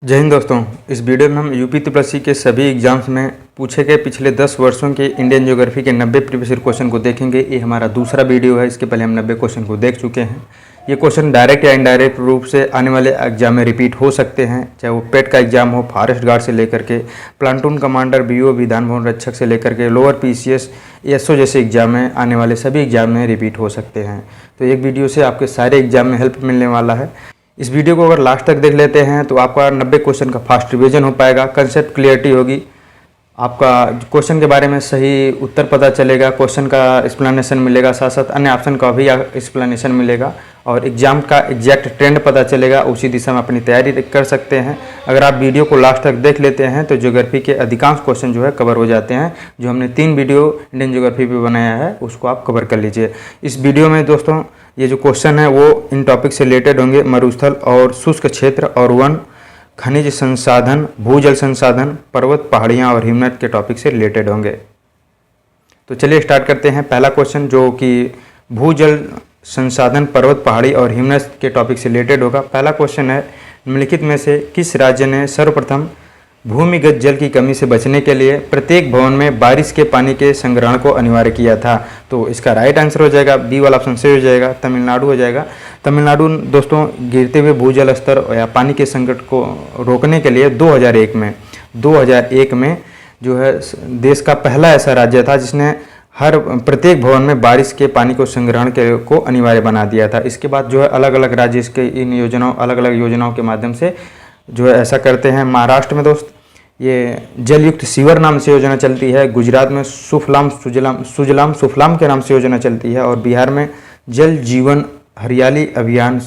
जय हिंद दोस्तों। इस वीडियो में हम यूपी त्रिपल के सभी एग्जाम्स में पूछे गए पिछले 10 वर्षों के इंडियन ज्योग्राफी के 90 प्रीवियस ईयर क्वेश्चन को देखेंगे। ये हमारा दूसरा वीडियो है। इसके पहले हम 90 क्वेश्चन को देख चुके हैं। ये क्वेश्चन डायरेक्ट या इनडायरेक्ट रूप से आने वाले एग्जाम में रिपीट हो सकते हैं, चाहे वो पेट का एग्जाम हो, फॉरेस्ट गार्ड से लेकर के platoon commander, BO Vidhan Bhavan रक्षक से लेकर के लोअर पीसीएस, एसओ जैसे एग्जाम में आने वाले सभी एग्जाम में रिपीट हो सकते हैं। तो एक वीडियो से आपके सारे एग्जाम में हेल्प मिलने वाला है। इस वीडियो को अगर लास्ट तक देख लेते हैं तो आपका 90 क्वेश्चन का फास्ट रिवीजन हो पाएगा, कंसेप्ट क्लियरिटी होगी, आपका क्वेश्चन के बारे में सही उत्तर पता चलेगा, क्वेश्चन का एक्सप्लेनेशन मिलेगा, साथ साथ अन्य ऑप्शन का भी एक्सप्लेनेशन मिलेगा और एग्जाम का एग्जैक्ट ट्रेंड पता चलेगा। उसी दिशा में अपनी तैयारी कर सकते हैं। अगर आप वीडियो को लास्ट तक देख लेते हैं तो ज्योग्राफी के अधिकांश क्वेश्चन जो है कवर हो जाते हैं। जो हमने 3 वीडियो इंडियन ज्योग्राफी पे बनाया है उसको आप कवर कर लीजिए। इस वीडियो में दोस्तों ये जो क्वेश्चन है वो इन टॉपिक से रिलेटेड होंगे। मरुस्थल और शुष्क क्षेत्र और वन, खनिज संसाधन, भूजल संसाधन, पर्वत, पहाड़ियाँ और हिमनद के टॉपिक से रिलेटेड होंगे। तो चलिए स्टार्ट करते हैं। पहला क्वेश्चन जो कि भूजल संसाधन, पर्वत, पहाड़ी और हिमनद के टॉपिक से रिलेटेड होगा। पहला क्वेश्चन है, निम्नलिखित में से किस राज्य ने सर्वप्रथम भूमिगत जल की कमी से बचने के लिए प्रत्येक भवन में बारिश के पानी के संग्रहण को अनिवार्य किया था? तो इसका राइट आंसर हो जाएगा बी वाला ऑप्शन से हो जाएगा, तमिलनाडु हो जाएगा। तमिलनाडु दोस्तों गिरते हुए भूजल स्तर या पानी के संकट को रोकने के लिए 2001 में जो है देश का पहला ऐसा राज्य था जिसने हर प्रत्येक भवन में बारिश के पानी को संग्रहण को अनिवार्य बना दिया था। इसके बाद जो है अलग अलग राज्य इसके इन योजनाओं अलग अलग योजनाओं के माध्यम से जो है ऐसा करते हैं। महाराष्ट्र में दोस्त ये जलयुक्त सीवर नाम से योजना चलती है, गुजरात में सुफलाम सुफलाम के नाम से योजना चलती है और बिहार में जल जीवन हरियाली अभियान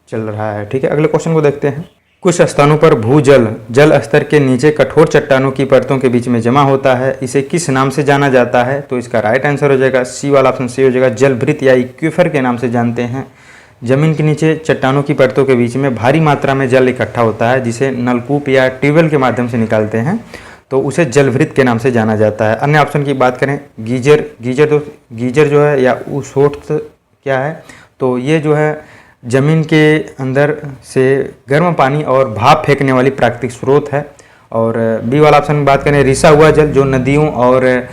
चल रहा है। ठीक है, अगले क्वेश्चन को देखते हैं। कुछ स्थानों पर भूजल जल स्तर के नीचे कठोर चट्टानों की परतों के बीच में जमा होता है, इसे किस नाम से जाना जाता है? तो इसका राइट आंसर हो जाएगा सी वाला ऑप्शन से हो जाएगा, जलभृत या इक्विफर के नाम से जानते हैं। जमीन के नीचे चट्टानों की परतों के बीच में भारी मात्रा में जल इकट्ठा होता है जिसे नलकूप या ट्यूबवेल के माध्यम से निकालते हैं, तो उसे जलभृत के नाम से जाना जाता है। अन्य ऑप्शन की बात करें, गीजर जो है या उसोट क्या है? तो ये जो है जमीन के अंदर से गर्म पानी और भाप फेंकने वाली प्राकृतिक स्रोत है। और बी वाला ऑप्शन की बात करें, रिसा हुआ जल जो नदियों और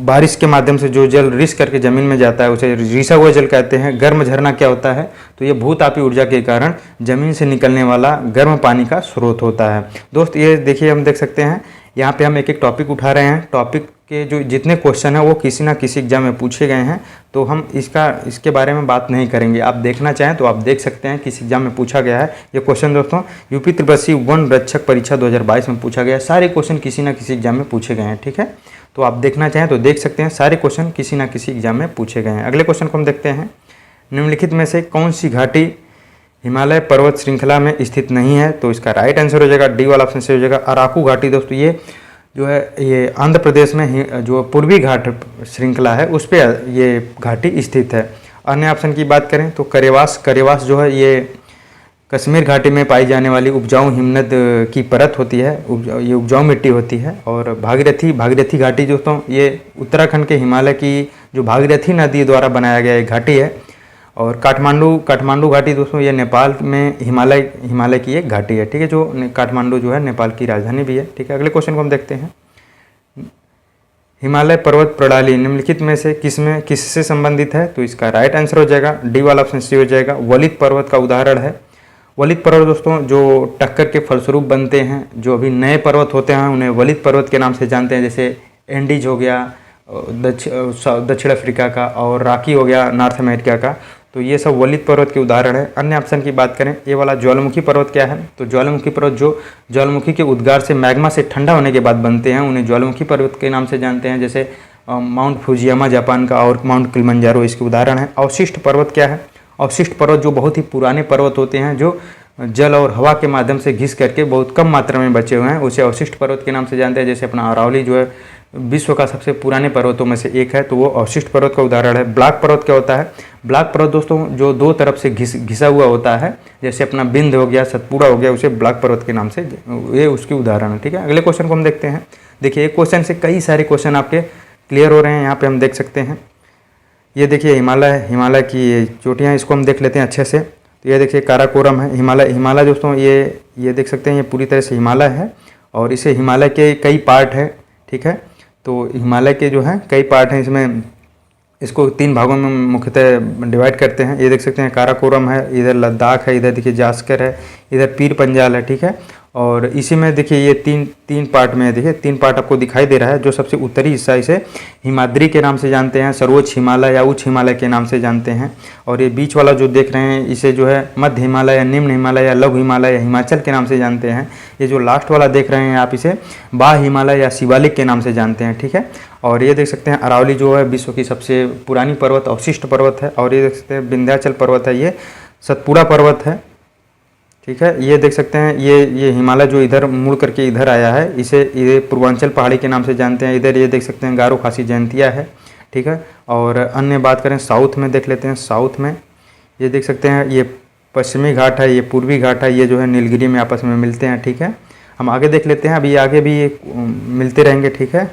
बारिश के माध्यम से जो जल रिस करके ज़मीन में जाता है उसे रिसा हुआ जल कहते हैं। गर्म झरना क्या होता है? तो ये भूतापी ऊर्जा के कारण ज़मीन से निकलने वाला गर्म पानी का स्रोत होता है। दोस्त ये देखिए, हम देख सकते हैं यहाँ पे हम एक एक टॉपिक उठा रहे हैं। टॉपिक के जो जितने क्वेश्चन हैं वो किसी ना किसी एग्जाम में पूछे गए हैं, तो हम इसके बारे में बात नहीं करेंगे। आप देखना चाहें तो आप देख सकते हैं किस एग्जाम में पूछा गया है। ये क्वेश्चन दोस्तों यूपी त्रिपल वन रक्षक परीक्षा 2022 में पूछा गया। सारे क्वेश्चन किसी ना किसी एग्जाम में पूछे गए हैं। ठीक है, तो आप देखना चाहें तो देख सकते हैं, सारे क्वेश्चन किसी ना किसी एग्जाम में पूछे गए हैं। अगले क्वेश्चन को हम देखते हैं। निम्नलिखित में से कौन सी घाटी हिमालय पर्वत श्रृंखला में स्थित नहीं है? तो इसका राइट आंसर हो जाएगा डी वाला ऑप्शन से हो जाएगा, अराकू घाटी। दोस्तों ये जो है ये आंध्र प्रदेश में जो पूर्वी घाट श्रृंखला है उस पर ये घाटी स्थित है। अन्य ऑप्शन की बात करें तो करेवास जो है ये कश्मीर घाटी में पाई जाने वाली उपजाऊ हिमनद की परत होती है, ये उपजाऊ मिट्टी होती है। और भागीरथी घाटी दोस्तों ये उत्तराखंड के हिमालय की जो भागीरथी नदी द्वारा बनाया गया एक घाटी है। और काठमांडू घाटी दोस्तों ये नेपाल में हिमालय की एक घाटी है। ठीक है, जो काठमांडू जो है नेपाल की राजधानी भी है। ठीक है, अगले क्वेश्चन को हम देखते हैं। हिमालय पर्वत प्रणाली निम्नलिखित में से किससे संबंधित है? तो इसका राइट आंसर हो जाएगा डी वाला ऑप्शन सी हो जाएगा, वलित पर्वत का उदाहरण है। वलित पर्वत दोस्तों जो टक्कर के फलस्वरूप बनते हैं, जो अभी नए पर्वत होते हैं उन्हें वलित पर्वत के नाम से जानते हैं। जैसे एंडीज हो गया दक्षिण अफ्रीका का और रॉकी हो गया नॉर्थ अमेरिका का, तो ये सब वलित पर्वत के उदाहरण है। अन्य ऑप्शन की बात करें, ये वाला ज्वालामुखी पर्वत क्या है? तो ज्वालामुखी पर्वत जो ज्वालामुखी के उद्गार से मैग्मा से ठंडा होने के बाद बनते हैं उन्हें ज्वालामुखी पर्वत के नाम से जानते हैं। जैसे माउंट फुजियामा जापान का और माउंट किलिमंजारो इसके उदाहरण है। अवशिष्ट पर्वत क्या है? अवशिष्ट पर्वत जो बहुत ही पुराने पर्वत होते हैं जो जल और हवा के माध्यम से घिस करके बहुत कम मात्रा में बचे हुए हैं, उसे अवशिष्ट पर्वत के नाम से जानते हैं। जैसे अपना अरावली जो है विश्व का सबसे पुराने पर्वतों में से एक है, तो वो अवशिष्ट पर्वत का उदाहरण है। ब्लॉक पर्वत क्या होता है? ब्लॉक पर्वत दोस्तों जो दो तरफ से घिसा हुआ होता है, जैसे अपना बिंद हो गया, सतपुड़ा हो गया, उसे ब्लॉक पर्वत के नाम से ये उसकी उदाहरण है। ठीक है, अगले क्वेश्चन को हम देखते हैं। देखिए एक क्वेश्चन से कई सारे क्वेश्चन आपके क्लियर हो रहे हैं। यहाँ पे हम देख सकते हैं, ये देखिए हिमालय की चोटियाँ, इसको हम देख लेते हैं अच्छे से। तो ये देखिए काराकोरम है। हिमालय दोस्तों ये देख सकते हैं, ये पूरी तरह से हिमालय है और इसे हिमालय के कई पार्ट है, ठीक है। तो हिमालय के जो है कई पार्ट हैं, इसमें इसको 3 भागों में मुख्यतः डिवाइड करते हैं। ये देख सकते हैं काराकोरम है, इधर लद्दाख है, इधर देखिए जास्कर है, इधर पीर पंजाल है, ठीक है। और इसी में देखिए ये तीन पार्ट में है, देखिए 3 पार्ट आपको दिखाई दे रहा है। जो सबसे उत्तरी हिस्सा इसे हिमाद्री के नाम से जानते हैं, सर्वोच्च हिमालय या उच्च हिमालय के नाम से जानते हैं। और ये बीच वाला जो देख रहे हैं इसे जो है मध्य हिमालय या निम्न हिमालय या लघु हिमालय या हिमाचल के नाम से जानते हैं। ये जो लास्ट वाला देख रहे हैं आप, इसे बाह्य हिमालय या शिवालिक के नाम से जानते हैं, ठीक है। और ये देख सकते हैं अरावली जो है विश्व की सबसे पुरानी पर्वत अवशिष्ट पर्वत है। और ये देख सकते हैं विंध्याचल पर्वत है, ये सतपुड़ा पर्वत है, ठीक है। ये देख सकते हैं ये हिमालय जो इधर मुड़ करके इधर आया है, इसे पूर्वांचल पहाड़ी के नाम से जानते हैं। इधर ये देख सकते हैं गारो खासी जयंतिया है, ठीक है। और अन्य बात करें साउथ में देख लेते हैं। साउथ में ये देख सकते हैं ये पश्चिमी घाट है, ये पूर्वी घाट है, ये जो है नीलगिरी में आपस में मिलते हैं, ठीक है। हम आगे देख लेते हैं, अभी आगे भी ये मिलते रहेंगे, ठीक है।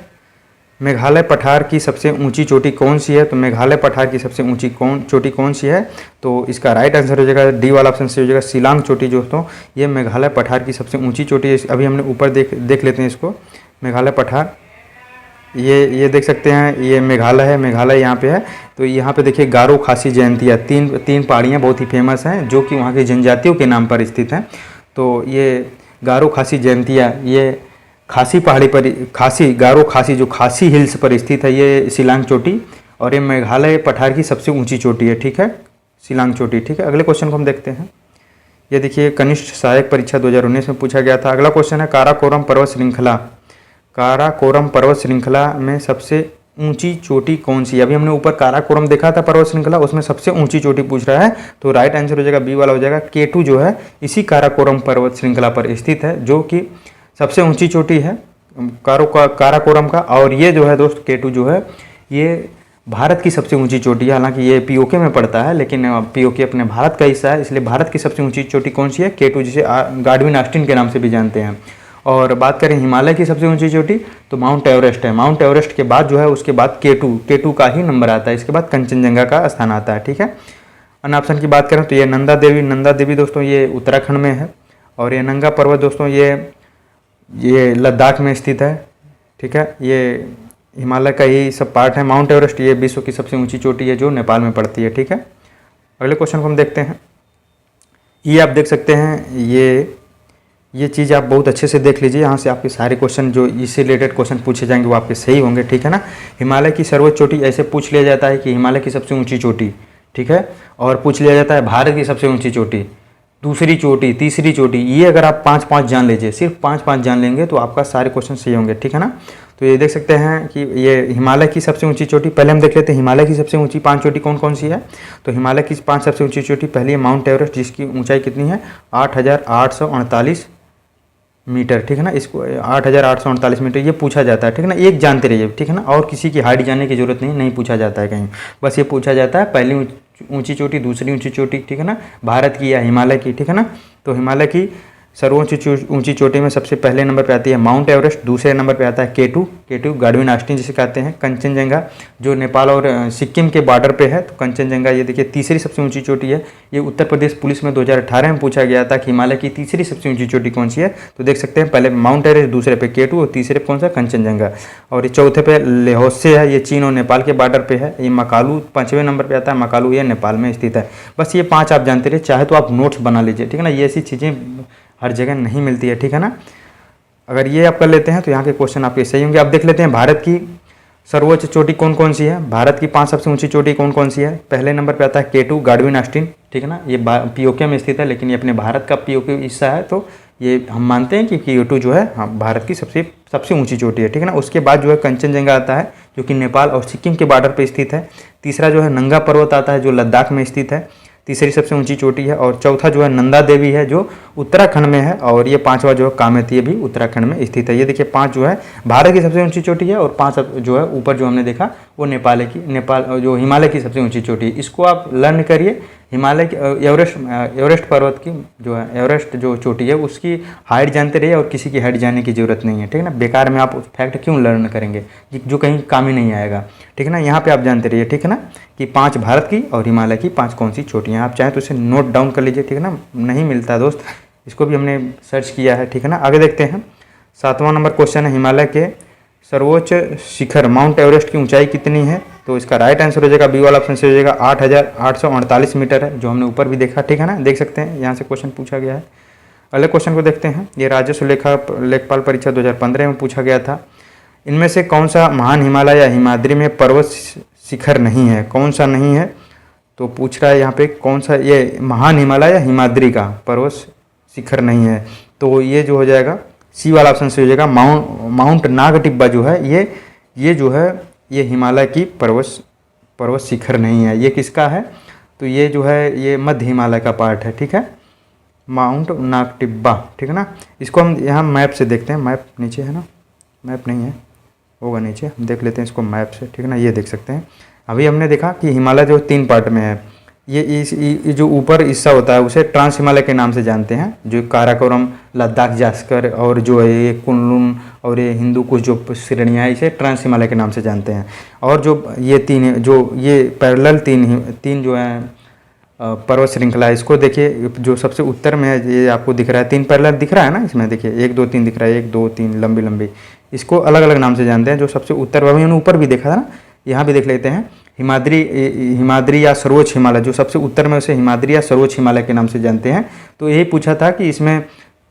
मेघालय पठार की सबसे ऊंची चोटी कौन सी है? तो मेघालय पठार की सबसे ऊंची चोटी कौन सी है? तो इसका राइट आंसर हो जाएगा डी वाला ऑप्शन से हो जाएगा शिलांग चोटी। दोस्तों ये मेघालय पठार की सबसे ऊंची चोटी है। अभी हमने ऊपर देख लेते हैं इसको, मेघालय पठार ये देख सकते हैं, ये मेघालय है, मेघालय यहाँ पे है। तो यहाँ पे देखिए गारो खासी जयंतिया, तीन पहाड़ियाँ बहुत ही फेमस हैं जो कि वहाँ की जनजातियों के नाम पर स्थित हैं। तो ये गारो खासी जयंतिया ये खासी पहाड़ी पर, गारो खासी जो खासी हिल्स पर स्थित है, ये शिलांग चोटी। और ये मेघालय पठार की सबसे ऊंची चोटी है, ठीक है, शिलांग चोटी, ठीक है। अगले क्वेश्चन को हम देखते हैं। ये देखिए कनिष्ठ सहायक परीक्षा 2019 में पूछा गया था। अगला क्वेश्चन है काराकोरम पर्वत श्रृंखला। काराकोरम पर्वत श्रृंखला में सबसे ऊंची चोटी कौन सी है? अभी हमने ऊपर काराकोरम देखा था पर्वत श्रृंखला, उसमें सबसे ऊंची चोटी पूछ रहा है। तो राइट आंसर हो जाएगा बी वाला हो जाएगा K2 जो है इसी काराकोरम पर्वत श्रृंखला पर स्थित है, जो कि सबसे ऊंची चोटी है काराकोरम का। और ये जो है दोस्त K2 जो है ये भारत की सबसे ऊंची चोटी है। हालांकि ये पीओके में पड़ता है, लेकिन पीओके अपने भारत का हिस्सा है, इसलिए भारत की सबसे ऊंची चोटी कौन सी है? K2, जिसे गाडविन ऑस्टिन के नाम से भी जानते हैं। और बात करें हिमालय की सबसे ऊंची चोटी, तो माउंट एवरेस्ट है। माउंट एवरेस्ट के बाद जो है उसके बाद K2 का ही नंबर आता है, इसके बाद कंचनजंगा का स्थान आता है, ठीक है। अन्य ऑप्शन की बात करें तो ये नंदा देवी दोस्तों ये उत्तराखंड में है। और ये नंगा पर्वत दोस्तों ये लद्दाख में स्थित है, ठीक है। ये हिमालय का ही सब पार्ट है। माउंट एवरेस्ट ये विश्व की सबसे ऊंची चोटी है जो नेपाल में पड़ती है, ठीक है। अगले क्वेश्चन को हम देखते हैं। ये आप देख सकते हैं, ये चीज़ आप बहुत अच्छे से देख लीजिए। यहाँ से आपके सारे क्वेश्चन जो इससे रिलेटेड क्वेश्चन पूछे जाएंगे वो आपके सही होंगे, ठीक है ना। हिमालय की सर्वोच्च चोटी ऐसे पूछ लिया जाता है कि हिमालय की सबसे ऊँची चोटी, ठीक है। और पूछ लिया जाता है भारत की सबसे ऊँची चोटी, दूसरी चोटी, तीसरी चोटी। ये अगर आप 5-5 जान लीजिए, सिर्फ 5-5 जान लेंगे तो आपका सारे क्वेश्चन सही होंगे, ठीक है ना। तो ये देख सकते हैं कि ये हिमालय की सबसे ऊंची चोटी, पहले हम देख लेते हैं हिमालय की सबसे ऊंची 5 चोटी कौन कौन सी है। तो हिमालय की 5 सबसे ऊंची चोटी, पहली है माउंट एवरेस्ट जिसकी ऊंचाई कितनी है 8,848 मीटर, ठीक है ना। इसको 8,848 मीटर ये पूछा जाता है, ठीक है ना। एक जानते रहिए, ठीक है ना। और किसी की हाइट जानने की जरूरत नहीं पूछा जाता है कहीं, बस ये पूछा जाता है पहली ऊंची चोटी, दूसरी ऊंची चोटी, ठीक है ना, भारत की या हिमालय की, ठीक है ना। तो हिमालय की सर्वोच्च ऊंची चोटी में सबसे पहले नंबर पे आती है माउंट एवरेस्ट, दूसरे नंबर पे आता है K2 गाडविन ऑस्टिन जिसे कहते हैं। कंचनजंगा जो नेपाल और सिक्किम के बॉर्डर पे है, तो कंचनजंगा ये देखिए तीसरी सबसे ऊंची चोटी है। ये उत्तर प्रदेश पुलिस में 2018 में पूछा गया था कि हिमालय की तीसरी सबसे ऊंची चोटी कौन सी है। तो देख सकते हैं पहले माउंट एवरेस्ट, दूसरे पे K2 और तीसरे पे कौन सा कंचनजंगा। और ये चौथे पे लेहोसे है, ये चीन और नेपाल के बॉर्डर पे है। ये मकालू 5वें नंबर पे आता है, मकालू ये नेपाल में स्थित है। बस ये 5 आप जानते रहिए, चाहे तो आप नोट्स बना लीजिए, ठीक है ना। ये ऐसी चीज़ें हर जगह नहीं मिलती है, ठीक है ना। अगर ये आप कर लेते हैं तो यहाँ के क्वेश्चन आपके सही होंगे। अब देख लेते हैं भारत की सर्वोच्च चोटी कौन कौन सी है। भारत की 5 सबसे ऊंची चोटी कौन कौन सी है। पहले नंबर पे आता है K2 गाडविन ऑस्टिन, ठीक है ना। ये पीओके में स्थित है, लेकिन ये अपने भारत का पीओके हिस्सा है, तो ये हम मानते हैं कि K2 जो है भारत की सबसे ऊंची चोटी है, ठीक है ना। उसके बाद जो है कंचनजंगा आता है जो कि नेपाल और सिक्किम के बॉर्डर पर स्थित है। तीसरा जो है नंगा पर्वत आता है जो लद्दाख में स्थित है, तीसरी सबसे ऊंची चोटी है। और चौथा जो है नंदा देवी है जो उत्तराखंड में है, और ये 5वां जो है कामेत, ये भी उत्तराखंड में स्थित है। ये देखिए 5 जो है भारत की सबसे ऊंची चोटी है, और 5 जो है ऊपर जो हमने देखा वो नेपाल जो हिमालय की सबसे ऊंची चोटी है। इसको आप लर्न करिए। हिमालय की एवरेस्ट पर्वत की जो है, एवरेस्ट जो चोटी है उसकी हाइट जानते रहिए, और किसी की हाइट जानने की ज़रूरत नहीं है, ठीक है ना। बेकार में आप फैक्ट क्यों लर्न करेंगे जो कहीं काम ही नहीं आएगा, ठीक है ना। यहाँ पे आप जानते रहिए, ठीक है ना, कि 5 भारत की और हिमालय की 5 कौन सी चोटियाँ। आप चाहें तो इसे नोट डाउन कर लीजिए, ठीक है ना। नहीं मिलता दोस्त, इसको भी हमने सर्च किया है, ठीक है ना। आगे देखते हैं। 7वां नंबर क्वेश्चन है, हिमालय के सर्वोच्च शिखर माउंट एवरेस्ट की ऊंचाई कितनी है? तो इसका राइट आंसर हो जाएगा, बी वाला ऑप्शन से हो जाएगा 8,848 मीटर है, जो हमने ऊपर भी देखा, ठीक है ना। देख सकते हैं यहाँ से क्वेश्चन पूछा गया है। अगले क्वेश्चन को देखते हैं। ये राजस्व लेखपाल परीक्षा 2015 में पूछा गया था। इनमें से कौन सा महान हिमालय या हिमाद्री में पर्वत शिखर नहीं है? कौन सा नहीं है? तो पूछ रहा है यहाँ पे कौन सा ये महान हिमालय या हिमाद्री का पर्वत शिखर नहीं है। तो ये जो हो जाएगा सी वाला ऑप्शन से हो जाएगा, माउंट नागटिब्बा जो है ये जो है ये हिमालय की पर्वत शिखर नहीं है। ये किसका है? तो ये जो है ये मध्य हिमालय का पार्ट है, ठीक है, माउंट नागटिब्बा, ठीक है ना। इसको हम यहाँ मैप से देखते हैं। मैप नीचे है ना, मैप नहीं है, होगा नीचे, हम देख लेते हैं इसको मैप से, ठीक है ना। ये देख सकते हैं। अभी हमने देखा कि हिमालय जो 3 पार्ट में है। ये जो ऊपर हिस्सा होता है उसे ट्रांस हिमालय के नाम से जानते हैं, जो काराकोरम, लद्दाख, जास्कर और जो है ये कुनलुन और ये हिंदू कुछ जो श्रेणियाँ हैं इसे ट्रांस हिमालय के नाम से जानते हैं। और जो ये 3 जो ये पैरेलल तीन जो है पर्वत श्रृंखला है, इसको देखिए जो सबसे उत्तर में है ये आपको दिख रहा है, 3 पैरेलल दिख रहा है ना इसमें, देखिए 1 2 3 दिख रहा है, 1 2 3 लंबी लंबी, इसको अलग अलग नाम से जानते हैं। जो सबसे उत्तर वाली हमने ऊपर भी देखा था ना, यहाँ भी देख लेते हैं। हिमाद्री या सर्वोच्च हिमालय, जो सबसे उत्तर में उसे हिमाद्री या सर्वोच्च हिमालय के नाम से जानते हैं। तो यही पूछा था कि इसमें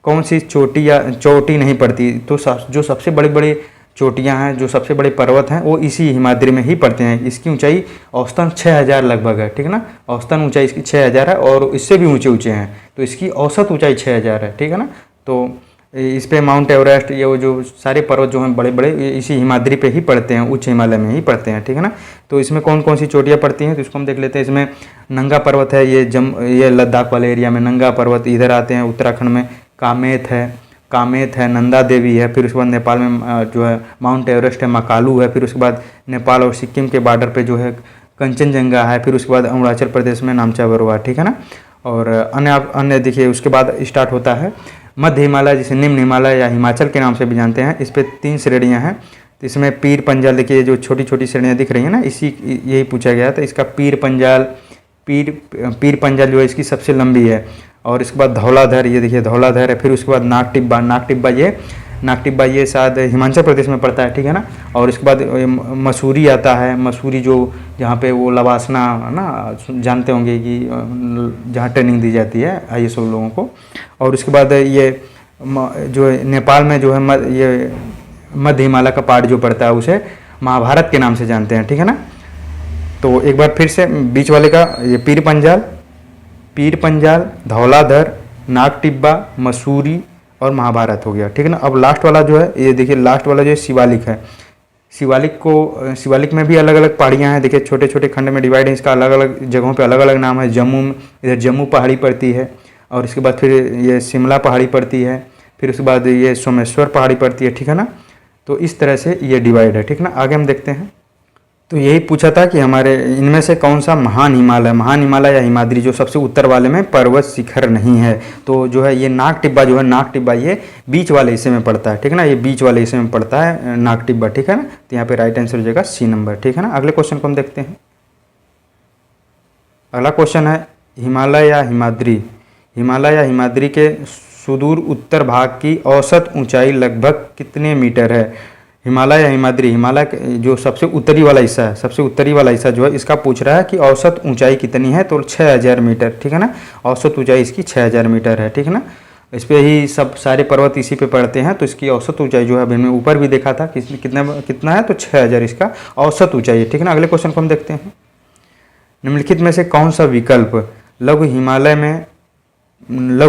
कौन सी चोटी नहीं पड़ती। तो जो सबसे बड़े बड़े चोटियां हैं, जो सबसे बड़े पर्वत हैं, वो इसी हिमाद्री में ही पड़ते हैं। इसकी ऊंचाई औसतन 6000 लगभग है, ठीक है ना। औसतन ऊंचाई इसकी 6000 है, और इससे भी ऊंचे ऊंचे हैं, तो इसकी औसत ऊंचाई 6000 है, ठीक है ना। तो इस पे माउंट एवरेस्ट, ये वो जो सारे पर्वत जो हैं बड़े बड़े, इसी हिमाद्री पे ही पड़ते हैं, उच्च हिमालय में ही पड़ते हैं, ठीक है ना। तो इसमें कौन कौन सी चोटियाँ पड़ती हैं, तो इसको हम देख लेते हैं। इसमें नंगा पर्वत है, ये लद्दाख वाले एरिया में नंगा पर्वत इधर आते हैं, उत्तराखंड में कामेत है, नंदा देवी है, फिर उसके बाद नेपाल में जो है माउंट एवरेस्ट है, मकालू है, फिर उसके बाद नेपाल और सिक्किम के बॉर्डर पे जो है कंचनजंगा है, फिर उसके बाद अरुणाचल प्रदेश में नामचा बरुआ, ठीक है ना। और अन्य देखिए उसके बाद स्टार्ट होता है मध्य हिमालय, जिसे निम्न हिमालय या हिमाचल के नाम से भी जानते हैं। इस पर 3 श्रेणियाँ हैं। तो इसमें पीर पंजाल, देखिए जो छोटी छोटी श्रेणियाँ दिख रही हैं ना, यही पूछा गया था। इसका पीर पंजाल जो है इसकी सबसे लंबी है। और इसके बाद धौलाधर, ये देखिए धौलाधर है। फिर उसके बाद नागटिब्बा ये शायद हिमाचल प्रदेश में पड़ता है, ठीक है ना। और इसके बाद मसूरी आता है, मसूरी जो जहाँ पे वो लवासना ना जानते होंगे कि जहाँ ट्रेनिंग दी जाती है IAS लोगों को। और उसके बाद ये जो नेपाल में जो है ये मध्य हिमालय का पार्ट जो पड़ता है उसे महाभारत के नाम से जानते हैं, ठीक है ना। तो एक बार फिर से बीच वाले का ये पीर पंजाल, धौलाधर, नागटिब्बा, मसूरी और महाभारत हो गया, ठीक है ना। अब लास्ट वाला जो है ये देखिए, लास्ट वाला जो है शिवालिक है। शिवालिक में भी अलग अलग पहाड़ियाँ हैं, देखिए छोटे छोटे खंड में डिवाइड है। इसका अलग अलग जगहों पे अलग अलग नाम है। इधर जम्मू पहाड़ी पड़ती है, और इसके बाद फिर ये शिमला पहाड़ी पड़ती है, फिर उसके बाद ये सोमेश्वर पहाड़ी पड़ती है, ठीक है ना। तो इस तरह से ये डिवाइड है, ठीक है ना। आगे हम देखते हैं। तो यही पूछा था कि हमारे इनमें से कौन सा महान हिमालय या हिमाद्री जो सबसे उत्तर वाले में पर्वत शिखर नहीं है। तो जो है ये नागटिब्बा ये बीच वाले हिस्से में पड़ता है, ठीक है ना। ये बीच वाले हिस्से में पड़ता है नागटिब्बा, ठीक है ना। तो यहाँ पे राइट आंसर हो जाएगा C नंबर, ठीक है ना। अगले क्वेश्चन को हम देखते हैं। अगला क्वेश्चन है हिमालय या हिमाद्री के सुदूर उत्तर भाग की औसत ऊंचाई लगभग कितने मीटर है? हिमालय या हिमाद्री, हिमालय जो सबसे उत्तरी वाला हिस्सा जो है इसका पूछ रहा है कि औसत ऊंचाई कितनी है। तो 6000 मीटर, ठीक है ना। औसत ऊंचाई इसकी 6000 मीटर है, ठीक है ना। इस पे ही सब सारे पर्वत इसी पे पड़ते हैं। तो इसकी औसत ऊंचाई जो है अभी हमने ऊपर भी देखा था कितना है, तो 6000 इसका औसत ऊंचाई है, ठीक है ना। अगले क्वेश्चन को हम देखते हैं। निम्नलिखित में से कौन सा विकल्प लघु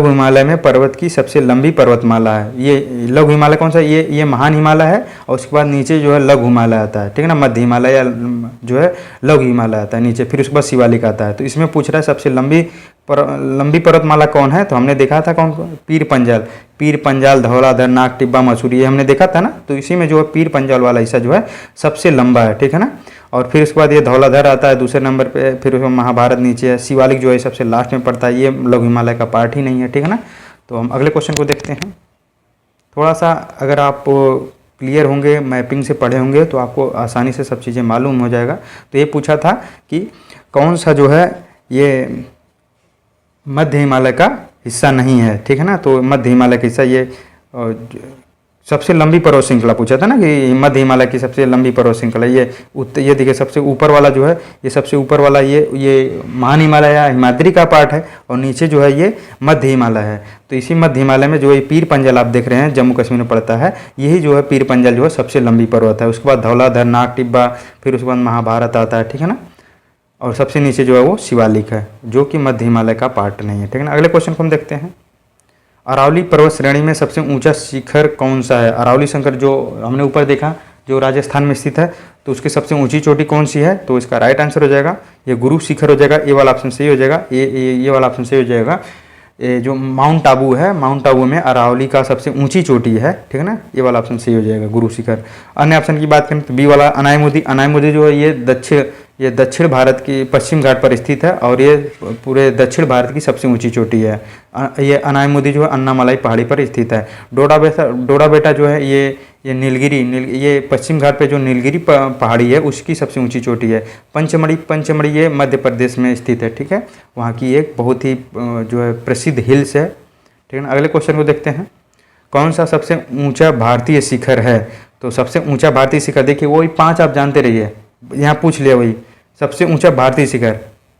हिमालय में पर्वत की सबसे लंबी पर्वतमाला है? ये लघु हिमालय कौन सा? ये महान हिमालय है, और उसके बाद नीचे जो है लघु हिमालय आता है, ठीक है ना। मध्य हिमालय या जो है लघु हिमालय आता है नीचे, फिर उसके बाद शिवालिक आता है। तो इसमें पूछ रहा है सबसे लंबी लंबी पर्वतमाला कौन है? तो हमने देखा था कौन, पीर पंजाल। पीर पंजाल, धौलाधर, नाग टिब्बा, मसूरी, ये हमने देखा था ना। तो इसी में जो है पीर पंजाल वाला हिस्सा जो है सबसे लंबा है, ठीक है ना। और फिर उसके बाद ये धौलाधर आता है दूसरे नंबर पे, फिर उसमें महाभारत नीचे है, शिवालिक जो है सबसे लास्ट में पड़ता है, ये लघु हिमालय का पार्ट ही नहीं है, ठीक है ना। तो हम अगले क्वेश्चन को देखते हैं। थोड़ा सा अगर आप क्लियर होंगे, मैपिंग से पढ़े होंगे तो आपको आसानी से सब चीज़ें मालूम हो जाएगा। तो ये पूछा था कि कौन सा जो है ये मध्य हिमालय का हिस्सा नहीं है, ठीक है ना। तो मध्य हिमालय का हिस्सा ये सबसे लंबी पर्वत श्रृंखला पूछा था ना कि मध्य हिमालय की सबसे लंबी पर्वत श्रृंखला ये देखिए सबसे ऊपर वाला जो है, ये सबसे ऊपर वाला ये महान हिमालय या हिमाद्री का पार्ट है, और नीचे जो है ये मध्य हिमालय है। तो इसी मध्य हिमालय में जो ये पीर पंजाल आप देख रहे हैं जम्मू कश्मीर में पड़ता है, यही जो है पीर पंजाल जो है सबसे लंबी पर्वत है। उसके बाद धौलाधर, नाग टिब्बा, फिर उसके बाद महाभारत आता है, ठीक है ना। और सबसे नीचे जो है वो शिवालिक है, जो कि मध्य हिमालय का पार्ट नहीं है, ठीक है ना। अगले क्वेश्चन को हम देखते हैं। अरावली पर्वत श्रेणी में सबसे ऊंचा शिखर कौन सा है? अरावली शिखर जो हमने ऊपर देखा जो राजस्थान में स्थित है, तो उसकी सबसे ऊंची चोटी कौन सी है? तो इसका राइट आंसर हो जाएगा ये गुरु शिखर हो जाएगा। ये वाला ऑप्शन सही हो जाएगा। ये वाला ऑप्शन सही हो जाएगा। ये जो माउंट आबू है, माउंट आबू में अरावली का सबसे ऊंची चोटी है, ठीक है ना। ये वाला ऑप्शन सही हो जाएगा, गुरु शिखर। अन्य ऑप्शन की बात करें तो बी वाला अनायमुदी। अनायमुदी जो है ये दक्षिण भारत की पश्चिम घाट पर स्थित है, और ये पूरे दक्षिण भारत की सबसे ऊंची चोटी है। ये अनायमुदी जो है अन्नामलाई पहाड़ी पर स्थित है। डोडा बेटा जो है ये नीलगिरी ये पश्चिम घाट पे जो नीलगिरी पहाड़ी है उसकी सबसे ऊंची चोटी है। पंचमढ़ी ये मध्य प्रदेश में स्थित है, ठीक है। वहाँ की एक बहुत ही जो है प्रसिद्ध हिल्स है, ठीक है ना। अगले क्वेश्चन को देखते हैं। कौन सा सबसे ऊंचा भारतीय शिखर है? तो सबसे ऊंचा भारतीय शिखर देखिए वही 5 आप जानते रहिए, यहाँ पूछ लिया वही सबसे ऊंचा भारतीय शिखर।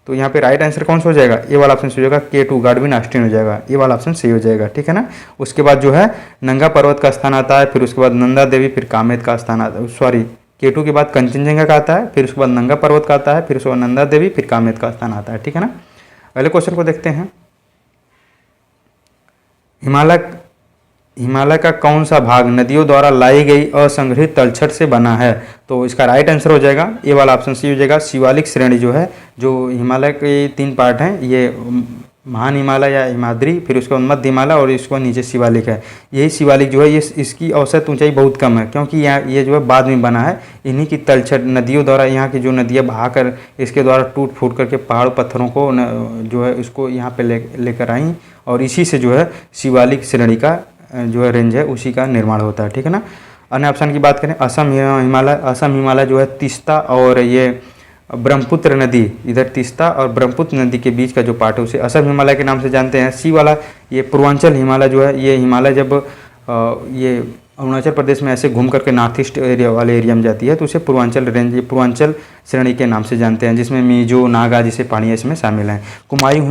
तो यहाँ पे राइट आंसर कौन सा हो जाएगा? ये वाला ऑप्शन सही हो जाएगा, K2 गाडविन ऑस्टिन हो जाएगा। ये वाला ऑप्शन सही हो जाएगा, ठीक है ना। उसके बाद जो है नंगा पर्वत का स्थान आता है, फिर उसके बाद नंदा देवी, फिर कामेत का स्थान आता है। सॉरी, K2 के बाद कंचनजंगा का आता है, फिर उसके बाद नंगा पर्वत का आता है, फिर उसके बाद नंदा देवी, फिर कामेत का स्थान आता है, ठीक है ना। अगले क्वेश्चन को देखते हैं। हिमालय का कौन सा भाग नदियों द्वारा लाई गई असंग्रहित तलछट से बना है? तो इसका राइट आंसर हो जाएगा ये वाला ऑप्शन सी हो जाएगा। शिवालिक श्रेणी जो है, जो हिमालय के 3 पार्ट हैं, ये महान हिमालय या हिमाद्री, फिर उसके बाद मध्य हिमालय और इसको नीचे शिवालिक है। यही शिवालिक जो है ये इसकी औसत ऊंचाई बहुत कम है, क्योंकि ये जो है बाद में बना है। इन्हीं की तलछट नदियों द्वारा, यहाँ की जो नदियाँ बहाकर इसके द्वारा टूट फूट करके पहाड़ पत्थरों को जो है उसको यहाँ पे लेकर आई, और इसी से जो है शिवालिक श्रेणी का जो है रेंज है उसी का निर्माण होता है, ठीक है ना। अन्य ऑप्शन की बात करें, असम हिमालय जो है तीस्ता और ये ब्रह्मपुत्र नदी, इधर तीस्ता और ब्रह्मपुत्र नदी के बीच का जो पार्ट है उसे असम हिमालय के नाम से जानते हैं। सी वाला ये पूर्वांचल हिमालय जो है, ये हिमालय जब ये अरुणाचल प्रदेश में ऐसे घूम करके नॉर्थ ईस्ट एरिया वाले एरिया में जाती है तो उसे पूर्वांचल रेंज, ये पूर्वांचल श्रेणी के नाम से जानते हैं, जिसमें मिजो, नागा जैसे पहाड़ियाँ इसमें शामिल हैं। कुमायूं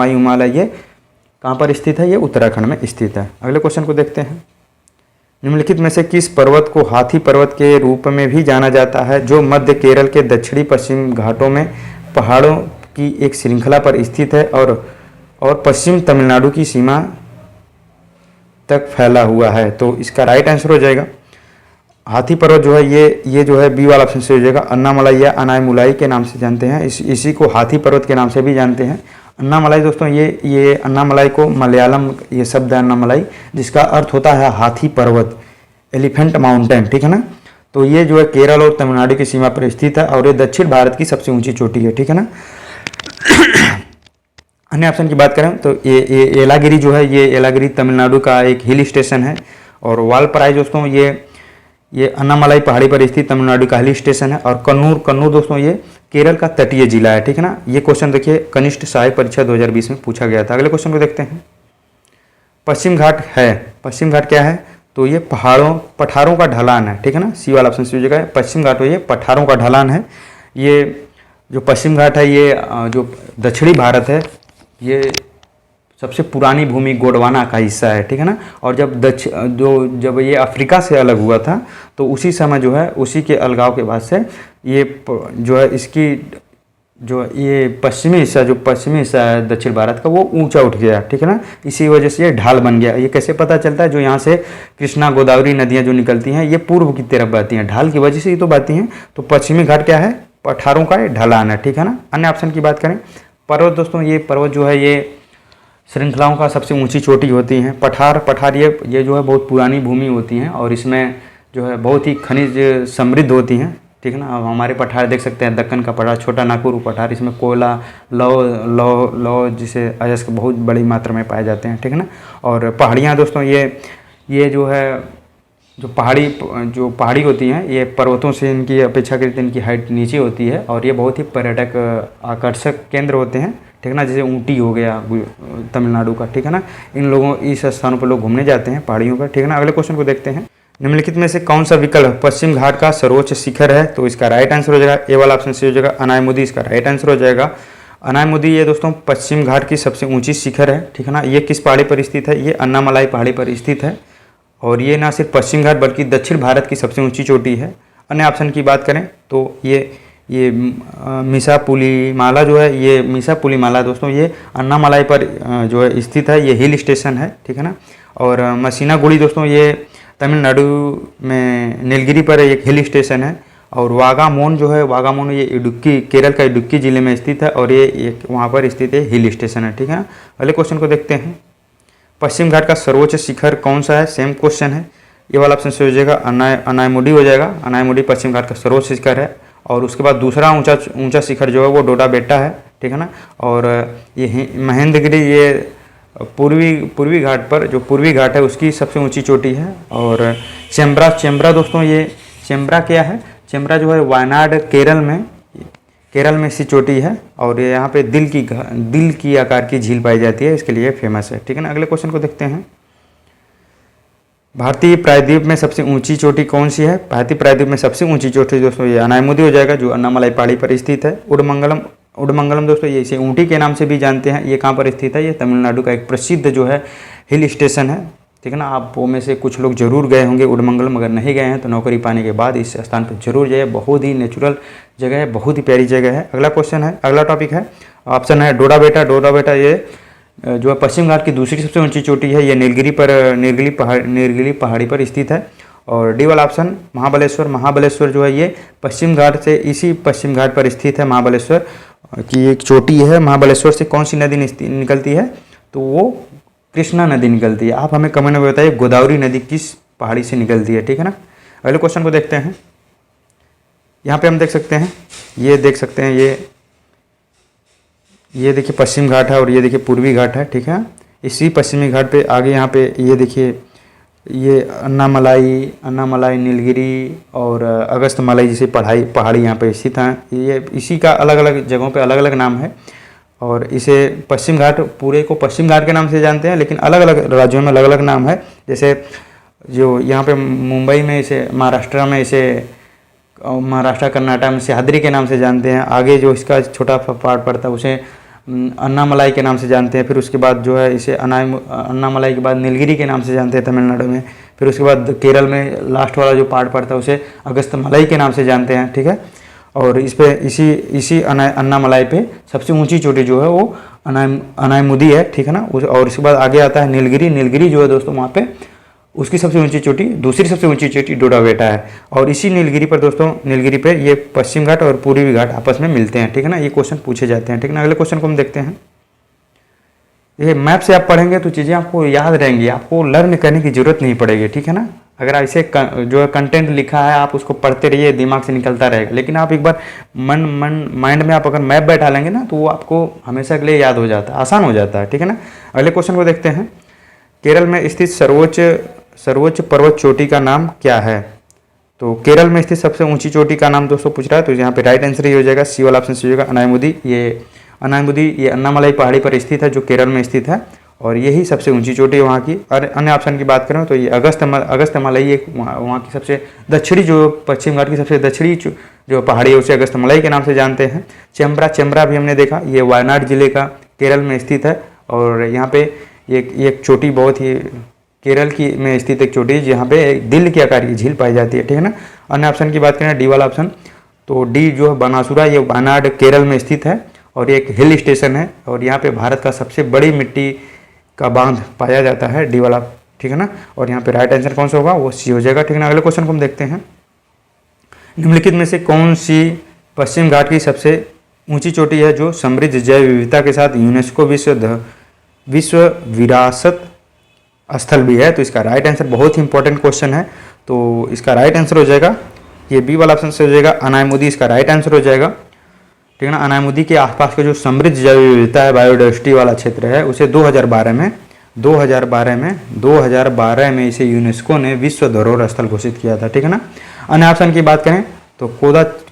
हिमालय ये कहाँ पर स्थित है? ये उत्तराखंड में स्थित है। अगले क्वेश्चन को देखते हैं। निम्नलिखित में से किस पर्वत को हाथी पर्वत के रूप में भी जाना जाता है, जो मध्य केरल के दक्षिणी पश्चिम घाटों में पहाड़ों की एक श्रृंखला पर स्थित है और पश्चिम तमिलनाडु की सीमा तक फैला हुआ है? तो इसका राइट आंसर हो जाएगा हाथी पर्वत जो है ये जो है बी वाला ऑप्शन से हो जाएगा। अन्नामलाई या अनायमुलाई के नाम से जानते हैं, इसी को हाथी पर्वत के नाम से भी जानते हैं। अन्नामलाई दोस्तों, ये अन्नामलाई को मलयालम ये शब्द है अन्नामलाई, जिसका अर्थ होता है हाथी पर्वत, एलिफेंट माउंटेन, ठीक है ना। तो ये जो है केरल और तमिलनाडु की सीमा पर स्थित है और ये दक्षिण भारत की सबसे ऊंची चोटी है, ठीक है ना। अन्य ऑप्शन की बात करें तो ये येलागिरी जो है, ये येलागिरी तमिलनाडु का एक हिल स्टेशन है। और वालपराई दोस्तों ये अन्नामलाई पहाड़ी पर स्थित तमिलनाडु का हिल स्टेशन है। और कन्नूर दोस्तों ये केरल का तटीय जिला है, ठीक है ना। ये क्वेश्चन देखिए कनिष्ठ सहायक परीक्षा 2020 में पूछा गया था। अगले क्वेश्चन को देखते हैं। पश्चिम घाट क्या है? तो ये पठारों का ढलान है, ठीक है ना। सी वाला ऑप्शन सी हो जाएगा। पश्चिम घाट ये पठारों का ढलान है। ये जो पश्चिम घाट है ये जो दक्षिणी भारत है, ये सबसे पुरानी भूमि गोंडवाना का हिस्सा है, ठीक है ना। और जब ये अफ्रीका से अलग हुआ था तो उसी समय जो है उसी के अलगाव के बाद से ये जो है इसकी जो ये पश्चिमी हिस्सा है दक्षिण भारत का, वो ऊंचा उठ गया, ठीक है ना। इसी वजह से ये ढाल बन गया। ये कैसे पता चलता है? जो यहाँ से कृष्णा गोदावरी नदियाँ जो निकलती हैं ये पूर्व की तरफ बहती हैं, ढाल की वजह से ही तो बहती हैं। तो पश्चिमी घाट क्या है? पठारों का ढलान है, ठीक है ना। अन्य ऑप्शन की बात करें, पर्वत दोस्तों, ये पर्वत जो है ये श्रृंखलाओं का सबसे ऊंची चोटी होती हैं। पठार ये जो है बहुत पुरानी भूमि होती हैं और इसमें जो है बहुत ही खनिज समृद्ध होती हैं, ठीक है ना। अब हमारे पठार देख सकते हैं, दक्कन का पठार, छोटा नागपुर पठार, इसमें कोयला, लौ जिसे अयस्क बहुत बड़ी मात्रा में पाए जाते हैं, ठीक है ना। और पहाड़ियाँ दोस्तों, ये जो है जो पहाड़ी होती हैं, ये पर्वतों से इनकी अपेक्षाकृत इनकी हाइट नीचे होती है और ये बहुत ही पर्यटक आकर्षक केंद्र होते हैं, ठीक है ना। जैसे ऊटी हो गया तमिलनाडु का, ठीक है ना। इन लोगों इस स्थानों पर लोग घूमने जाते हैं पहाड़ियों पर, ठीक है ना। अगले क्वेश्चन को देखते हैं। निम्नलिखित में से कौन सा विकल्प पश्चिम घाट का सर्वोच्च शिखर है? तो इसका राइट आंसर हो जाएगा ए वाला ऑप्शन से हो जाएगा अनायमुदी, इसका राइट आंसर हो जाएगा अनायमुदी। ये दोस्तों पश्चिम घाट की सबसे ऊंची शिखर है, ठीक है ना। ये किस पहाड़ी पर स्थित है? ये अन्नामलाई पहाड़ी पर स्थित है और ये ना सिर्फ पश्चिम घाट बल्कि दक्षिण भारत की सबसे ऊंची चोटी है। अन्य ऑप्शन की बात करें तो ये मीसापुलीमाला जो है, ये मीसापुलीमाला दोस्तों ये अन्नामलाई पर जो है स्थित है, ये हिल स्टेशन है, ठीक है ना। और मसीनागुड़ी दोस्तों ये तमिलनाडु में नीलगिरी पर एक हिल स्टेशन है। और वागामोन जो है, वागामोन ये इडुक्की, केरल का इडुक्की जिले में स्थित है और ये एक वहाँ पर स्थित है हिल स्टेशन है, ठीक है ना। अगले क्वेश्चन को देखते हैं। पश्चिम घाट का सर्वोच्च शिखर कौन सा है? सेम क्वेश्चन है। ये वाला ऑप्शन से हो जाएगा अनायमुडी हो जाएगा। अनायमुडी पश्चिम घाट का सर्वोच्च शिखर है। और उसके बाद दूसरा ऊंचा शिखर जो है वो डोडा बेटा है, ठीक है ना। और ये महेंद्रगिरी ये पूर्वी घाट पर, जो पूर्वी घाट है उसकी सबसे ऊंची चोटी है। और चेम्ब्रा दोस्तों, ये चेम्ब्रा क्या है? चेम्ब्रा जो है वायनाड केरल में सी चोटी है और ये यहाँ पे दिल की आकार की झील पाई जाती है, इसके लिए फेमस है, ठीक है ना। अगले क्वेश्चन को देखते हैं। भारतीय प्रायद्वीप में सबसे ऊंची चोटी कौन सी है? भारतीय प्रायद्वीप में सबसे ऊंची चोटी दोस्तों ये अनायमुदी हो जाएगा, जो अन्नामलाई पहाड़ी पर स्थित है। उडमंगलम दोस्तों ये इसे ऊंटी के नाम से भी जानते हैं। ये कहाँ पर स्थित है? ये तमिलनाडु का एक प्रसिद्ध जो है हिल स्टेशन है, ठीक है ना। आप वो में से कुछ लोग जरूर गए होंगे उडमंगलम, अगर नहीं गए हैं तो नौकरी पाने के बाद इस स्थान पर जरूर जाइए। बहुत ही नेचुरल जगह है, बहुत ही प्यारी जगह है। अगला क्वेश्चन है, अगला टॉपिक है, ऑप्शन है डोडा बेटा। ये जो है पश्चिम घाट की दूसरी सबसे ऊंची चोटी है, ये नीलगिरी पहाड़ी पर स्थित है। और डी वाला ऑप्शन महाबलेश्वर जो है ये पश्चिम घाट से, इसी पश्चिम घाट पर स्थित है। महाबलेश्वर की एक चोटी है। महाबलेश्वर से कौन सी नदी निकलती है? तो वो कृष्णा नदी निकलती है। आप हमें कमेंट में बताइए गोदावरी नदी किस पहाड़ी से निकलती है, ठीक है ना। अगले क्वेश्चन को देखते हैं। यहाँ पे हम देख सकते हैं, ये देखिए पश्चिम घाट है और ये देखिए पूर्वी घाट है, ठीक है। इसी पश्चिमी घाट पे आगे यहाँ पे ये देखिए ये अन्नामलाई नीलगिरी और अगस्त्यमालाई जैसी पहाड़ी यहाँ पे स्थित हैं। ये इसी का अलग अलग जगहों पे अलग अलग नाम है और इसे पश्चिम घाट, पूरे को पश्चिम घाट के नाम से जानते हैं, लेकिन अलग अलग राज्यों में अलग अलग नाम है। जैसे जो यहाँ पे मुंबई में इसे, महाराष्ट्र कर्नाटक में सह्याद्री के नाम से जानते हैं। आगे जो इसका छोटा पार्ट पड़ता है उसे अन्नामलाई के नाम से जानते हैं। फिर उसके बाद जो है इसे अन्नामलाई के बाद नीलगिरी के नाम से जानते हैं तमिलनाडु में। फिर उसके बाद केरल में लास्ट वाला जो पार्ट पड़ता है उसे अगस्त्यमालाई के नाम से जानते हैं, ठीक है। और इस पे इसी अन्नामलाई पे सबसे ऊंची चोटी जो है वो अनायमुदी है, ठीक है ना। और इसके बाद आगे आता है नीलगिरी जो है दोस्तों वहाँ पे उसकी सबसे ऊंची चोटी, दूसरी सबसे ऊंची चोटी डोडा बेटा है। और इसी नीलगिरी पर ये पश्चिम घाट और पूर्वी घाट आपस में मिलते हैं, ठीक है ना। ये क्वेश्चन पूछे जाते हैं, ठीक है ना। अगले क्वेश्चन को हम देखते हैं। ये मैप से आप पढ़ेंगे तो चीज़ें आपको याद रहेंगी, आपको लर्न करने की जरूरत नहीं पड़ेगी, ठीक है ना। अगर ऐसे जो है कंटेंट लिखा है आप उसको पढ़ते रहिए, दिमाग से निकलता रहेगा। लेकिन आप एक बार माइंड में आप अगर मैप बैठा लेंगे ना तो वो आपको हमेशा के लिए याद हो जाता है, आसान हो जाता है, ठीक है ना। अगले क्वेश्चन को देखते हैं। केरल में स्थित सर्वोच्च पर्वत चोटी का नाम क्या है? तो केरल में स्थित सबसे ऊंची चोटी का नाम दोस्तों पूछ रहा है, तो यहाँ पे राइट आंसर ये हो जाएगा, सी वाला ऑप्शन से हो जाएगा अनायमुदी। ये अन्नामलाई पहाड़ी पर स्थित है जो केरल में स्थित है और यही सबसे ऊंची चोटी है वहाँ की। और अन्य ऑप्शन की बात करें तो ये अगस्त्यमालाई एक वहाँ की सबसे दक्षिणी, जो पश्चिम घाट की सबसे दक्षिणी जो पहाड़ी है उसे अगस्त्यमालाई के नाम से जानते हैं। चेम्ब्रा भी हमने देखा, ये वायनाड जिले का केरल में स्थित है और यहाँ पे एक चोटी बहुत ही केरल की में स्थित एक चोटी जहाँ पे दिल के आकार की झील पाई जाती है, ठीक है ना। अन्य ऑप्शन की बात करें डी वाला ऑप्शन, तो डी जो है बनासुरा, ये वायनाड केरल में स्थित है और एक हिल स्टेशन है और यहाँ पे भारत का सबसे बड़ी मिट्टी का बांध पाया जाता है, डी वाला, ठीक है ना। और यहाँ पे राइट आंसर कौन सा होगा? वो सी हो जाएगा, ठीक है ना। अगले क्वेश्चन को हम देखते हैं। निम्नलिखित में से कौन सी पश्चिम घाट की सबसे ऊंची चोटी है जो समृद्ध जैव विविधता के साथ यूनेस्को विश्व विरासत स्थल भी है। तो इसका राइट आंसर, बहुत ही इंपॉर्टेंट क्वेश्चन है, तो इसका राइट आंसर हो जाएगा ये बी वाला ऑप्शन से हो जाएगा अनायमुदी, इसका राइट आंसर हो जाएगा। ठीक है ना। अनायमुदी के आसपास का जो समृद्ध जैव विविधता है, बायोडाइवर्सिटी वाला क्षेत्र है, उसे 2012 में इसे यूनेस्को ने विश्व धरोहर स्थल घोषित किया था। ठीक है ना। अन्य ऑप्शन की बात करें तो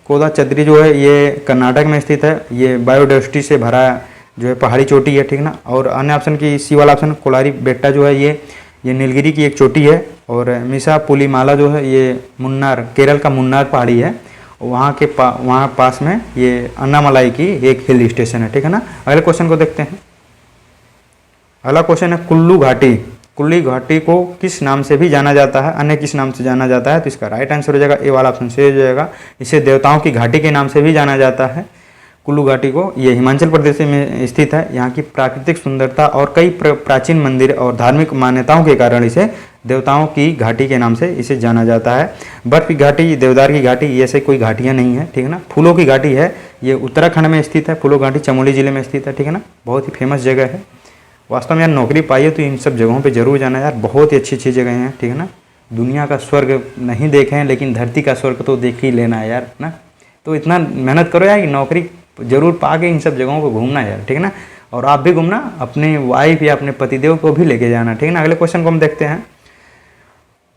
कोदा चद्री जो है ये कर्नाटक में स्थित है, ये बायोडाइवर्सिटी से भरा जो है पहाड़ी चोटी है। ठीक है ना। और अन्य ऑप्शन की सी वाला ऑप्शन कोलारी बेट्टा जो है ये नीलगिरी की एक चोटी है। और मिसा पुलीमाला जो है ये मुन्नार, केरल का मुन्नार पहाड़ी है, वहाँ पास में ये अन्नामलाई की एक हिल स्टेशन है। ठीक है ना। अगले क्वेश्चन को देखते हैं। अगला क्वेश्चन है कुल्लू घाटी। कुल्लू घाटी को किस नाम से भी जाना जाता है, अन्य किस नाम से जाना जाता है? तो इसका राइट आंसर हो जाएगा ए वाला ऑप्शन से हो जाएगा। इसे देवताओं की घाटी के नाम से भी जाना जाता है। कुल्लू घाटी को, ये हिमाचल प्रदेश में स्थित है। यहाँ की प्राकृतिक सुंदरता और कई प्राचीन मंदिर और धार्मिक मान्यताओं के कारण इसे देवताओं की घाटी के नाम से इसे जाना जाता है। बर्फ की घाटी, देवदार की घाटी, ये ऐसे कोई घाटियाँ नहीं है। ठीक है ना। फूलों की घाटी है, ये उत्तराखंड में स्थित है। फूलों घाटी चमोली जिले में स्थित है। ठीक है ना। बहुत ही फेमस जगह है। वास्तव में यार नौकरी पाइए तो इन सब जगहों पे जरूर जाना यार, बहुत ही अच्छी अच्छी जगह हैं। ठीक है ना। दुनिया का स्वर्ग नहीं देखे हैं लेकिन धरती का स्वर्ग तो देख ही लेना है यार ना। तो इतना मेहनत करो यार कि नौकरी जरूर पा के इन सब जगहों को घूमना है यार। ठीक है ना। और आप भी घूमना, अपने वाइफ या अपने पतिदेव को भी लेके जाना। ठीक है ना। अगले क्वेश्चन को हम देखते हैं।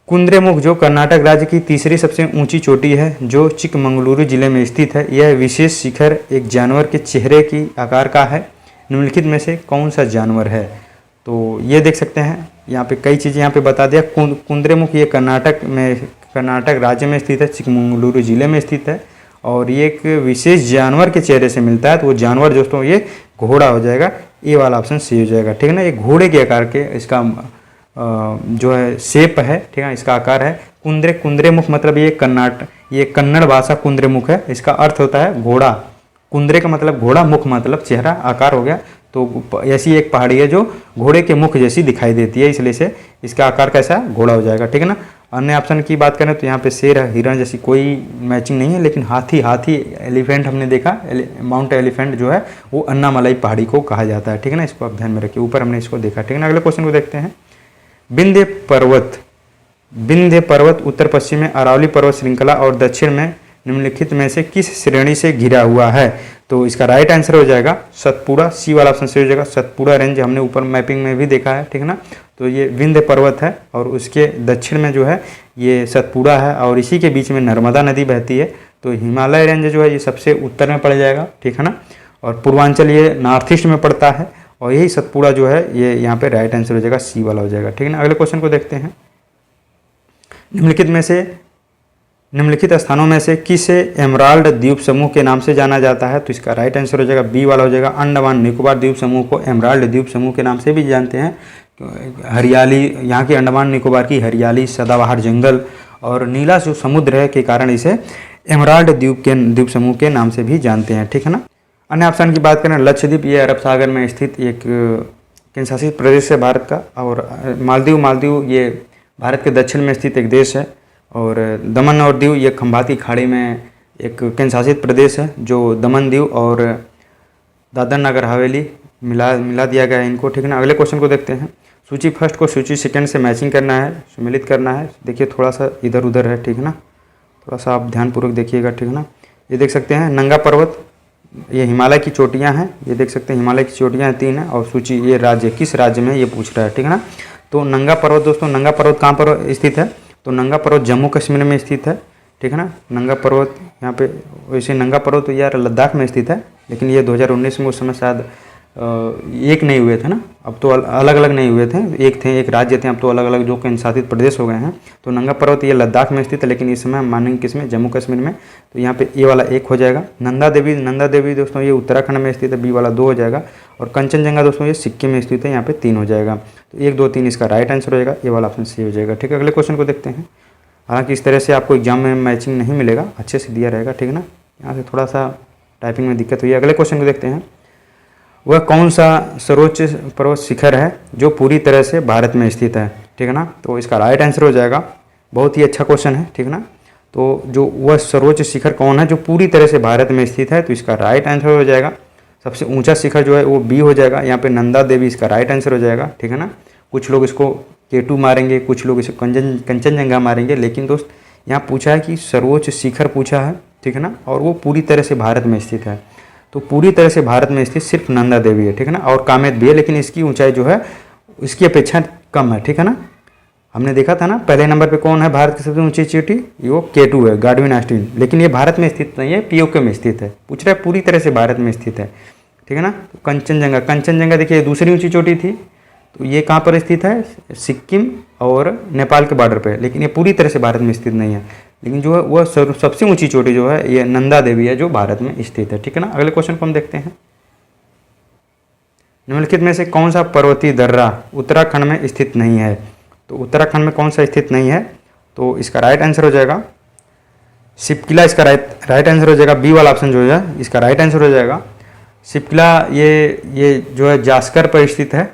कुद्रेमुख जो कर्नाटक राज्य की तीसरी सबसे ऊंची चोटी है जो चिकमंगलुरु जिले में स्थित है, यह विशेष शिखर एक जानवर के चेहरे की आकार का है। निम्नलिखित में से कौन सा जानवर है? तो ये देख सकते हैं यहाँ पे कई चीज़ें यहाँ पे बता दिया। कुद्रेमुख ये कर्नाटक राज्य में स्थित है, चिकमंगलुरु जिले में स्थित है और ये एक विशेष जानवर के चेहरे से मिलता है। तो वो जानवर दोस्तों ये घोड़ा हो जाएगा, ए वाला ऑप्शन सी हो जाएगा। ठीक है ना। ये घोड़े के आकार के इसका जो है शेप है। ठीक है। इसका आकार है। कुद्रेमुख मतलब ये कन्नड़ भाषा कुद्रेमुख है, इसका अर्थ होता है घोड़ा। कुंद्रे का मतलब घोड़ा, मुख मतलब चेहरा, आकार हो गया। तो ऐसी एक पहाड़ी है जो घोड़े के मुख जैसी दिखाई देती है, इसलिए से इसका आकार कैसा घोड़ा हो जाएगा। ठीक है ना। अन्य ऑप्शन की बात करें तो यहाँ पे शेर, हिरण जैसी कोई मैचिंग नहीं है, लेकिन हाथी एलिफेंट हमने देखा, माउंट एलिफेंट जो है वो अन्नामलाई पहाड़ी को कहा जाता है। ठीक है ना। इसको आप ध्यान में रखिए, ऊपर हमने इसको देखा। ठीक है ना। अगले क्वेश्चन को देखते हैं। विंध्य पर्वत उत्तर पश्चिम में अरावली पर्वत श्रृंखला और दक्षिण में निम्नलिखित में से किस श्रेणी से घिरा हुआ है? तो इसका राइट आंसर हो जाएगा सतपुड़ा, सी वाला ऑप्शन से हो जाएगा। सतपुड़ा रेंज हमने ऊपर मैपिंग में भी देखा है। ठीक है ना। तो ये विंध्य पर्वत है और उसके दक्षिण में जो है ये सतपुड़ा है और इसी के बीच में नर्मदा नदी बहती है। तो हिमालय रेंज जो है ये सबसे उत्तर में पड़ जाएगा। ठीक है ना। और पूर्वांचल ये नॉर्थ ईस्ट में पड़ता है और यही सतपुड़ा जो है ये यहाँ पे राइट आंसर हो जाएगा, सी वाला हो जाएगा। ठीक है ना। अगले क्वेश्चन को देखते हैं। निम्नलिखित स्थानों में से किसे एमराल्ड द्वीप समूह के नाम से जाना जाता है? तो इसका राइट आंसर हो जाएगा बी वाला हो जाएगा। अंडमान निकोबार द्वीप समूह को एमराल्ड द्वीप समूह के नाम से भी जानते हैं। हरियाली, यहाँ की अंडमान निकोबार की हरियाली, सदाबहार जंगल और नीला जो समुद्र है के कारण इसे एमराल्ड द्वीप समूह के नाम से भी जानते हैं। ठीक है ना। अन्य ऑप्शन की बात करें, लक्षद्वीप ये अरब सागर में स्थित एक केंद्रशासित प्रदेश है भारत का। और मालदीव ये भारत के दक्षिण में स्थित एक देश है। और दमन और दीव ये खंबाती खाड़ी में एक केंद्रशासित प्रदेश है जो दमन दीव और दादर नगर हवेली मिला दिया गया है इनको। ठीक है ना। अगले क्वेश्चन को देखते हैं। सूची फर्स्ट को सूची सेकंड से मैचिंग करना है, सम्मिलित करना है। देखिए थोड़ा सा इधर उधर है। ठीक है ना। थोड़ा सा आप ध्यानपूर्वक देखिएगा। ठीक है ना। ये देख सकते हैं नंगा पर्वत, ये हिमालय की चोटियाँ हैं। ये देख सकते हैं हिमालय की चोटियाँ 3 हैं और सूची ये राज्य किस राज्य में ये पूछ रहा है। ठीक है ना। तो नंगा पर्वत दोस्तों, नंगा पर्वत कहाँ पर स्थित है? तो नंगा पर्वत जम्मू कश्मीर में स्थित है। ठीक है ना। नंगा पर्वत यहाँ पे, वैसे नंगा पर्वत तो यार लद्दाख में स्थित है, लेकिन ये 2019 में उस समय शायद एक नहीं हुए थे ना, अब तो अलग अलग नहीं हुए थे, एक राज्य थे, अब तो अलग अलग जो केंद्रशासित प्रदेश हो गए हैं। तो नंगा पर्वत ये लद्दाख में स्थित है, लेकिन इस समय मानेंगे किसमें? जम्मू कश्मीर में। तो यहाँ पे ए वाला 1 हो जाएगा। नंदा देवी दोस्तों ये उत्तराखंड में स्थित है, बी वाला 2 हो जाएगा। और कंचनजंगा दोस्तों ये सिक्किम में स्थित है, यहाँ पे 3 हो जाएगा। तो 1, 2, 3 इसका राइट आंसर हो जाएगा, ए वाला ऑप्शन सी हो जाएगा। ठीक है। अगले क्वेश्चन को देखते हैं। हालांकि इस तरह से आपको एग्जाम में मैचिंग नहीं मिलेगा, अच्छे से दिया रहेगा। ठीक है ना। यहाँ से थोड़ा सा टाइपिंग में दिक्कत हुई है। अगले क्वेश्चन को देखते हैं। वह कौन सा सर्वोच्च पर्वत शिखर है जो पूरी तरह से भारत में स्थित है? ठीक है ना। तो इसका राइट आंसर हो जाएगा, बहुत ही अच्छा क्वेश्चन है। ठीक है ना। तो जो वह सर्वोच्च शिखर कौन है जो पूरी तरह से भारत में स्थित है, तो इसका राइट आंसर हो जाएगा सबसे ऊंचा शिखर जो है वो बी हो जाएगा। यहाँ पे नंदा देवी इसका राइट आंसर हो जाएगा, ठीक है ना। कुछ लोग इसको K2 मारेंगे, कुछ लोग इसको कंचनजंगा मारेंगे, लेकिन दोस्त यहाँ पूछा है कि सर्वोच्च शिखर पूछा है, ठीक है ना, और वो पूरी तरह से भारत में स्थित है। तो पूरी तरह से भारत में स्थित सिर्फ नंदा देवी है, ठीक है ना, और कामेत भी है, लेकिन इसकी ऊंचाई जो है इसकी अपेक्षा कम है, ठीक है ना। हमने देखा था ना पहले नंबर पे कौन है भारत की सबसे ऊंची चोटी, वो K2 है, गाडविन ऑस्टिन, लेकिन ये भारत में स्थित नहीं है, POK में स्थित है। पूछ रहा है पूरी तरह से भारत में स्थित है, ठीक है ना। तो कंचनजंगा देखिए दूसरी ऊंची चोटी थी, तो ये कहाँ पर स्थित है, सिक्किम और नेपाल के बॉर्डर पे, लेकिन ये पूरी तरह से भारत में स्थित नहीं है। लेकिन जो है वह सबसे ऊंची चोटी जो है ये नंदा देवी है जो भारत में स्थित है, ठीक है ना। अगले क्वेश्चन को हम देखते हैं। निम्नलिखित में से कौन सा पर्वतीय दर्रा उत्तराखंड में स्थित नहीं है, तो उत्तराखंड में कौन सा स्थित नहीं है, तो इसका राइट आंसर हो जाएगा शिवकिला, इसका राइट आंसर हो जाएगा बी वाला ऑप्शन जो है इसका राइट आंसर हो जाएगा। शिवकिला ये जो है जास्कर पर स्थित है,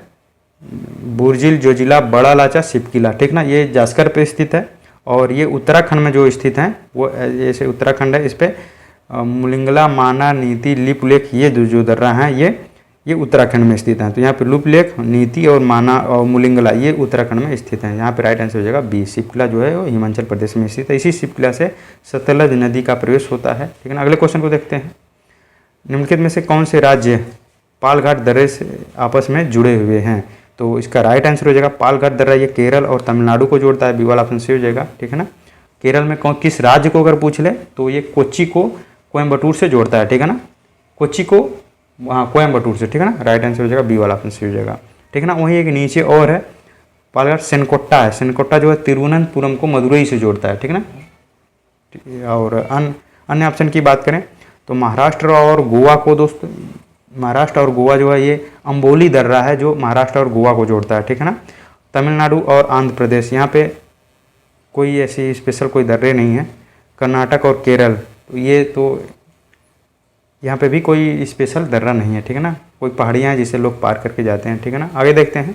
बुर्जिल जोजिला बड़ा लाचा शिवकिला, ठीक ना, ये जास्कर पर स्थित है। और ये उत्तराखंड में जो स्थित हैं वो जैसे उत्तराखंड है, इस पर मुलिंगला, माना, नीति, लिप लेख ये जो दर्रा हैं ये उत्तराखंड में स्थित हैं। तो यहाँ पे लुप लेख, नीति और माना और मुलिंगला ये उत्तराखंड में स्थित हैं। यहाँ पे राइट आंसर हो जाएगा बी। शिवकिला जो है वो हिमाचल प्रदेश में स्थित है। इसी शिवकिला से सतलज नदी का प्रवेश होता है, ठीक है ना। अगले क्वेश्चन को देखते हैं। निम्नलिखित में से कौन से राज्य पालघाट दर्रे से आपस में जुड़े हुए हैं, तो इसका राइट आंसर हो जाएगा पालघाट दर्रा, ये केरल और तमिलनाडु को जोड़ता है, बी वाला ऑप्शन सी हो जाएगा, ठीक है ना। केरल में किस राज्य को अगर पूछ ले तो ये कोच्चि को कोयम्बटूर से जोड़ता है, ठीक है ना, कोच्चि को वहाँ कोयम्बटूर से, ठीक है ना। राइट आंसर हो जाएगा बी वाला ऑप्शन सी हो जाएगा, ठीक है ना। वहीं एक नीचे और है पालघाट सेनकोट्टा है, सेनकोट्टा जो है तिरुवनंतपुरम को मदुरई से जोड़ता है, ठीक है ना। और अन्य ऑप्शन की बात करें तो महाराष्ट्र और गोवा को दोस्त, महाराष्ट्र और गोवा जो है ये अंबोली दर्रा है जो महाराष्ट्र और गोवा को जोड़ता है, ठीक है ना। तमिलनाडु और आंध्र प्रदेश यहाँ पे कोई ऐसी स्पेशल कोई दर्रे नहीं है। कर्नाटक और केरल तो ये तो यहाँ पे भी कोई स्पेशल दर्रा नहीं है, ठीक है ना, कोई पहाड़ियाँ हैं जिसे लोग पार करके जाते हैं, ठीक है ना। आगे देखते हैं।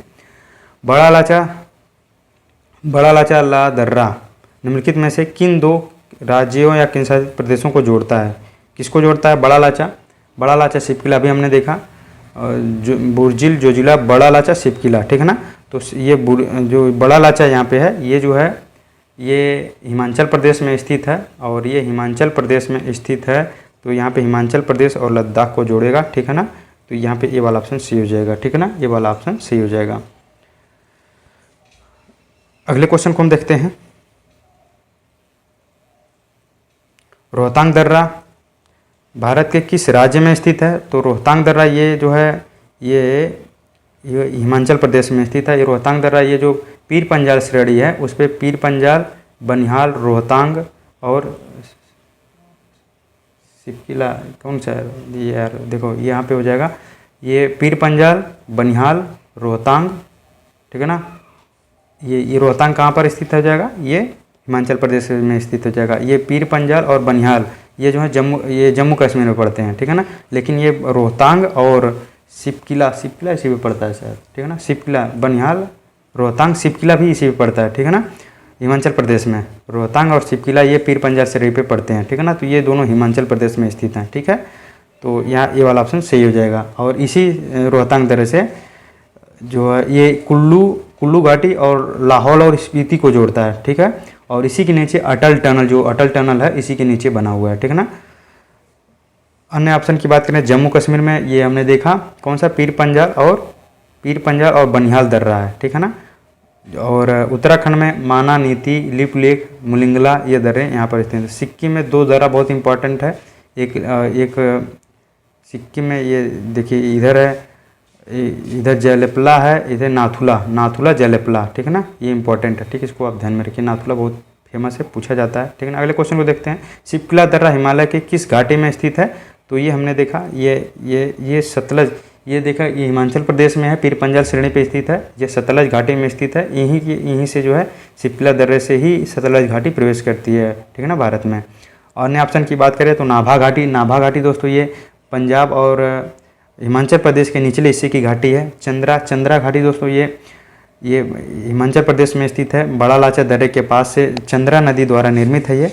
बड़ा लाचा ला दर्रा निम्नलिखित में से किन दो राज्यों या केंद्रशासित प्रदेशों को जोड़ता है, किसको जोड़ता है, बड़ा लाचा शिवकिला भी हमने देखा, बुर्जिल जोजिला बड़ा लाचा शिवकिला, ठीक है ना। तो ये जो बड़ा लाचा यहाँ पे है ये जो है ये हिमाचल प्रदेश में स्थित है, और ये हिमाचल प्रदेश में स्थित है, तो यहाँ पे हिमाचल प्रदेश और लद्दाख को जोड़ेगा, ठीक है ना। तो यहाँ पे ये वाला ऑप्शन सी हो जाएगा, ठीक है ना, ये वाला ऑप्शन सी हो जाएगा। अगले क्वेश्चन को हम देखते हैं। रोहतांग दर्रा भारत के किस राज्य में स्थित है, तो रोहतांग दर्रा ये जो है ये हिमाचल प्रदेश में स्थित है। ये रोहतांग दर्रा ये जो पीर पंजाल श्रेणी है उस पर पीर पंजाल, बनिहाल, रोहतांग और शिवकिला कौन सा है ये यार, देखो यहाँ पे हो जाएगा ये पीर पंजाल, बनिहाल, रोहतांग, ठीक है ना। ये रोहतांग कहाँ पर स्थित हो जाएगा, ये हिमाचल प्रदेश में स्थित हो जाएगा। ये पीर पंजाल और बनिहाल ये जो है जम्मू कश्मीर में पड़ते हैं, ठीक है ना। लेकिन ये रोहतांग और शिवकिला इसी पे पड़ता है शायद, ठीक है ना। शिवकिला, बनिहाल, रोहतांग, शिवकिला भी इसी पे पड़ता है, ठीक है ना। हिमाचल प्रदेश में रोहतांग और शिवकिला ये पीर पंजाल श्रेणी पे पड़ते हैं, ठीक है ना। तो ये दोनों हिमाचल प्रदेश में स्थित हैं, ठीक है। तो यहाँ ये वाला ऑप्शन सही हो जाएगा। और इसी रोहतांग दर्रे से जो है ये कुल्लू घाटी और लाहौल और स्पीति को जोड़ता है, ठीक है। और इसी के नीचे अटल टनल है इसी के नीचे बना हुआ है, ठीक है ना। अन्य ऑप्शन की बात करें जम्मू कश्मीर में ये हमने देखा कौन सा पीर पंजाल और बनिहाल दर्रा है, ठीक है ना। और उत्तराखंड में माना, नीति, लिप लेख, मुलिंगला ये दर्रे यहाँ पर स्थित हैं। सिक्किम में दो दर्रा बहुत इंपॉर्टेंट है, एक सिक्किम में ये देखिए इधर है, इधर जयलेपला है, इधर नाथुला जयलेपला, ठीक है ना, ये इंपॉर्टेंट है, ठीक है, इसको आप ध्यान में रखिए। नाथुला बहुत फेमस है, पूछा जाता है, ठीक है ना। अगले क्वेश्चन को देखते हैं। शिवकिला दर्रा हिमालय के किस घाटी में स्थित है, तो ये हमने देखा ये सतलज, ये देखा ये हिमाचल प्रदेश में है, पीर पंजाल श्रेणी पे स्थित है, ये सतलज घाटी में स्थित है। यहीं से जो है शिवकिला दर्रे से ही सतलज घाटी प्रवेश करती है, ठीक है ना, भारत में। और अन्य ऑप्शन की बात करें तो नाभा घाटी दोस्तों ये पंजाब और हिमाचल प्रदेश के निचले हिस्से की घाटी है। चंद्रा घाटी दोस्तों ये हिमाचल प्रदेश में स्थित है, बड़ा लाचा दर्रे के पास से चंद्रा नदी द्वारा निर्मित है।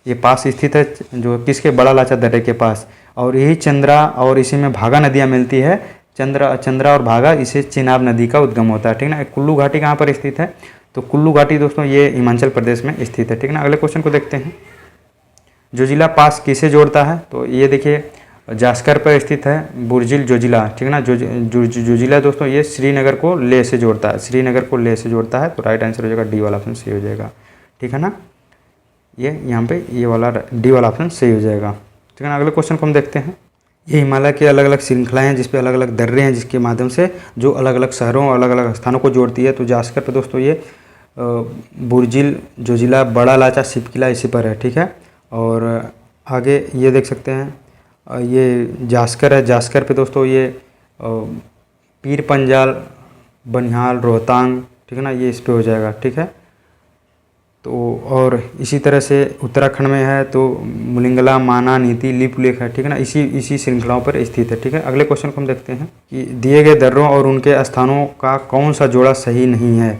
ये पास स्थित है जो किसके, बड़ा लाचा दर्रे के पास। और यही चंद्रा और इसी में भागा नदियाँ मिलती है, चंद्रा और भागा, इसे चिनाब नदी का उद्गम होता है, ठीक ना। कुल्लू घाटी कहाँ पर स्थित है, तो कुल्लू घाटी दोस्तों ये हिमाचल प्रदेश में स्थित है, ठीक ना। अगले क्वेश्चन को देखते हैं। जोजिला पास किसे जोड़ता है, तो ये देखिए जास्कर पर स्थित है, बुर्जिल जोजिला, ठीक ना। जोजिला दोस्तों ये श्रीनगर को लेह से जोड़ता है, श्रीनगर को लेह से जोड़ता है, तो राइट आंसर हो जाएगा डी वाला ऑप्शन सही हो जाएगा, ठीक है ना। ये यहाँ पे ये वाला डी वाला ऑप्शन सही हो जाएगा, ठीक है ना। अगले क्वेश्चन को हम देखते हैं। ये हिमालय की अलग अलग श्रृंखलाएं हैं जिसपे अलग अलग दर्रे हैं, जिसके माध्यम से जो अलग अलग शहरों और अलग अलग स्थानों को जोड़ती है। तो जास्कर पे दोस्तों ये बुर्जिल जोजिला, बड़ा लाचा, सिपकिला इसी पर है, ठीक है। और आगे ये देख सकते हैं ये जास्कर है, जास्कर पे दोस्तों ये पीर पंजाल, बनिहाल, रोहतांग, ठीक है ना, ये इस पे हो जाएगा, ठीक है। तो और इसी तरह से उत्तराखंड में है तो मुलिंगला, माना, नीति, लिपुलेख है, ठीक है ना, इसी श्रृंखलाओं पर स्थित है, ठीक है। अगले क्वेश्चन को हम देखते हैं कि दिए गए दर्रों और उनके स्थानों का कौन सा जोड़ा सही नहीं है।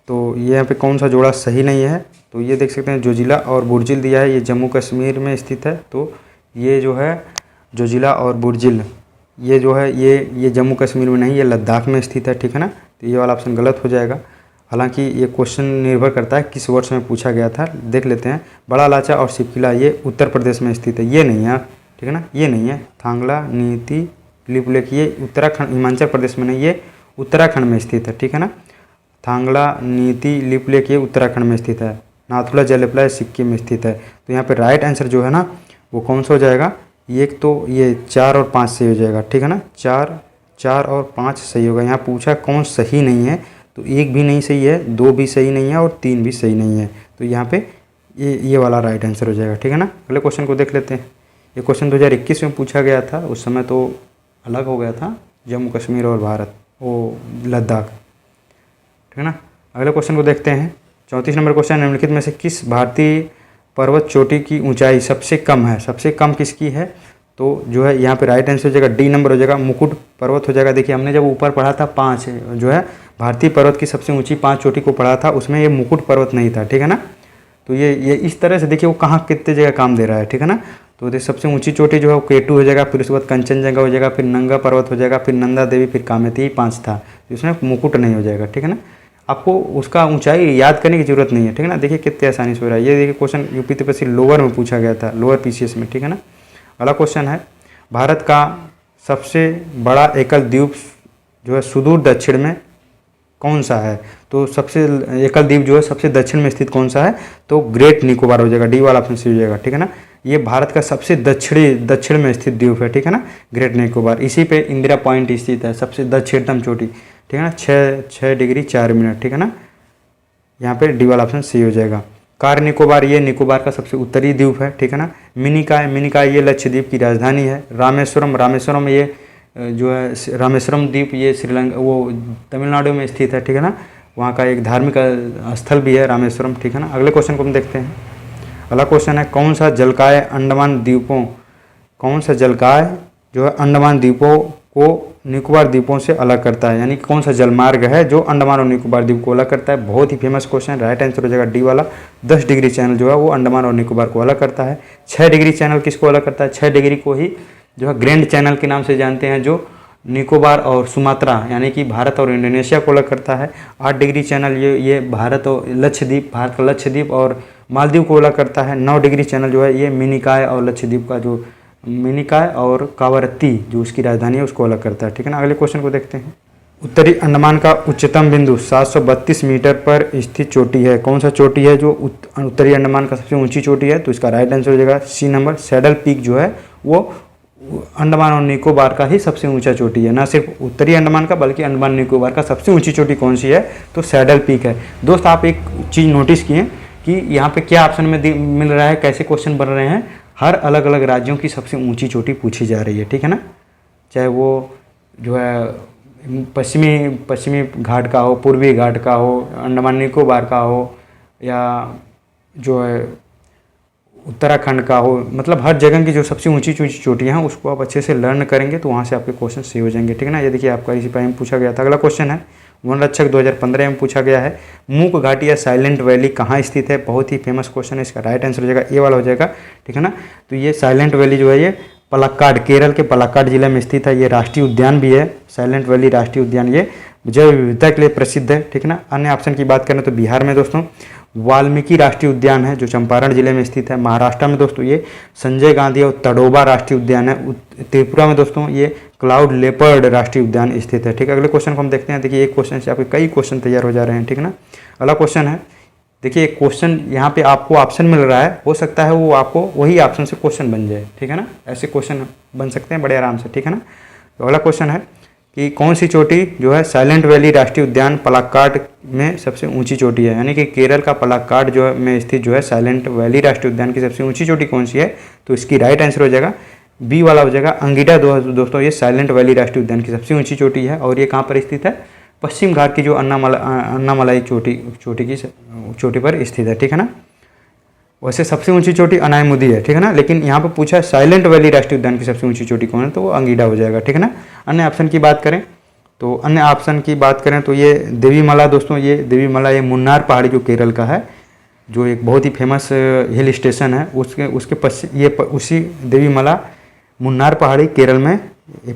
तो ये यहाँ पे कौन सा जोड़ा सही नहीं है, तो ये देख सकते हैं जोजिला और बुर्जिल दिया है, ये जम्मू कश्मीर में स्थित है। तो ये जो है जोजिला और बुर्जिल ये जो है ये जम्मू कश्मीर में नहीं, ये लद्दाख में स्थित है, ठीक है ना। तो ये वाला ऑप्शन गलत हो जाएगा। हालांकि ये क्वेश्चन निर्भर करता है किस वर्ष में पूछा गया था। देख लेते हैं, बड़ा लाचा और सिपकिला ये उत्तर प्रदेश में स्थित है, ये नहीं है, ठीक है ना, ये नहीं है। थांगला, नीति, लिपुलेख ये उत्तराखंड, हिमाचल प्रदेश में नहीं, ये उत्तराखंड में स्थित है, ठीक है ना। थांगला, नीति, लिपुलेख ये उत्तराखंड में स्थित है। नाथुला, जलपला सिक्किम में स्थित है। तो यहाँ पे राइट आंसर जो है ना वो कौन सा हो जाएगा, एक तो ये 4 और 5 सही हो जाएगा, ठीक है ना। 4 और 5 सही होगा। यहाँ पूछा कौन सही नहीं है, तो 1 भी नहीं सही है, 2 भी सही नहीं है और 3 भी सही नहीं है। तो यहाँ पे ये वाला राइट आंसर हो जाएगा, ठीक है ना। अगले क्वेश्चन को देख लेते हैं। ये क्वेश्चन 2021 में पूछा गया था, उस समय तो अलग हो गया था, जम्मू कश्मीर और भारत वो लद्दाख, ठीक है ना। अगले क्वेश्चन को देखते हैं। 34 नंबर क्वेश्चन, निम्नलिखित में से किस भारतीय पर्वत चोटी की ऊंचाई सबसे कम है, सबसे कम किसकी है, तो जो है यहाँ पे राइट आंसर हो जाएगा डी नंबर हो जाएगा, मुकुट पर्वत हो जाएगा। देखिए हमने जब ऊपर पढ़ा था 5 जो है भारतीय पर्वत की सबसे ऊंची 5 चोटी को पढ़ा था, उसमें ये मुकुट पर्वत नहीं था, ठीक है ना। तो ये इस तरह से देखिए वो कहाँ कितने जगह काम दे रहा है, ठीक है ना। तो देखिए सबसे ऊंची चोटी जो है वो K2 हो जाएगा, फिर उसके बाद कंचनजंगा हो जाएगा, फिर नंगा पर्वत हो जाएगा, फिर नंदा देवी, फिर कामेती, 5 था, तो इसमें मुकुट नहीं हो जाएगा, ठीक है ना। आपको उसका ऊंचाई याद करने की जरूरत नहीं है, ठीक है ना। देखिए कितने आसानी से हो रहा है। ये देखिए क्वेश्चन यूपीपीएससी लोअर में पूछा गया था, लोअर PCS में, ठीक है ना। अगला क्वेश्चन है, भारत का सबसे बड़ा एकल द्वीप जो है सुदूर दक्षिण में कौन सा है, तो सबसे एकल द्वीप जो है सबसे दक्षिण में स्थित कौन सा है, तो ग्रेट निकोबार हो जाएगा, डी वाला ऑप्शन सही हो जाएगा, ठीक है ना। ये भारत का सबसे दक्षिण में स्थित द्वीप है, ठीक है ना, ग्रेट निकोबार। इसी पे इंदिरा पॉइंट स्थित है, सबसे दक्षिणतम चोटी, ठीक है ना, 6 डिग्री 4 मिनट, ठीक है ना। यहाँ पे डी वाला ऑप्शन सही हो जाएगा। कार निकोबार ये निकोबार का सबसे उत्तरी द्वीप है, ठीक है ना। मिनिकॉय ये लक्षद्वीप की राजधानी है। रामेश्वरम ये जो है रामेश्वरम द्वीप ये श्रीलंका वो तमिलनाडु में स्थित है, ठीक है ना। वहाँ का एक धार्मिक स्थल भी है रामेश्वरम, ठीक है ना। अगले क्वेश्चन को हम देखते हैं। अगला क्वेश्चन है, कौन सा जलकाय जो है अंडमान द्वीपों को निकोबार द्वीपों से अलग करता है, यानी कौन सा जलमार्ग है जो अंडमान और निकोबार द्वीप को अलग करता है। बहुत ही फेमस क्वेश्चन, राइट आंसर हो जाएगा डी वाला। 10 डिग्री चैनल जो है वो अंडमान और निकोबार को अलग करता है। 6 डिग्री चैनल किसको अलग करता है, 6 डिग्री को ही जो है ग्रैंड चैनल के नाम से जानते हैं, जो निकोबार और सुमात्रा यानी कि भारत और इंडोनेशिया को अलग करता है। 8 डिग्री चैनल ये भारत और लक्षद्वीप, भारत का लक्षद्वीप और मालदीव को अलग करता है। 9 डिग्री चैनल जो है ये मिनिकॉय और लक्षद्वीप का जो मिनिकॉय और कावरत्ती जो उसकी राजधानी है उसको अलग करता है, ठीक है ना। अगले क्वेश्चन को देखते हैं। उत्तरी अंडमान का उच्चतम बिंदु 732 मीटर पर स्थित चोटी है, कौन सा चोटी है जो उत्तरी अंडमान का सबसे ऊंची चोटी है, तो इसका राइट आंसर हो जाएगा सी नंबर, सैडल पीक जो है वो अंडमान और निकोबार का ही सबसे ऊंचा चोटी है। ना सिर्फ उत्तरी अंडमान का बल्कि अंडमान निकोबार का सबसे ऊंची चोटी कौन सी है, तो सैडल पीक है। दोस्त आप एक चीज़ नोटिस किए कि यहाँ पे क्या ऑप्शन में मिल रहा है, कैसे क्वेश्चन बन रहे हैं, हर अलग अलग राज्यों की सबसे ऊंची चोटी पूछी जा रही है, ठीक है ना। चाहे वो जो है पश्चिमी घाट का हो, पूर्वी घाट का हो, अंडमान निकोबार का हो, या जो है उत्तराखंड का हो, मतलब हर जगह की जो सबसे ऊंची चोटियाँ हैं उसको आप अच्छे से लर्न करेंगे तो वहाँ से आपके क्वेश्चन सही हो जाएंगे, ठीक है ना। ये देखिए आपका इसी टाइम पूछा गया था। अगला क्वेश्चन है, वन रक्षक 2015 में पूछा गया है। मूक घाटी या साइलेंट वैली कहाँ स्थित है, बहुत ही फेमस क्वेश्चन है, इसका राइट आंसर हो जाएगा ए वाला हो जाएगा, ठीक है ना। तो ये साइलेंट वैली जो है ये पलक्काड, केरल के पलक्काड जिले में स्थित है। ये राष्ट्रीय उद्यान भी है, साइलेंट वैली राष्ट्रीय उद्यान, ये जैव विविधता के लिए प्रसिद्ध है, ठीक है ना। अन्य ऑप्शन की बात करें तो बिहार में दोस्तों वाल्मीकि राष्ट्रीय उद्यान है जो चंपारण जिले में स्थित है। महाराष्ट्र में दोस्तों ये संजय गांधी और तडोबा राष्ट्रीय उद्यान है। त्रिपुरा में दोस्तों ये क्लाउड लेपर्ड राष्ट्रीय उद्यान स्थित है, ठीक है। अगले क्वेश्चन को हम देखते हैं। देखिए एक क्वेश्चन से आपके कई क्वेश्चन तैयार हो जा रहे हैं, ठीक है ना। अगला क्वेश्चन है, देखिए एक क्वेश्चन यहाँ पे आपको ऑप्शन मिल रहा है, हो सकता है वो आपको वही ऑप्शन से क्वेश्चन बन जाए, ठीक है ना। ऐसे क्वेश्चन बन सकते हैं बड़े आराम से, ठीक है ना। तो अगला क्वेश्चन है कि कौन सी चोटी जो है साइलेंट वैली राष्ट्रीय उद्यान पलक्काड में सबसे ऊंची चोटी है, यानी कि केरल का पलक्काड जो है में स्थित जो है साइलेंट वैली राष्ट्रीय उद्यान की सबसे ऊंची चोटी कौन सी है, तो इसकी राइट आंसर हो जाएगा बी वाला हो जाएगा अंगीडा। दोस्तों ये साइलेंट वैली राष्ट्रीय उद्यान की सबसे ऊंची चोटी है और ये कहाँ पर स्थित है, पश्चिम घाट की जो अन्नामलाई चोटी पर स्थित है, ठीक है ना। वैसे सबसे ऊंची चोटी अनायमुदी है, ठीक है ना, लेकिन यहाँ पर पूछा है साइलेंट वैली राष्ट्रीय उद्यान की सबसे ऊंची चोटी कौन है, तो वो अंगीडा हो जाएगा, ठीक है ना। अन्य ऑप्शन की बात करें तो ये देवीमला दोस्तों, ये देवीमला ये मुन्नार पहाड़ी जो केरल का है, जो एक बहुत ही फेमस हिल स्टेशन है, उसके पश्चिम उसी देवीमला मुन्नार पहाड़ी केरल में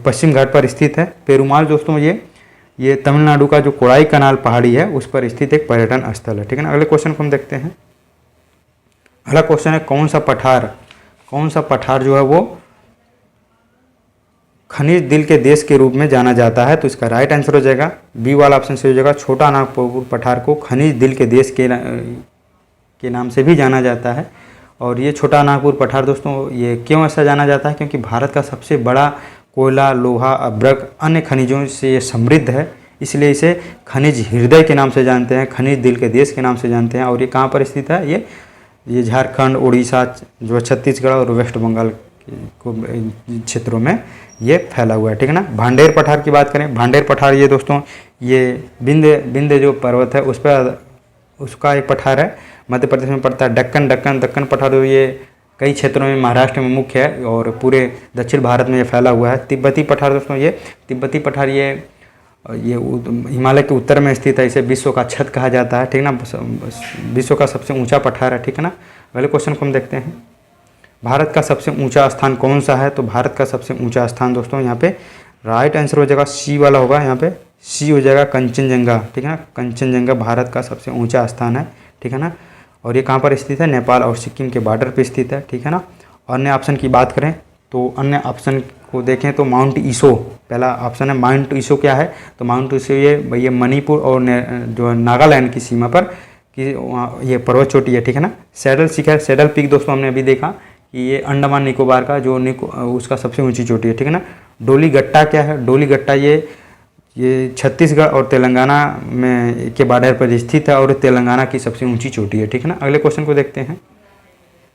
पश्चिम घाट पर स्थित है। पेरुमाल दोस्तों ये तमिलनाडु का जो कोड़ाई कनाल पहाड़ी है उस पर स्थित एक पर्यटन स्थल है, ठीक है ना। अगले क्वेश्चन को हम देखते हैं। अगला क्वेश्चन है कौन सा पठार जो है वो खनिज दिल के देश के रूप में जाना जाता है, तो इसका राइट आंसर हो जाएगा बी वाला ऑप्शन से हो जाएगा। छोटा नागपुर पठार को खनिज दिल के देश के नाम से भी जाना जाता है। और ये छोटा नागपुर पठार दोस्तों ये क्यों ऐसा जाना जाता है, क्योंकि भारत का सबसे बड़ा कोयला, लोहा, अभ्रक, अन्य खनिजों से ये समृद्ध है, इसलिए इसे खनिज हृदय के नाम से जानते हैं, खनिज दिल के देश के नाम से जानते हैं। और ये कहाँ पर स्थित है, ये झारखंड, उड़ीसा, जो छत्तीसगढ़ और वेस्ट बंगाल क्षेत्रों में ये फैला हुआ है, ठीक है ना। भांडेर पठार की बात करें, भांडेर पठार ये दोस्तों ये विंध्य जो पर्वत है उस पर उसका एक पठार है, मध्य प्रदेश में पड़ता है। दक्कन पठार ये कई क्षेत्रों में महाराष्ट्र में मुख्य है और पूरे दक्षिण भारत में ये फैला हुआ है। तिब्बती पठार दोस्तों ये तिब्बती पठार ये हिमालय के उत्तर में स्थित है, इसे विश्व का छत कहा जाता है, ठीक है ना, विश्व का सबसे ऊंचा पठार है, ठीक है ना। अगले क्वेश्चन को हम देखते हैं। भारत का सबसे ऊंचा स्थान कौन सा है, तो भारत का सबसे ऊंचा स्थान दोस्तों यहाँ पे राइट आंसर हो जाएगा सी वाला होगा, यहाँ पे सी हो जाएगा कंचनजंगा, ठीक है ना। कंचनजंगा भारत का सबसे ऊंचा स्थान है, ठीक है ना। और ये कहाँ पर स्थित है, नेपाल और सिक्किम के बॉर्डर पर स्थित है, ठीक है ना। अन्य ऑप्शन की बात करें तो अन्य ऑप्शन को देखें तो माउंट ईसो पहला ऑप्शन है। माउंट ईसो क्या है, तो माउंट ईसो ये मणिपुर और जो नागालैंड की सीमा पर कि ये पर्वत चोटी है, ठीक है ना। सैडल शिखर, सैडल पीक दोस्तों हमने अभी देखा कि ये अंडमान निकोबार का जो उसका सबसे ऊंची चोटी है, ठीक है ना। डोली गट्टा क्या है, डोली गट्टा ये छत्तीसगढ़ और तेलंगाना में के बॉर्डर पर स्थित है और तेलंगाना की सबसे ऊंची चोटी है, ठीक है ना। अगले क्वेश्चन को देखते हैं।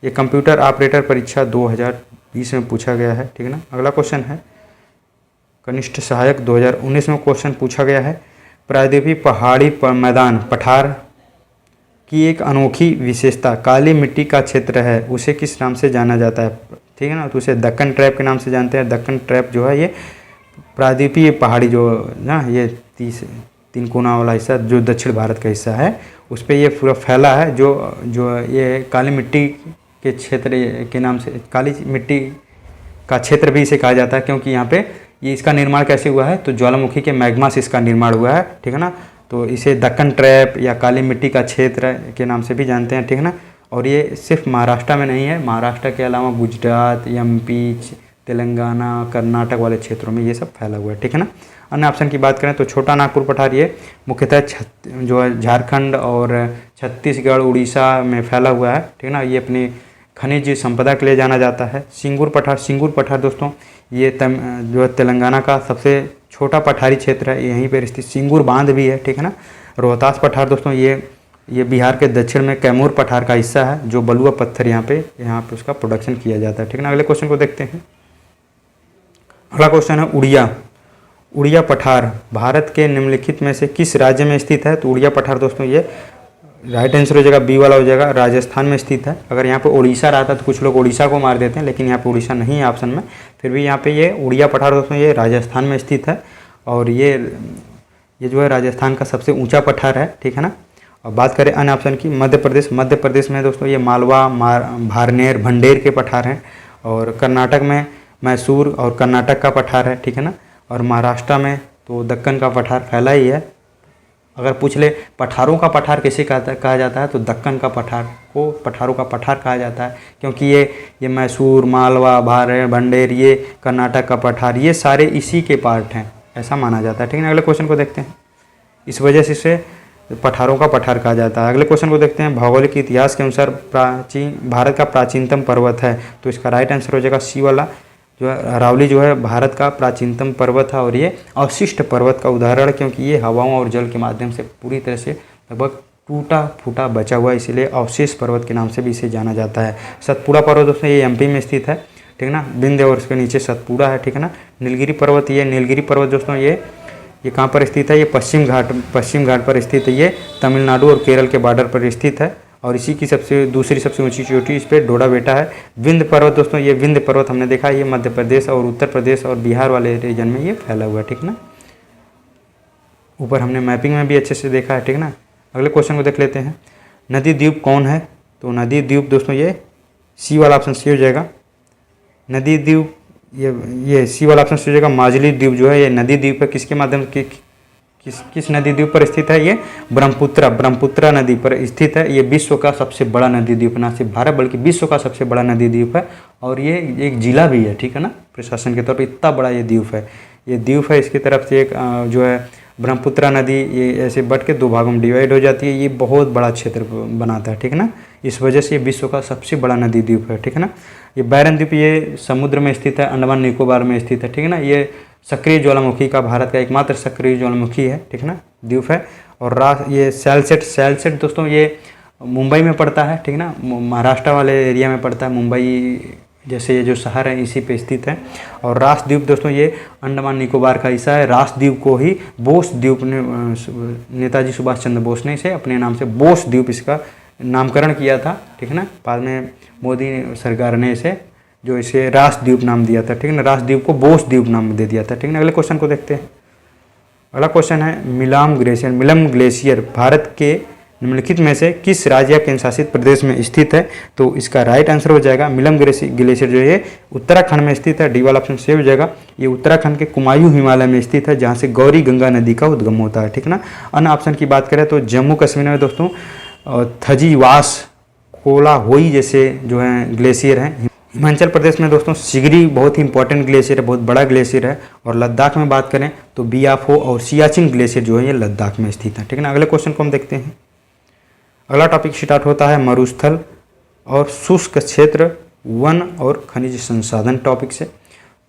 ये कंप्यूटर ऑपरेटर परीक्षा 2020 में पूछा गया है, ठीक है ना। अगला क्वेश्चन है कनिष्ठ सहायक 2019 में क्वेश्चन पूछा गया है। प्रायद्वीपीय पहाड़ी मैदान पठार की एक अनोखी विशेषता काली मिट्टी का क्षेत्र है, उसे किस नाम से जाना जाता है, ठीक है ना। तो उसे दक्कन ट्रैप के नाम से जानते हैं। दक्कन ट्रैप जो है ये प्रायद्वीपीय पहाड़ी जो ना ये 3 कोना वाला हिस्सा जो दक्षिण भारत का हिस्सा है उस पर ये पूरा फैला है, जो ये काली मिट्टी के क्षेत्र के नाम से, काली मिट्टी का क्षेत्र भी इसे कहा जाता है, क्योंकि यहाँ पे ये इसका निर्माण कैसे हुआ है, तो ज्वालामुखी के मैग्मा से इसका निर्माण हुआ है, ठीक है ना। तो इसे दक्कन ट्रैप या काली मिट्टी का क्षेत्र के नाम से भी जानते हैं, ठीक है ना। और ये सिर्फ महाराष्ट्र में नहीं है, महाराष्ट्र के अलावा गुजरात, एमपी, तेलंगाना, कर्नाटक वाले क्षेत्रों में ये सब फैला हुआ है, ठीक है ना। अन्य ऑप्शन की बात करें तो छोटा नागपुर पठार ये मुख्यतः जो है झारखंड और छत्तीसगढ़, उड़ीसा में फैला हुआ है, ठीक है ना। ये अपनी खनिज संपदा के लिए जाना जाता है। सिंगूर पठार दोस्तों ये जो है तेलंगाना का सबसे छोटा पठारी क्षेत्र है, यहीं पर स्थित सिंगूर बांध भी है, ठीक है ना। रोहतास पठार दोस्तों ये बिहार के दक्षिण में कैमूर पठार का हिस्सा है, जो बलुआ पत्थर यहाँ पे उसका प्रोडक्शन किया जाता है, ठीक है ना। अगले क्वेश्चन को देखते हैं। अगला क्वेश्चन है उड़िया पठार भारत के निम्नलिखित में से किस राज्य में स्थित है, तो उड़िया पठार दोस्तों ये राइट आंसर हो जाएगा बी वाला हो जाएगा, राजस्थान में स्थित है। अगर यहाँ पे उड़ीसा रहता तो कुछ लोग उड़ीसा को मार देते हैं, लेकिन यहाँ पे उड़ीसा नहीं है ऑप्शन में, फिर भी यहाँ पे ये उड़िया पठार दोस्तों ये राजस्थान में स्थित है। और ये जो है राजस्थान का सबसे ऊंचा पठार है, ठीक है ना। और बात करें अन्य ऑप्शन की, मध्य प्रदेश, मध्य प्रदेश में दोस्तों ये मालवा, भारनेर, भंडेर के पठार हैं। और कर्नाटक में मैसूर और कर्नाटक का पठार है, ठीक है ना। और महाराष्ट्र में तो दक्कन का पठार फैला ही है। अगर पूछ ले पठारों का पठार किसे कहा जाता है, तो दक्कन का पठार को पठारों का पठार कहा जाता है, क्योंकि ये मैसूर, मालवा, भार, भंडेर, ये कर्नाटक का पठार, ये सारे इसी के पार्ट हैं, ऐसा माना जाता है, ठीक है ना। अगले क्वेश्चन को देखते हैं। इस वजह से इसे पठारों का पठार कहा जाता है। अगले क्वेश्चन को देखते हैं। भौगोलिक इतिहास के अनुसार भारत का प्राचीनतम पर्वत है, तो इसका राइट आंसर हो जाएगा सी वाला। जो है अरावली जो है भारत का प्राचीनतम पर्वत है और ये अवशिष्ट पर्वत का उदाहरण, क्योंकि ये हवाओं और जल के माध्यम से पूरी तरह से लगभग टूटा फूटा बचा हुआ है, इसीलिए अवशेष पर्वत के नाम से भी इसे जाना जाता है। सतपुड़ा पर्वत दोस्तों ये एमपी में स्थित है, ठीक है ना। विंध्य और उसके नीचे सतपुड़ा है, ठीक है ना। नीलगिरी पर्वत, ये नीलगिरी पर्वत दोस्तों ये कहाँ पर स्थित है, ये पश्चिम घाट पर स्थित है। ये तमिलनाडु और केरल के बॉर्डर पर स्थित है। और इसी की दूसरी सबसे ऊंची चोटी इस पर डोडा बेटा है। विंध्य पर्वत दोस्तों, ये विंध्य पर्वत हमने देखा, ये मध्य प्रदेश और उत्तर प्रदेश और बिहार वाले रीजन में ये फैला हुआ है, ठीक ना। ऊपर हमने मैपिंग में भी अच्छे से देखा है, ठीक ना। अगले क्वेश्चन को देख लेते हैं। नदी द्वीप कौन है, तो नदी द्वीप दोस्तों ये सी वाला ऑप्शन सी हो जाएगा। नदी द्वीप ये सी वाला ऑप्शन सी हो जाएगा। माजुली द्वीप जो है ये नदी द्वीप है, किसके माध्यम से किस नदी द्वीप पर स्थित है, ये ब्रह्मपुत्रा नदी पर स्थित है। ये विश्व का सबसे बड़ा नदी द्वीप, ना सिर्फ भारत बल्कि विश्व का सबसे बड़ा नदी द्वीप है। और ये एक जिला भी है, ठीक है ना, प्रशासन के तौर पर इतना बड़ा ये द्वीप है। ये द्वीप है, इसकी तरफ से एक जो है ब्रह्मपुत्रा नदी ये ऐसे बढ़ के दो भागों में डिवाइड हो जाती है। ये बहुत बड़ा क्षेत्र बनाता है, ठीक है ना। इस वजह से ये विश्व का सबसे बड़ा नदी द्वीप है, ठीक है ना। ये बैरन द्वीप ये समुद्र में स्थित है, अंडमान निकोबार में स्थित है, ठीक है ना। ये सक्रिय ज्वालामुखी का भारत का एकमात्र सक्रिय ज्वालामुखी है, ठीक है ना, द्वीप है। और ये सैलसेट दोस्तों ये मुंबई में पड़ता है, ठीक है ना, महाराष्ट्र वाले एरिया में पड़ता है। मुंबई जैसे ये जो शहर है इसी पे स्थित है। और रास द्वीप दोस्तों ये अंडमान निकोबार का हिस्सा है। रास द्वीप को ही बोस द्वीप ने नेताजी सुभाष चंद्र बोस ने इसे अपने नाम से बोस द्वीप इसका नामकरण किया था, ठीक है ना। बाद में मोदी सरकार ने इसे रास द्वीप नाम दिया था, ठीक है ना। रास द्वीप को बोस द्वीप नाम दे दिया था, ठीक है ना। अगले क्वेश्चन को देखते हैं। अगला क्वेश्चन है मिलम ग्लेशियर भारत के निम्नलिखित में से किस राज्य या केंद्र शासित प्रदेश में स्थित है, तो इसका राइट आंसर हो जाएगा मिलम ग्लेशियर जो है उत्तराखंड में स्थित है। डी वाला ऑप्शन से हो जाएगा। ये उत्तराखंड के कुमायूं हिमालय में स्थित है, जहाँ से गौरी गंगा नदी का उद्गम होता है, ठीक है ना। अन्य ऑप्शन की बात करें तो जम्मू कश्मीर में दोस्तों थजीवास, कोलाहोई जैसे जो है ग्लेशियर हैं। हिमाचल प्रदेश में दोस्तों सिगरी बहुत ही इंपॉर्टेंट ग्लेशियर है, बहुत बड़ा ग्लेशियर है। और लद्दाख में बात करें तो बियाफो और सियाचिन ग्लेशियर जो है ये लद्दाख में स्थित है, ठीक है ना। अगले क्वेश्चन को हम देखते हैं। अगला टॉपिक स्टार्ट होता है मरुस्थल और शुष्क क्षेत्र, वन और खनिज संसाधन टॉपिक से।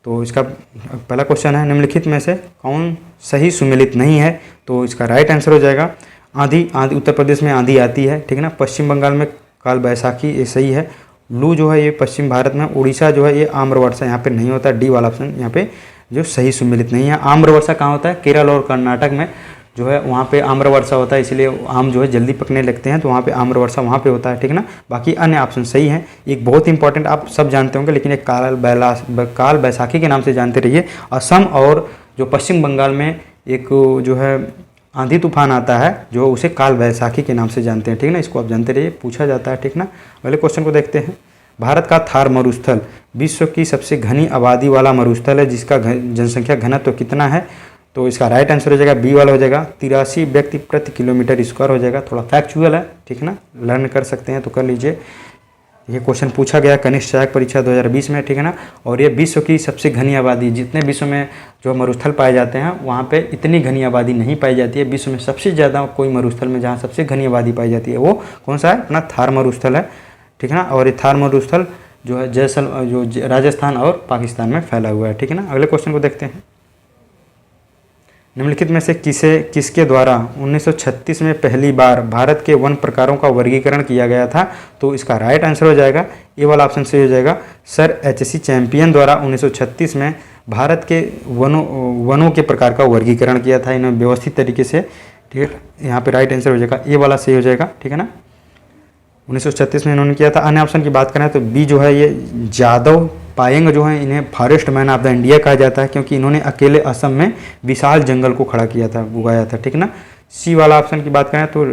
तो इसका पहला क्वेश्चन है निम्नलिखित में से कौन सही सुमेलित नहीं है, तो इसका राइट आंसर हो जाएगा आंधी। उत्तर प्रदेश में आंधी आती है, ठीक है ना। पश्चिम बंगाल में काल बैसाखी, ये सही है। लू जो है ये पश्चिम भारत में, उड़ीसा जो है ये आम्र वर्षा यहाँ पे नहीं होता। डी वाला ऑप्शन यहाँ पे जो सही सुमेलित नहीं है। आम्र वर्षा कहाँ होता है, केरल और कर्नाटक में जो है वहाँ पे आम्र वर्षा होता है, इसलिए आम जो है जल्दी पकने लगते हैं, तो वहाँ पे आम्र वर्षा वहाँ पे होता है, ठीक है ना। बाकी अन्य ऑप्शन सही हैं। एक बहुत इंपॉर्टेंट आप सब जानते होंगे, लेकिन एक काल बैसाखी के नाम से जानते रहिए। असम और जो पश्चिम बंगाल में एक जो है आंधी तूफान आता है, जो उसे काल बैसाखी के नाम से जानते हैं, ठीक है ना। इसको आप जानते रहिए, पूछा जाता है, ठीक ना। अगले क्वेश्चन को देखते हैं। भारत का थार मरुस्थल विश्व की सबसे घनी आबादी वाला मरुस्थल है, जिसका जनसंख्या घनत्व तो कितना है, तो इसका राइट आंसर हो जाएगा बी वाला हो जाएगा 83 व्यक्ति प्रति किलोमीटर स्क्वायर हो जाएगा। थोड़ा फैक्चुअल है, ठीक है ना, लर्न कर सकते हैं तो कर लीजिए। ये क्वेश्चन पूछा गया कनिष्ठ सहायक परीक्षा 2020 में, ठीक है ना। और ये विश्व की सबसे घनी आबादी, जितने विश्व में जो मरुस्थल पाए जाते हैं वहाँ पे इतनी घनी आबादी नहीं पाई जाती है। विश्व में सबसे ज़्यादा कोई मरुस्थल में जहाँ सबसे घनी आबादी पाई जाती है वो कौन सा है, अपना थार मरुस्थल है, ठीक है ना। और ये थार मरुस्थल जो है जो राजस्थान और पाकिस्तान में फैला हुआ है, ठीक है ना। अगले क्वेश्चन को देखते हैं। निम्नलिखित में से किसके द्वारा 1936 में पहली बार भारत के वन प्रकारों का वर्गीकरण किया गया था, तो इसका राइट आंसर हो जाएगा ए वाला ऑप्शन से हो जाएगा सर एच.सी. चैंपियन द्वारा 1936 में भारत के वनों के प्रकार का वर्गीकरण किया था इन्होंने व्यवस्थित तरीके से, ठीक है। यहाँ पे राइट आंसर हो जाएगा ए वाला सही हो जाएगा, ठीक है ना। 1936 में इन्होंने किया था। अन्य ऑप्शन की बात करें तो बी जो है ये जादव पायेंग जो है इन्हें forest man of the India कहा जाता है, क्योंकि इन्होंने अकेले असम में विशाल जंगल को खड़ा किया था, उगाया था, ठीक है ना। सी वाला ऑप्शन की बात करें तो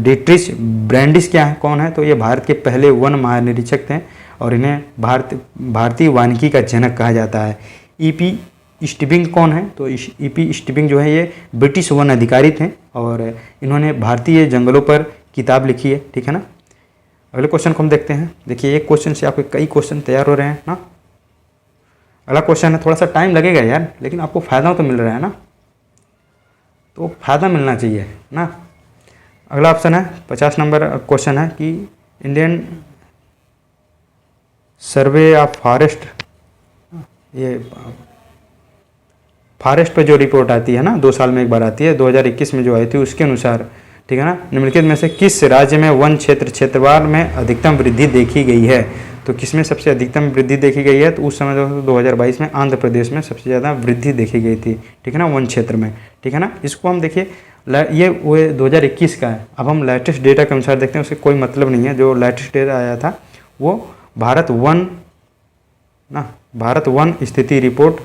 डिट्रिच ब्रैंडिस क्या है, कौन है, तो ये भारत के पहले वन महानिरीक्षक थे और इन्हें भारतीय वानिकी का जनक कहा जाता है। ईपी स्टीबिंग कौन है, तो ईपी स्टीबिंग जो है ये ब्रिटिश वन अधिकारी थे और इन्होंने भारतीय जंगलों पर किताब लिखी है, ठीक है ना। अगले क्वेश्चन को हम देखते हैं। देखिए एक क्वेश्चन से आपके कई क्वेश्चन तैयार हो रहे हैं ना। अगला क्वेश्चन है, थोड़ा सा टाइम लगेगा यार, लेकिन आपको फ़ायदा तो मिल रहा है ना, तो फ़ायदा मिलना चाहिए ना। अगला ऑप्शन है 50 नंबर क्वेश्चन है कि इंडियन सर्वे ऑफ फॉरेस्ट, ये फॉरेस्ट पे जो रिपोर्ट आती है ना 2 साल में एक बार आती है, 2021 में जो आई थी उसके अनुसार, ठीक है ना, निम्नलिखित में से किस राज्य में वन क्षेत्रवार में अधिकतम वृद्धि देखी गई है। तो किसमें सबसे अधिकतम वृद्धि देखी गई है, तो उस समय 2022 में आंध्र प्रदेश में सबसे ज़्यादा वृद्धि देखी गई थी, ठीक है ना, वन क्षेत्र में, ठीक है ना। इसको हम देखिए ये वो 2021 का है। अब हम लेटेस्ट डेटा के अनुसार देखते हैं, उससे कोई मतलब नहीं है। जो लेटेस्ट डेटा आया था वो भारत वन स्थिति रिपोर्ट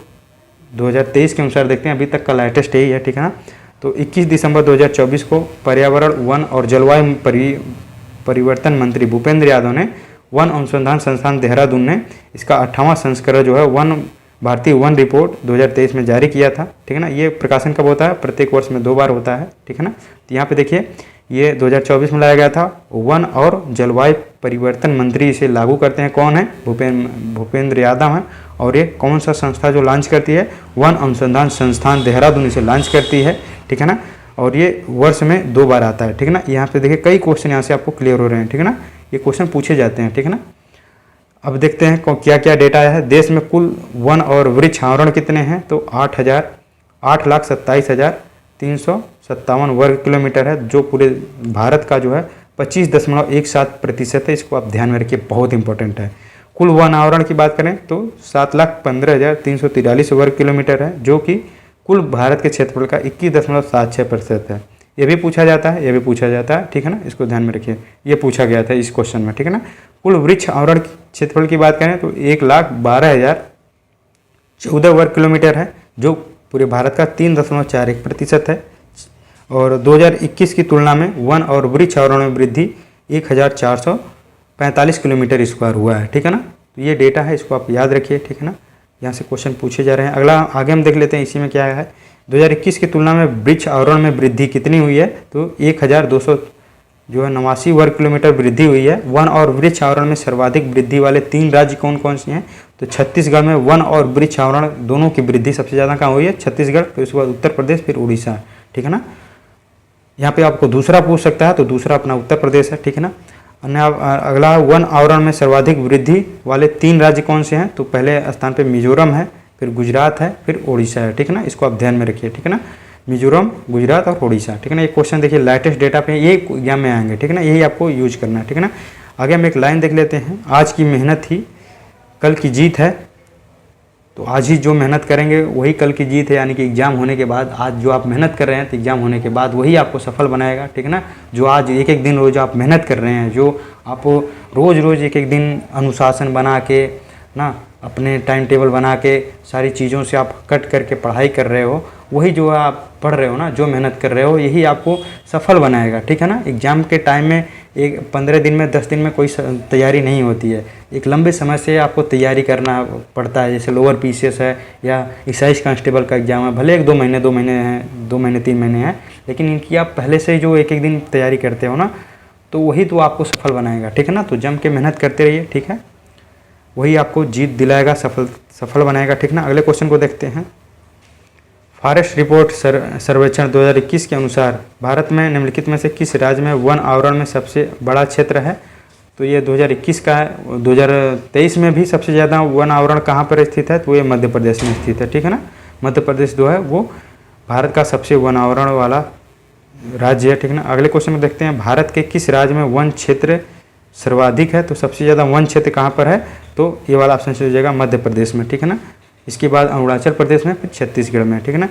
2023 के अनुसार देखते हैं, अभी तक का लेटेस्ट यही है, ठीक है ना। तो 21 दिसंबर 2024 को पर्यावरण, वन और जलवायु परिवर्तन मंत्री भूपेंद्र यादव ने वन अनुसंधान संस्थान देहरादून ने इसका 8वां संस्करण जो है भारतीय वन रिपोर्ट 2023 में जारी किया था, ठीक है ना। ये प्रकाशन कब होता है, प्रत्येक वर्ष में 2 बार होता है, ठीक है ना। तो यहाँ पे देखिए ये 2024 में लाया गया था। वन और जलवायु परिवर्तन मंत्री इसे लागू करते हैं, कौन है, भूपेंद्र यादव हैं। और ये कौन सा संस्था जो लॉन्च करती है, वन अनुसंधान संस्थान देहरादून इसे लॉन्च करती है, ठीक है ना। और ये वर्ष में 2 बार आता है, ठीक है ना। यहाँ पे देखिए कई क्वेश्चन यहाँ से आपको क्लियर हो रहे हैं, ठीक है ना, ये क्वेश्चन पूछे जाते हैं, ठीक है ना। अब देखते हैं क्या क्या डेटा आया है। देश में कुल वन और वृक्ष आवरण कितने हैं, तो 8,27,357 वर्ग किलोमीटर है, जो पूरे भारत का जो है 25.17% है। इसको आप ध्यान में रखिए, बहुत इंपॉर्टेंट है। कुल वन आवरण की बात करें तो 7,15,343 वर्ग किलोमीटर है, जो कि कुल भारत के क्षेत्रफल का 21.76% है। ये भी पूछा जाता है, ये भी पूछा जाता है, ठीक है ना, इसको ध्यान में रखिए। ये पूछा गया था इस क्वेश्चन में, ठीक है ना। कुल वृक्ष आवरण क्षेत्रफल की बात करें तो 1,12,014 वर्ग किलोमीटर है, जो पूरे भारत का 3.41% है। और 2021 की तुलना में वन और वृक्ष आवरण में वृद्धि 1,445 किलोमीटर स्क्वायर हुआ है, ठीक है ना। तो ये डेटा है, इसको आप याद रखिए, ठीक है ना। यहाँ से क्वेश्चन पूछे जा रहे हैं। अगला आगे हम देख लेते हैं, इसी में क्या है। 2021 की तुलना में वृक्ष आवरण में वृद्धि कितनी हुई है, तो 1,289 वर्ग किलोमीटर वृद्धि हुई है। वन और वृक्ष आवरण में सर्वाधिक वृद्धि वाले 3 राज्य कौन कौन से हैं, तो छत्तीसगढ़ में वन और वृक्ष आवरण दोनों की वृद्धि सबसे ज़्यादा कहाँ हुई है, छत्तीसगढ़, फिर उसके बाद उत्तर प्रदेश, फिर उड़ीसा, ठीक है ना। यहाँ पे आपको दूसरा पूछ सकता है, तो दूसरा अपना उत्तर प्रदेश है, ठीक है ना। अगला वन आवरण में सर्वाधिक वृद्धि वाले 3 राज्य कौन से हैं, तो पहले स्थान पे मिजोरम है, फिर गुजरात है, फिर ओडिशा है, ठीक है ना। इसको आप ध्यान में रखिए, ठीक है ना, मिजोरम, गुजरात और ओडिशा, ठीक है ना। ये क्वेश्चन देखिए लेटेस्ट डेटा पे ये एग्जाम में आएंगे, ठीक है ना, यही आपको यूज करना है, ठीक है ना। आगे हम एक लाइन देख लेते हैं, आज की मेहनत ही कल की जीत है। तो आज ही जो मेहनत करेंगे वही कल की जीत है, यानी कि एग्जाम होने के बाद आज जो आप मेहनत कर रहे हैं तो एग्जाम होने के बाद वही आपको सफल बनाएगा, ठीक है ना। जो आज एक एक दिन रोज आप मेहनत कर रहे हैं, जो आप रोज़ रोज़ एक एक दिन अनुशासन बना के ना, अपने टाइम टेबल बना के सारी चीज़ों से आप कट करके पढ़ाई कर रहे हो, वही जो आप पढ़ रहे हो ना, जो मेहनत कर रहे हो, यही आपको सफल बनाएगा, ठीक है ना। एग्ज़ाम के टाइम में 15 दिन में 10 दिन में कोई तैयारी नहीं होती है, एक लंबे समय से आपको तैयारी करना पड़ता है। जैसे लोअर पीसीएस है या एक्साइज कांस्टेबल का एग्जाम है, भले 2 महीने 3 महीने हैं, लेकिन इनकी आप पहले से जो एक एक दिन तैयारी करते हो ना, तो वही तो आपको सफल बनाएगा, ठीक है ना। तो जम के मेहनत करते रहिए, ठीक है, वही आपको जीत दिलाएगा, सफल बनाएगा, ठीक ना। अगले क्वेश्चन को देखते हैं। फॉरेस्ट रिपोर्ट सर्वेक्षण 2021 के अनुसार भारत में निम्नलिखित में से किस राज्य में वन आवरण में सबसे बड़ा क्षेत्र है, तो ये 2021 का है। 2023 में भी सबसे ज़्यादा वन आवरण कहाँ पर स्थित है, तो ये मध्य प्रदेश में स्थित है, ठीक है ना। मध्य प्रदेश जो है वो भारत का सबसे वन आवरण वाला राज्य है, ठीक है ना। अगले क्वेश्चन में देखते हैं, भारत के किस राज्य में वन क्षेत्र सर्वाधिक है, तो सबसे ज़्यादा वन क्षेत्र कहाँ पर है, तो ये वाला ऑप्शन से हो जाएगा मध्य प्रदेश में, ठीक है ना। इसके बाद अरुणाचल प्रदेश में, फिर छत्तीसगढ़ में, ठीक है ना।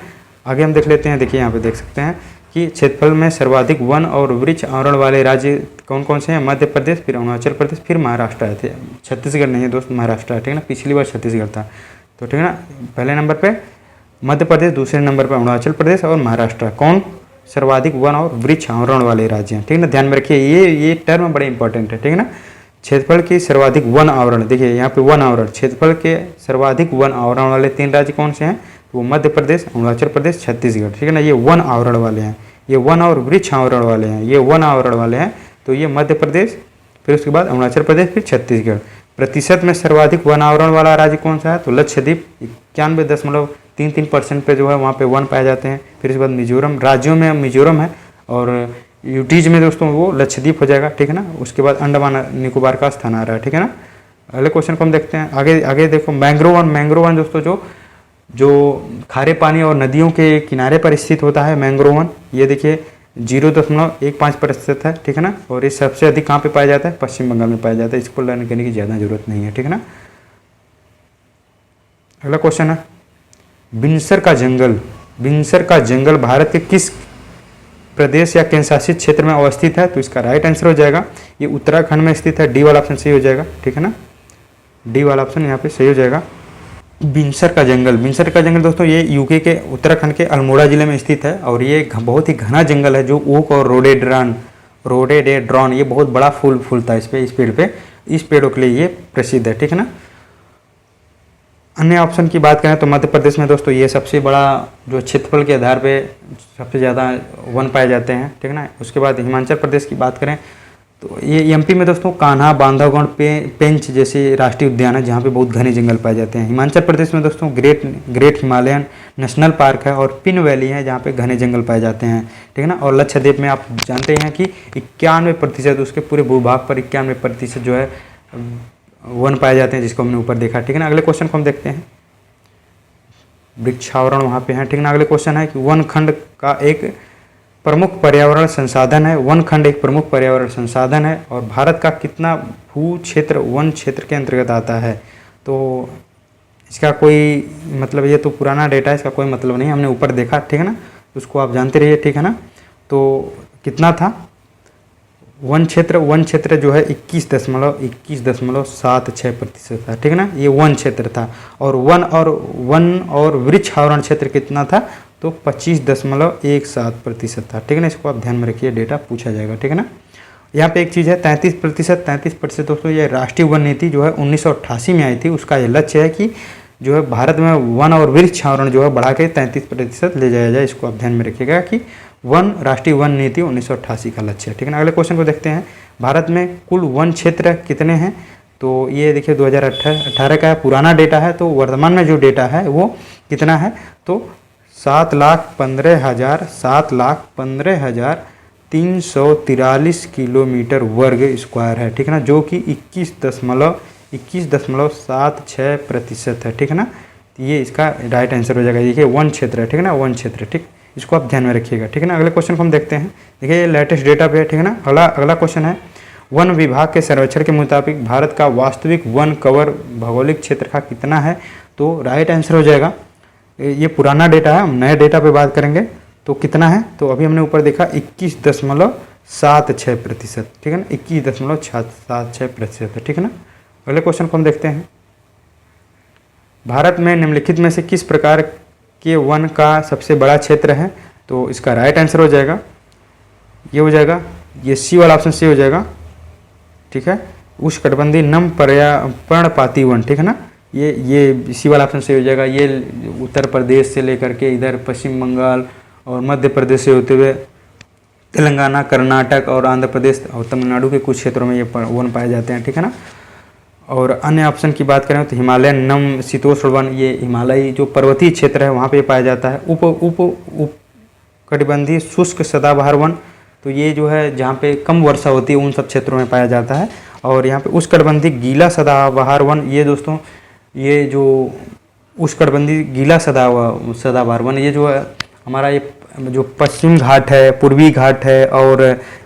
आगे हम देख लेते हैं, देखिए यहाँ पे देख सकते हैं कि क्षेत्रफल में सर्वाधिक वन और वृक्ष आवरण वाले राज्य कौन कौन से हैं? मध्य प्रदेश, फिर अरुणाचल प्रदेश, फिर महाराष्ट्र आए थे। छत्तीसगढ़ नहीं है दोस्त, महाराष्ट्र है, ठीक है ना। पिछली बार छत्तीसगढ़ था, तो ठीक है ना। पहले नंबर पे मध्य प्रदेश, दूसरे नंबर पर अरुणाचल प्रदेश और महाराष्ट्र। कौन सर्वाधिक वन और वृक्ष आवरण वाले राज्य हैं, ठीक है ना। ध्यान में रखिए, ये टर्म बड़े इंपॉर्टेंट है, ठीक है ना। क्षेत्रफल की सर्वाधिक वन आवरण, देखिए यहाँ पे वन आवरण, क्षेत्रफल के सर्वाधिक वन आवरण वाले 3 राज्य कौन से हैं? वो मध्य प्रदेश, अरुणाचल प्रदेश, छत्तीसगढ़, ठीक है ना। ये वन आवरण वाले हैं, ये वन और वृक्ष आवरण वाले हैं, ये वन आवरण वाले हैं। तो ये मध्य प्रदेश, फिर उसके बाद अरुणाचल प्रदेश, फिर छत्तीसगढ़। प्रतिशत में सर्वाधिक वन आवरण वाला राज्य कौन सा है? तो लक्षद्वीप 91.33% पे जो है वहाँ पे वन पाए जाते हैं। फिर उसके बाद मिजोरम, राज्यों में मिजोरम है और यूटीज में दोस्तों वो लक्षद्वीप हो जाएगा, ठीक है ना। उसके बाद अंडमान निकोबार का स्थान आ रहा है, ठीक है ना। अगले क्वेश्चन को हम देखते हैं। आगे देखो मैंग्रोव वन दोस्तों जो खारे पानी और नदियों के किनारे पर स्थित होता है मैंग्रोव वन। ये देखिए 0.15% है, ठीक है ना। और ये सबसे अधिक कहाँ पे पाया जाता है? पश्चिम बंगाल में पाया जाता है। इसको लर्न करने की ज़्यादा जरूरत नहीं है, ठीक है ना। अगला क्वेश्चन है बिनसर का जंगल भारत के किस प्रदेश या केंद्र शासित क्षेत्र में अवस्थित है? तो इसका राइट आंसर हो जाएगा ये उत्तराखंड में स्थित है। डी वाला ऑप्शन सही हो जाएगा, ठीक है ना। डी वाला ऑप्शन यहाँ पे सही हो जाएगा। बिनसर का जंगल दोस्तों ये यूके के उत्तराखंड के अल्मोड़ा जिले में स्थित है और ये बहुत ही घना जंगल है जो ओक और रोडेडेड्रॉन ये बहुत बड़ा फूल फूलता है इस पेड़ पे। इस पेड़ों के लिए ये प्रसिद्ध है, ठीक है ना। अन्य ऑप्शन की बात करें तो मध्य प्रदेश में दोस्तों ये सबसे बड़ा जो क्षेत्रफल के आधार पे सबसे ज़्यादा वन पाए जाते हैं, ठीक है ना। उसके बाद हिमाचल प्रदेश की बात करें तो ये एमपी में दोस्तों कान्हा, बांधवगढ़, पेंच जैसे राष्ट्रीय उद्यान है जहाँ पे बहुत घने जंगल पाए जाते हैं। हिमाचल प्रदेश में दोस्तों ग्रेट हिमालयन नेशनल पार्क है और पिन वैली है जहाँ पे घने जंगल पाए जाते हैं, ठीक है ना। और लक्षद्वीप में आप जानते हैं कि 91% उसके पूरे भूभाग पर 91% जो है वन पाए जाते हैं, जिसको हमने ऊपर देखा, ठीक है ना। अगले क्वेश्चन को हम देखते हैं। वृक्षावरण वहाँ पे है, ठीक है ना। अगले क्वेश्चन है कि वन खंड का एक प्रमुख पर्यावरण संसाधन है। वन खंड एक प्रमुख पर्यावरण संसाधन है और भारत का कितना भू क्षेत्र वन क्षेत्र के अंतर्गत आता है? तो इसका कोई मतलब, ये तो पुराना डेटा है, इसका कोई मतलब नहीं, हमने ऊपर देखा, ठीक है ना। उसको आप जानते रहिए, ठीक है ना। तो कितना था वन क्षेत्र जो है 21.76% था, ठीक है ना। ये वन क्षेत्र था और वन और वृक्ष आवरण क्षेत्र कितना था? तो 25.17% था, ठीक है ना। इसको आप ध्यान में रखिए, डेटा पूछा जाएगा, ठीक है ना। यहाँ पे एक चीज़ है 33% दोस्तों ये राष्ट्रीय वन नीति जो है 1988 में आई थी। उसका ये लक्ष्य है कि जो है भारत में वन और वृक्ष आवरण जो है बढ़ा के 33% ले जाया जाए। इसको आप ध्यान में रखिएगा कि राष्ट्रीय वन नीति 1988 का लक्ष्य है, ठीक है ना। अगले क्वेश्चन को देखते हैं। भारत में कुल वन क्षेत्र कितने हैं? तो ये देखिए 2018 का पुराना डेटा है, तो वर्तमान में जो डेटा है वो कितना है? तो 7,15,343 किलोमीटर वर्ग स्क्वायर है, ठीक है ना। जो कि 21.76% है, ठीक है ना। तो ये इसका राइट आंसर हो जाएगा। देखिए वन क्षेत्र है, ठीक है ना, वन क्षेत्र, ठीक। इसको आप ध्यान में रखिएगा, ठीक है ना। अगले क्वेश्चन को हम देखते हैं। देखिए ये लेटेस्ट डेटा पे है, ठीक है ना। अगला क्वेश्चन है वन विभाग के सर्वेक्षण के मुताबिक भारत का वास्तविक वन कवर भौगोलिक क्षेत्र का कितना है? तो राइट आंसर हो जाएगा, ये पुराना डेटा है, हम नए डेटा पे बात करेंगे तो कितना है? तो अभी हमने ऊपर देखा 21.76%, ठीक है ना। 21.76% है, ठीक है ना। अगले क्वेश्चन को हम देखते हैं। भारत में निम्नलिखित में से किस प्रकार के वन का सबसे बड़ा क्षेत्र है? तो इसका राइट आंसर हो जाएगा, ये हो जाएगा, ये सी वाला ऑप्शन सी हो जाएगा, ठीक है। उष्णकटिबंधीय नम पर्णपाती वन, ठीक है ना। ये सी वाला ऑप्शन सही हो जाएगा। ये उत्तर प्रदेश से लेकर के इधर पश्चिम बंगाल और मध्य प्रदेश से होते हुए तेलंगाना, कर्नाटक और आंध्र प्रदेश और तमिलनाडु के कुछ क्षेत्रों में ये वन पाए जाते हैं, ठीक है ना। और अन्य ऑप्शन की बात करें तो हिमालयन नम शीतोष्ण वन, ये हिमालयी जो पर्वतीय क्षेत्र है वहाँ पे पाया जाता है। उप कटिबंधीय शुष्क सदाबहार वन, तो ये जो है जहाँ पे कम वर्षा होती है उन सब क्षेत्रों में पाया जाता है। और यहाँ पे उष्णकटिबंधीय गीला सदाबहार वन, ये दोस्तों ये जो उष्णकटिबंधीय गीला सदाबहार वन, ये जो है हमारा ये जो पश्चिम घाट है, पूर्वी घाट है और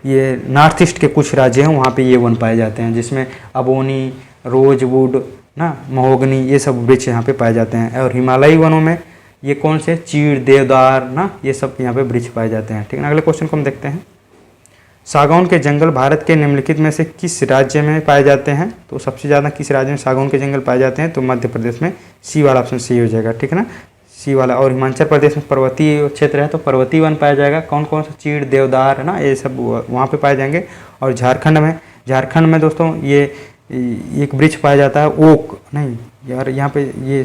ये नॉर्थ ईस्ट के कुछ राज्य हैं वहाँ पे ये वन पाए जाते हैं, जिसमें अबोनी, रोजवुड ना, महोगनी, ये सब वृक्ष यहाँ पे पाए जाते हैं। और हिमालयी वनों में ये कौन से, चीड़, देवदार ना, ये सब यहाँ पे वृक्ष पाए जाते हैं, ठीक है ना। अगले क्वेश्चन को हम देखते हैं। सागौन के जंगल भारत के निम्नलिखित में से किस राज्य में पाए जाते हैं? तो सबसे ज़्यादा किस राज्य में सागौन के जंगल पाए जाते हैं? तो मध्य प्रदेश में, सी वाला ऑप्शन सी हो जाएगा, ठीक है ना, सी वाला। और हिमाचल प्रदेश में पर्वतीय क्षेत्र है तो पर्वतीय वन पाया जाएगा। कौन कौन सा, चीड़, देवदार है ना, ये सब वहाँ पे पाए जाएंगे। और झारखंड में दोस्तों ये एक वृक्ष पाया जाता है, ओक नहीं यार, यहाँ पे ये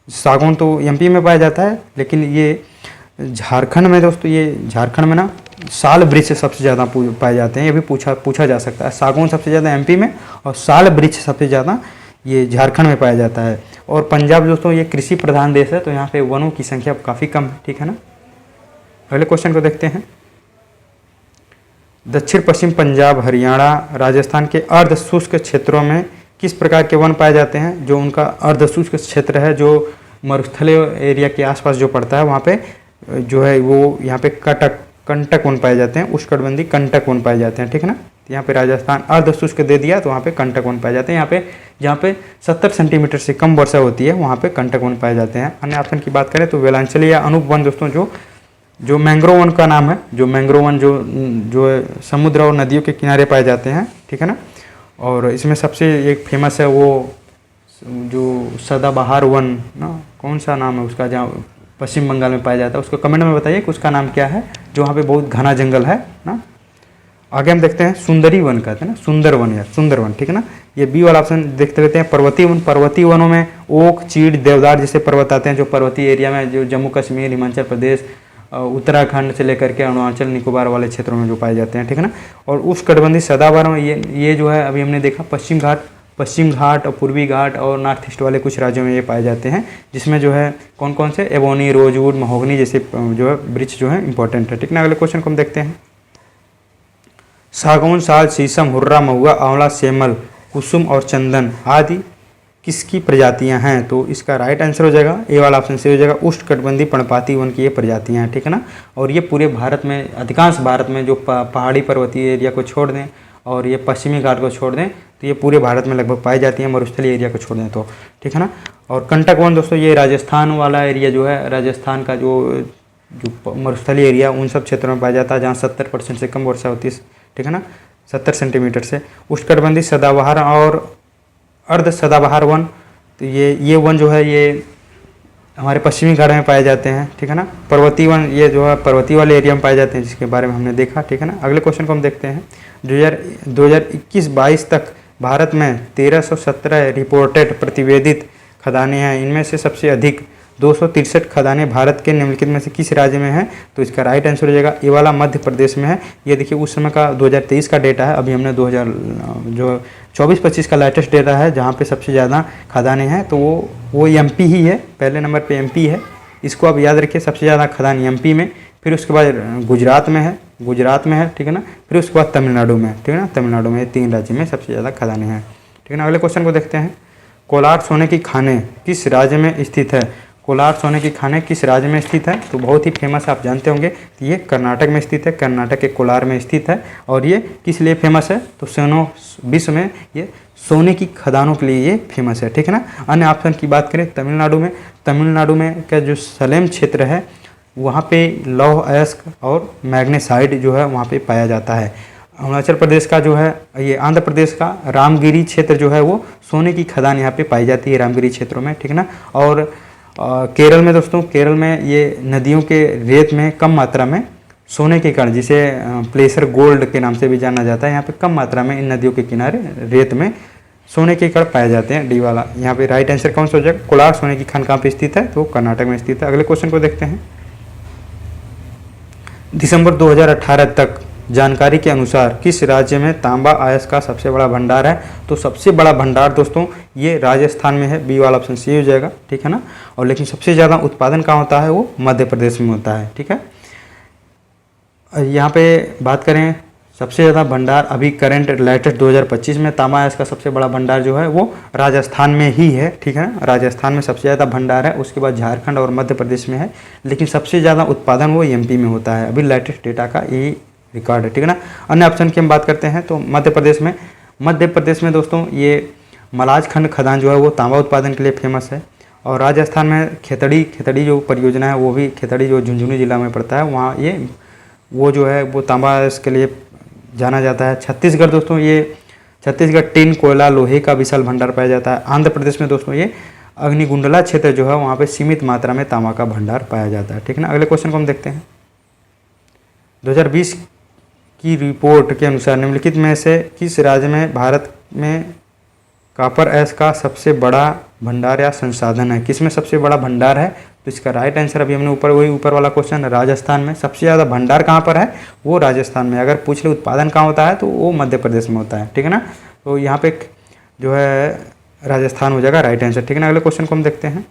सागौन तो एमपी में पाया जाता है, लेकिन ये झारखंड में दोस्तों, ये झारखंड में ना साल वृक्ष सबसे ज़्यादा पाए जाते हैं। ये भी पूछा जा सकता है। सागौन सबसे ज़्यादा एमपी में और साल वृक्ष सबसे ज़्यादा ये झारखंड में पाया जाता है। और पंजाब दोस्तों ये कृषि प्रधान देश है तो यहाँ पे वनों की संख्या काफ़ी कम है, ठीक है ना। अगले क्वेश्चन को देखते हैं। दक्षिण पश्चिम पंजाब, हरियाणा, राजस्थान के अर्ध शुष्क क्षेत्रों में किस प्रकार के वन पाए जाते हैं? जो उनका अर्ध शुष्क क्षेत्र है, जो मरुस्थलीय एरिया के आसपास जो पड़ता है, वहाँ पे जो है वो यहाँ पे कंटक वन पाए जाते हैं, उष्णकटिबंधीय कंटक वन पाए जाते हैं, ठीक है ना। यहाँ पे राजस्थान अर्ध शुष्क दे दिया तो वहाँ पे कंटक वन पाए जाते हैं। यहाँ पे जहाँ पे 70 सेंटीमीटर से कम वर्षा होती है वहाँ पे कंटक वन पाए जाते हैं। अन्य ऑप्शन की बात करें तो वेलांचली या अनूप वन दोस्तों, जो मैंग्रोव वन का नाम है, जो मैंग्रोव वन जो समुद्र और नदियों के किनारे पाए जाते हैं, ठीक है ना। और इसमें सबसे एक फेमस है वो जो सदाबहार वन ना, कौन सा नाम है उसका, जहाँ पश्चिम बंगाल में पाया जाता है, उसको कमेंट में बताइए कि उसका नाम क्या है, जो वहाँ पे बहुत घना जंगल है ना। आगे हम देखते हैं सुंदरी वन कहते हैं ना, सुंदर वन या सुंदर वन, ठीक है ना। ये बी वाला ऑप्शन देखते रहते हैं। पर्वतीय वनों में ओक, चीड़, देवदार जैसे पर्वत आते हैं, जो पर्वतीय एरिया में, जो जम्मू कश्मीर, हिमाचल प्रदेश, उत्तराखंड से लेकर के अरुणाचल निकोबार वाले क्षेत्रों में जो पाए जाते हैं, ठीक है ना। और उष्णकटिबंधीय सदाबहार में ये जो है अभी हमने देखा पश्चिम घाट और पूर्वी घाट और नॉर्थ ईस्ट वाले कुछ राज्यों में ये पाए जाते हैं, जिसमें जो है कौन कौन से, एबोनी, रोजवुड, महोगनी जैसे जो है वृक्ष जो है इंपॉर्टेंट है, ठीक ना। अगले क्वेश्चन को हम देखते हैं। सागौन, साल, शीशम, हुर्रा, महुआ, आंवला, सेमल, कुसुम और चंदन आदि किसकी प्रजातियां हैं? तो इसका राइट आंसर हो जाएगा ए वाला ऑप्शन से हो जाएगा, उष्णकटिबंधीय पर्णपाती वन की ये प्रजातियां हैं, ठीक है ना। और ये पूरे भारत में, अधिकांश भारत में जो पहाड़ी पर्वतीय एरिया को छोड़ दें और ये पश्चिमी घाट को छोड़ दें तो ये पूरे भारत में लगभग पाई जाती है, मरुस्थलीय एरिया को छोड़ दें तो, ठीक है ना। और कंटक वन दोस्तों ये राजस्थान वाला एरिया जो है, राजस्थान का जो मरुस्थलीय एरिया उन सब क्षेत्रों में पाया जाता है जहाँ 70% से कम वर्षा होती है, ठीक है ना, 70 सेंटीमीटर से। उष्णकटिबंधीय सदाबहार और अर्ध सदाबहार वन, तो ये वन जो है ये हमारे पश्चिमी घाट में पाए जाते हैं, ठीक है ना। पर्वतीय वन ये जो है पर्वतीय वाले एरिया में पाए जाते हैं, जिसके बारे में हमने देखा, ठीक है ना। अगले क्वेश्चन को हम देखते हैं। 2021-22 तक भारत में 1317 रिपोर्टेड प्रतिवेदित खदानें हैं। इनमें से सबसे अधिक 263 खदानें भारत के निम्नलिखित में से किस राज्य में हैं? तो इसका राइट आंसर हो जाएगा ए वाला, मध्य प्रदेश में है। ये देखिए उस समय का 2023 का डेटा है, अभी हमने 2024-25 का लेटेस्ट डेटा है जहाँ पे सबसे ज़्यादा खदानें हैं, तो वो एमपी ही है, पहले नंबर पे एमपी है। इसको आप याद रखिए, सबसे ज़्यादा खदान एमपी में, फिर उसके बाद गुजरात में है, ठीक है ना, फिर उसके बाद तमिलनाडु में, ठीक है ना, तमिलनाडु में, 3 राज्य में सबसे ज़्यादा खदानें हैं, ठीक है ना। अगले क्वेश्चन को देखते हैं। कोलार सोने की खानें किस राज्य में स्थित है? कोलार सोने की खानें किस राज्य में स्थित है? तो बहुत ही फेमस आप जानते होंगे, तो ये कर्नाटक में स्थित है, कर्नाटक के कोलार में स्थित है। और ये किस लिए फेमस है? तो विश्व में ये सोने की खदानों के लिए ये फेमस है, ठीक है ना। अन्य ऑप्शन की बात करें तमिलनाडु में का जो सलेम क्षेत्र है वहाँ पे लौह अयस्क और मैग्नेसाइट जो है वहाँ पे पाया जाता है। अरुणाचल प्रदेश का जो है, ये आंध्र प्रदेश का रामगिरी क्षेत्र जो है वो सोने की खदान यहाँ पे पाई जाती है, रामगिरी क्षेत्रों में, ठीक है ना। और केरल में दोस्तों, केरल में ये नदियों के रेत में कम मात्रा में सोने के कण, जिसे प्लेसर गोल्ड के नाम से भी जाना जाता है, यहाँ पे कम मात्रा में इन नदियों के किनारे रेत में सोने के कण पाए जाते हैं, डी वाला। यहाँ पे राइट आंसर कौन सा हो जाएगा? कोलार सोने की खान कहाँ पे स्थित है? तो कर्नाटक में स्थित है। अगले क्वेश्चन को देखते हैं। दिसंबर 2018 तक जानकारी के अनुसार किस राज्य में तांबा अयस्क का सबसे बड़ा भंडार है? तो सबसे बड़ा भंडार दोस्तों ये राजस्थान में है, बी वाला ऑप्शन सी हो जाएगा, ठीक है ना। और लेकिन सबसे ज़्यादा उत्पादन कहाँ होता है? वो मध्य प्रदेश में होता है, ठीक है। यहाँ पे बात करें सबसे ज़्यादा भंडार अभी करंट लेटेस्ट 2025 में तांबा अयस्क का सबसे बड़ा भंडार जो है वो राजस्थान में ही है, ठीक है ना। राजस्थान में सबसे ज़्यादा भंडार है, उसके बाद झारखंड और मध्य प्रदेश में है, लेकिन सबसे ज़्यादा उत्पादन वो एमपी में होता है। अभी लेटेस्ट डेटा का यही रिकॉर्ड है, ठीक है ना। अन्य ऑप्शन की हम बात करते हैं तो मध्य प्रदेश में दोस्तों ये मलाजखंड खदान जो है वो तांबा उत्पादन के लिए फेमस है। और राजस्थान में खेतड़ी जो परियोजना है वो भी खेतड़ी जो झुंझुनू जिला में पड़ता है, वहाँ ये वो जो है वो तांबा इसके लिए जाना जाता है। छत्तीसगढ़ दोस्तों, ये छत्तीसगढ़ टिन कोयला लोहे का विशाल भंडार पाया जाता है। आंध्र प्रदेश में दोस्तों ये अग्निकुंडला क्षेत्र जो है वहाँ पे सीमित मात्रा में तांबा का भंडार पाया जाता है। ठीक है ना। अगले क्वेश्चन को हम देखते हैं। 2020 की रिपोर्ट के अनुसार निम्नलिखित में से किस राज्य में भारत में कॉपर ऐश का सबसे बड़ा भंडार या संसाधन है? किस में सबसे बड़ा भंडार है? तो इसका राइट आंसर अभी हमने ऊपर वाला क्वेश्चन, राजस्थान में। सबसे ज़्यादा भंडार कहाँ पर है? वो राजस्थान में। अगर पूछ ले उत्पादन कहाँ होता है तो वो मध्य प्रदेश में होता है। ठीक है ना। तो यहाँ पे जो है राजस्थान हो जाएगा राइट आंसर। ठीक है ना। अगले क्वेश्चन को हम देखते हैं।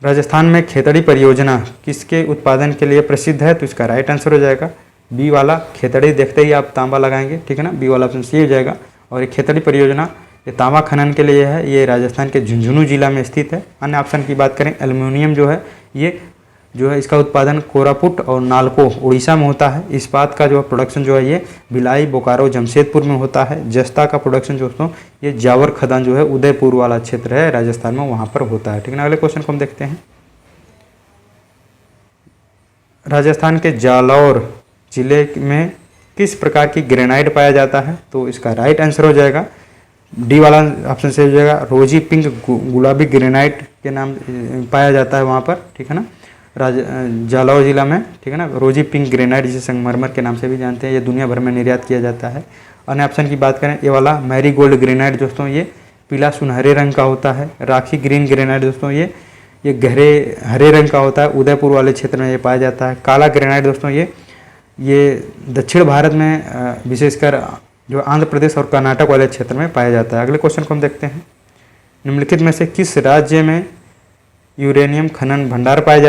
राजस्थान में खेतड़ी परियोजना किसके उत्पादन के लिए प्रसिद्ध है? तो इसका राइट आंसर हो जाएगा बी वाला, खेतड़ी देखते ही आप तांबा लगाएंगे। ठीक है ना। बी वाला ऑप्शन सी हो जाएगा। और ये खेतड़ी परियोजना ये तांबा खनन के लिए है, ये राजस्थान के झुंझुनू जिला में स्थित है। अन्य ऑप्शन की बात करें, एल्युमिनियम जो है ये जो है इसका उत्पादन कोरापुट और नालको उड़ीसा में होता है। इस्पात का जो प्रोडक्शन जो है ये भिलाई, बोकारो, जमशेदपुर में होता है। जस्ता का प्रोडक्शन दोस्तों ये जावर खदान जो है उदयपुर वाला क्षेत्र है राजस्थान में, वहाँ पर होता है। ठीक है ना। अगले क्वेश्चन को हम देखते हैं। राजस्थान के जालौर जिले में किस प्रकार की ग्रेनाइट पाया जाता है? तो इसका राइट आंसर हो जाएगा डी वाला ऑप्शन से हो जाएगा, रोजी पिंक गुलाबी ग्रेनाइट के नाम पाया जाता है वहाँ पर। ठीक है ना। जालौर जिला में। ठीक है ना। रोजी पिंक ग्रेनाइट जिसे संगमरमर के नाम से भी जानते हैं, ये दुनिया भर में निर्यात किया जाता है। अन्य ऑप्शन की बात करें, ये वाला मैरी गोल्ड ग्रेनाइट दोस्तों ये पीला सुनहरे रंग का होता है। राखी ग्रीन ग्रेनाइट दोस्तों ये गहरे हरे रंग का होता है, उदयपुर वाले क्षेत्र में ये पाया जाता है। काला ग्रेनाइट दोस्तों ये दक्षिण भारत में विशेषकर जो आंध्र प्रदेश और कर्नाटक वाले क्षेत्र में पाया जाता है। अगले क्वेश्चन को हम देखते हैं। निम्नलिखित में से किस राज्य में यूरेनियम खनन भंडार पाए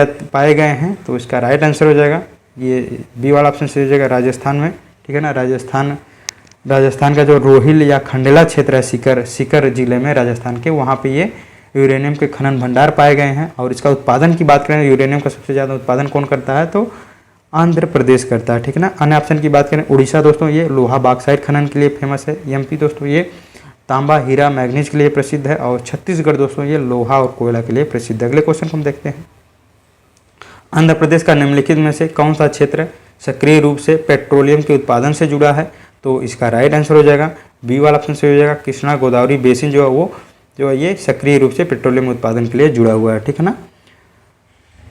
गए हैं? तो इसका राइट आंसर हो जाएगा ये बी वाला ऑप्शन से हो जाएगा राजस्थान में। ठीक है ना। राजस्थान का जो रोहिल या खंडेला क्षेत्र है सीकर जिले में राजस्थान के, वहाँ पे ये यूरेनियम के खनन भंडार पाए गए हैं। और इसका उत्पादन की बात करें, यूरेनियम का सबसे ज़्यादा उत्पादन कौन करता है? तो आंध्र प्रदेश करता है। ठीक है ना। अन्य ऑप्शन की बात करें, उड़ीसा दोस्तों ये लोहा बॉक्साइट खनन के लिए फेमस है। एमपी दोस्तों ये तांबा हीरा मैग्नीज के लिए प्रसिद्ध है। और छत्तीसगढ़ दोस्तों ये लोहा और कोयला के लिए प्रसिद्ध है। अगले क्वेश्चन को हम देखते हैं। आंध्र प्रदेश का निम्नलिखित में से कौन सा क्षेत्र सक्रिय रूप से पेट्रोलियम के उत्पादन से जुड़ा है? तो इसका राइट आंसर हो जाएगा बी वाला ऑप्शन से हो जाएगा कृष्णा गोदावरी बेसिन जो है वो जो है ये सक्रिय रूप से पेट्रोलियम उत्पादन के लिए जुड़ा हुआ है। ठीक है ना।